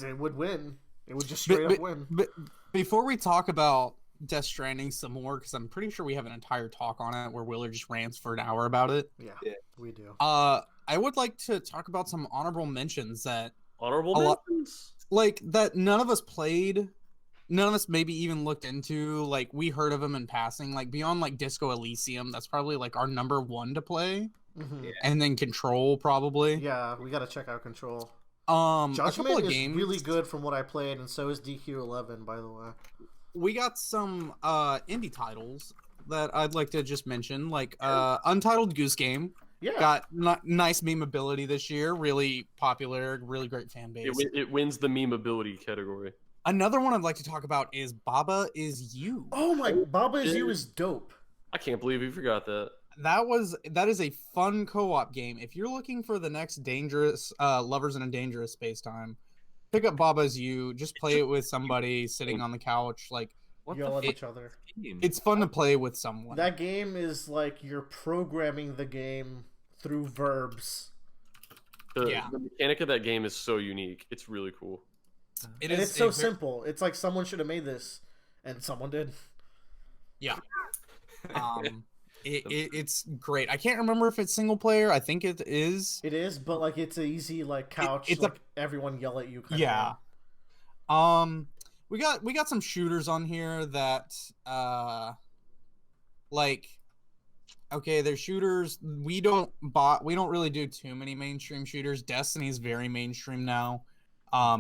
it would win. It would just straight up win. But before we talk about Death Stranding some more, because I'm pretty sure we have an entire talk on it where Willer just rants for an hour about it. Yeah, we do. I would like to talk about some honorable mentions that Honorable mentions? like that none of us played, none of us maybe even looked into. Like we heard of them in passing. Like beyond like Disco Elysium, that's probably like our number one to play, Mm-hmm. Yeah. and then Control probably. Yeah, we gotta check out Control. A couple Judgment of is games really good from what I played, and so is DQ11, by the way. We got some indie titles that I'd like to just mention, like Untitled Goose Game. Yeah. Got nice memeability this year, really popular, really great fan base. It wins the memeability category. Another one I'd like to talk about is Baba Is You. Oh my, Baba Is You is dope. I can't believe you forgot that. That is a fun co-op game. If you're looking for the next dangerous lovers in a dangerous space time, pick up Baba Is You. Just play it with somebody sitting on the couch. Like Yell at each other. game? it's fun to play with someone. That game is like you're programming the game through verbs. Yeah. The mechanic of that game is so unique. It's really cool. It And is it's so a ver- simple. It's like someone should have made this, and someone did. Yeah. It's great. I can't remember if it's single player. I think it is. It is, but like it's an easy like couch. it's like everyone yell at you. Kind Yeah. Of game. We got some shooters on here that like okay, they're shooters. We don't really do too many mainstream shooters. Destiny's very mainstream now.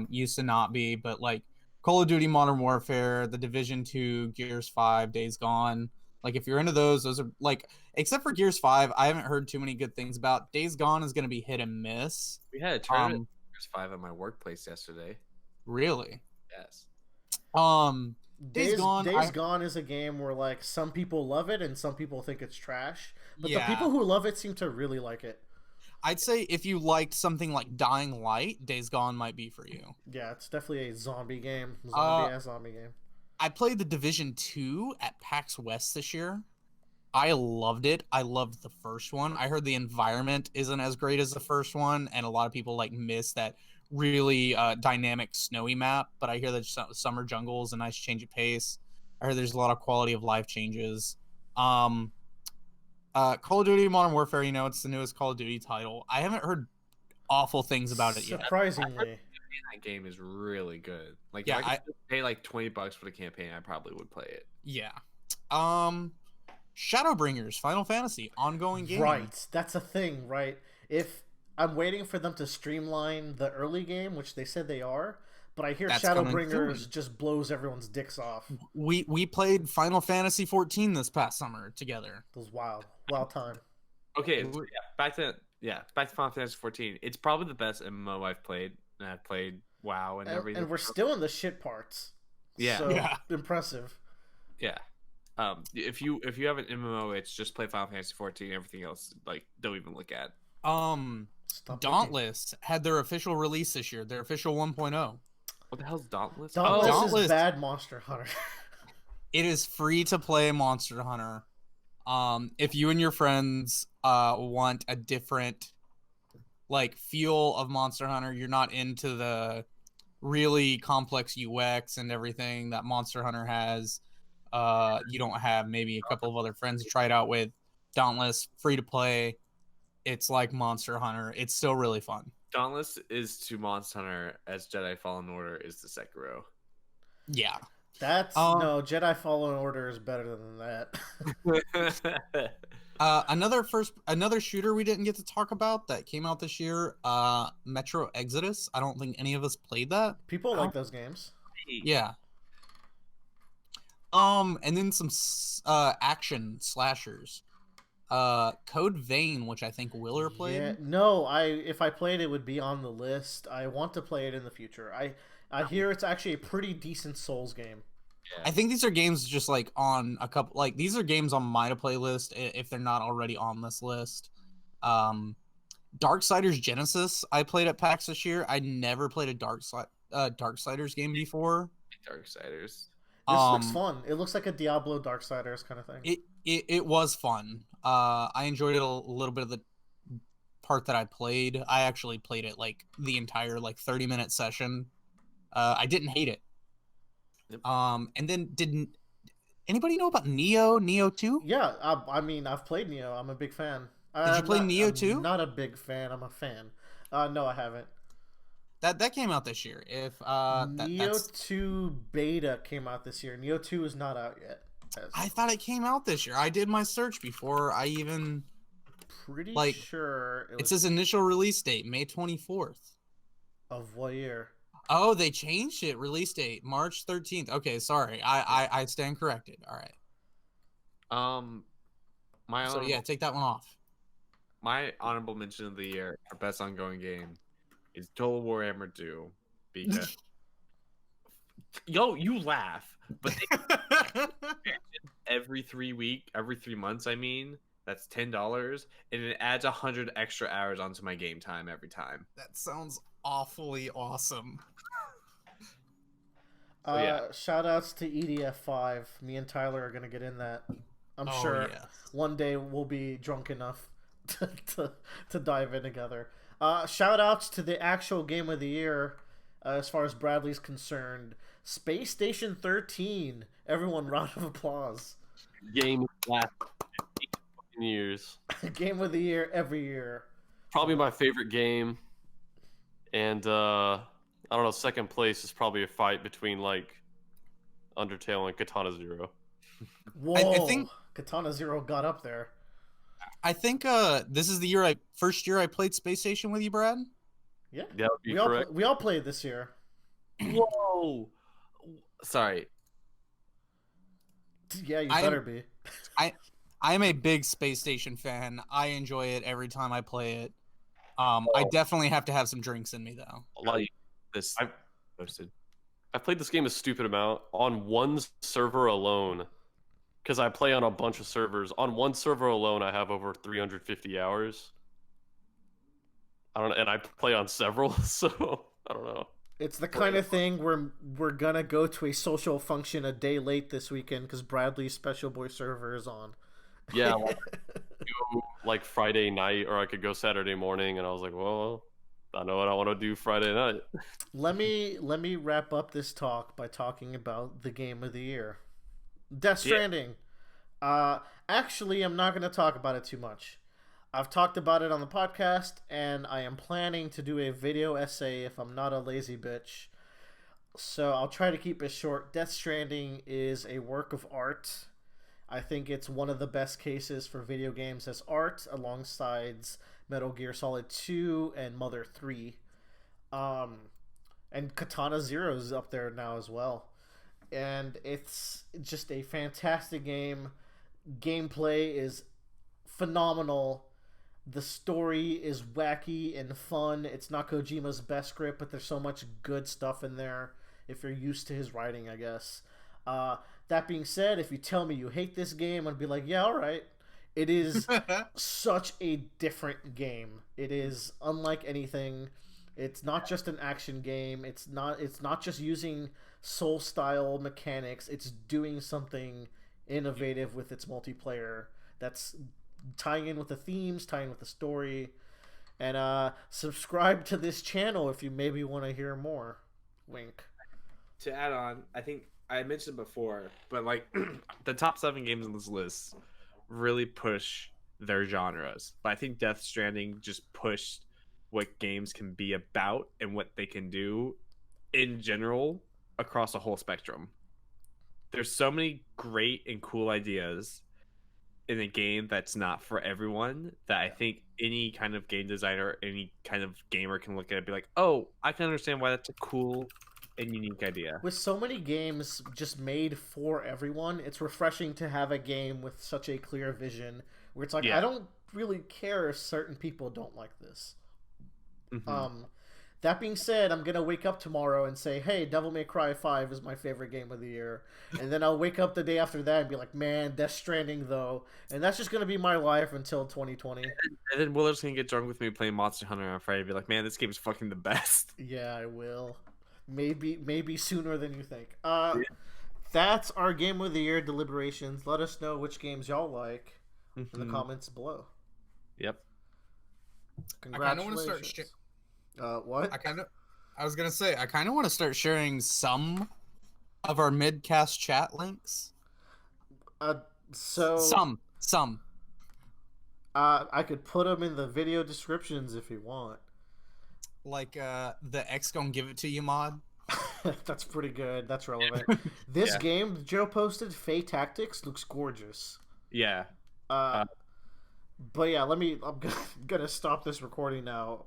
Used to not be, but like Call of Duty Modern Warfare, The Division 2, Gears 5, Days Gone. Like if you're into those are like except for Gears 5, I haven't heard too many good things about. Days Gone is going to be hit and miss. We had a tournament Gears 5 at my workplace yesterday. Really? Yes. Days Gone. Gone is a game where like some people love it and some people think it's trash. But Yeah. the people who love it seem to really like it. I'd say if you liked something like Dying Light, Days Gone might be for you. Yeah, it's definitely a zombie game. Zombie game. I played the Division 2 at PAX West this year. I loved it. I loved the first one. I heard the environment isn't as great as the first one, and a lot of people like miss that really dynamic snowy map, but I hear that Summer Jungle is a nice change of pace. I heard there's a lot of quality of life changes. Call of Duty Modern Warfare, you know, it's the newest Call of Duty title. I haven't heard awful things about it yet. Surprisingly. That game is really good. Like, Yeah, if I could pay like $20 for the campaign, I probably would play it. Yeah. Shadowbringers Final Fantasy ongoing game. Right, that's a thing, right? If I'm waiting for them to streamline the early game, which they said they are, but I hear That's coming Shadowbringers soon. just blows everyone's dicks off. We played Final Fantasy 14 this past summer together. It was wild, wild time. Okay, so back to Final Fantasy 14. It's probably the best MMO I've played. And I've played WoW and everything. And we're still in the shit parts. Yeah. So, Yeah. impressive. Yeah. If you have an MMO, it's just play Final Fantasy 14. Everything else, like, don't even look at. Stop Dauntless had their official release this year, their official 1.0. What the hell's Dauntless? Dauntless Dauntless. is bad Monster Hunter. It is free to play Monster Hunter. If you and your friends want a different like feel of Monster Hunter, you're not into the really complex UX and everything that Monster Hunter has. You don't have maybe a couple of other friends to try it out with. Dauntless, free to play. It's like Monster Hunter. It's still really fun. Dauntless is to Monster Hunter as Jedi Fallen Order is to Sekiro. Yeah. That's no, Jedi Fallen Order is better than that. Another shooter we didn't get to talk about that came out this year, Metro Exodus. I don't think any of us played that. People like those games. Yeah. And then some action slashers. Code Vein, which I think Willer played. Yeah, no, if I played it would be on the list. I want to play it in the future. I hear it's actually a pretty decent Souls game. I think these are games just like on a couple, like these are games on my to play list if they're not already on this list. Darksiders Genesis I played at PAX this year. I never played a Darksiders game before. Darksiders. This looks fun. It looks like a Diablo Darksiders kind of thing. It was fun. I enjoyed it a little bit of the part that I played. I actually played it like the entire like 30-minute session. I didn't hate it. Yep. And then didn't anybody know about Neo 2? Yeah, I mean, I've played Neo. I'm a big fan. Did you play Neo 2? I'm not a big fan. I'm a fan. No, I haven't. That came out this year. If Neo 2 beta came out this year. Neo 2 is not out yet. I thought it came out this year. I did my search before I even Pretty like, sure it says initial release date May 24th. Of what year? Oh, they changed it. Release date March 13th. Okay, sorry. I stand corrected. All right. So yeah, take that one off. My honorable mention of the year, our best ongoing game, is Total War Hammer 2 because you laugh, but every 3 months, I mean, that's $10, and it adds 100 extra hours onto my game time every time. That sounds awfully awesome. Shout outs to EDF5. Me and Tyler are gonna get in that. I'm sure yes. one day we'll be drunk enough to dive in together. Shout outs to the actual game of the year, as far as Bradley's concerned. Space Station 13. Everyone, round of applause. Game last 15 years. Game of the year every year. Probably my favorite game. And I don't know, second place is probably a fight between like Undertale and Katana Zero. Whoa, I think Katana Zero got up there. I think this is the first year I played Space Station with you, Brad. Yeah, That would be correct. We all played this year. Whoa! Sorry. Yeah, you better be. I am a big Space Station fan. I enjoy it every time I play it. I definitely have to have some drinks in me though. Like This I've posted. played this game a stupid amount on one server alone. Because I play on a bunch of servers. On one server alone, I have over 350 hours. I don't know, and I play on several, so I don't know. It's the kind of thing where we're gonna go to a social function a day late this weekend because Bradley's Special Boy server is on. Yeah, like, go, like Friday night, or I could go Saturday morning, and I was like, well, I know what I want to do Friday night. Let me wrap up this talk by talking about the game of the year, Death Stranding. Actually, I'm not going to talk about it too much. I've talked about it on the podcast, and I am planning to do a video essay if I'm not a lazy bitch. So I'll try to keep it short. Death Stranding is a work of art. I think it's one of the best cases for video games as art, alongside Metal Gear Solid 2 and Mother 3. And Katana Zero is up there now as well. And it's just a fantastic game. Gameplay is phenomenal. The story is wacky and fun. It's not Kojima's best script, but there's so much good stuff in there if you're used to his writing, I guess. That being said, if you tell me you hate this game, I'd be like, yeah, all right. It is such a different game. It is unlike anything. It's not just an action game. It's not just using Soul style mechanics. It's doing something innovative with its multiplayer that's tying in with the themes, tying with the story. And subscribe to this channel if you maybe want to hear more. Wink. To add on, I think I mentioned before, But like the top 7 games on this list really push their genres. But I think Death Stranding just pushed what games can be about and what they can do in general across a whole spectrum. There's so many great and cool ideas in a game that's not for everyone that I think any kind of game designer, any kind of gamer can look at it and be like, oh, I can understand why that's a cool and unique idea. With so many games just made for everyone, it's refreshing to have a game with such a clear vision where it's like, Yeah. I don't really care if certain people don't like this. Mhm. That being said, I'm gonna wake up tomorrow and say, hey, Devil May Cry 5 is my favorite game of the year. And then I'll wake up the day after that and be like, man, Death Stranding though. And that's just gonna be my life until 2020. And then Willard's gonna get drunk with me playing Monster Hunter on Friday and be like, man, this game's fucking the best. Yeah, I will. Maybe sooner than you think. That's our game of the year deliberations. Let us know which games y'all like in the Mhm. comments below. Yep. I kind of want to start. Congratulations. What? I was gonna say I kind of want to start sharing some of our midcast chat links. So Some. I could put them in the video descriptions if you want. Like the X gonna give it to you mod. That's pretty good. That's relevant. This Yeah. game Joe posted, Fae Tactics, looks gorgeous. Yeah. But yeah, I'm gonna stop this recording now.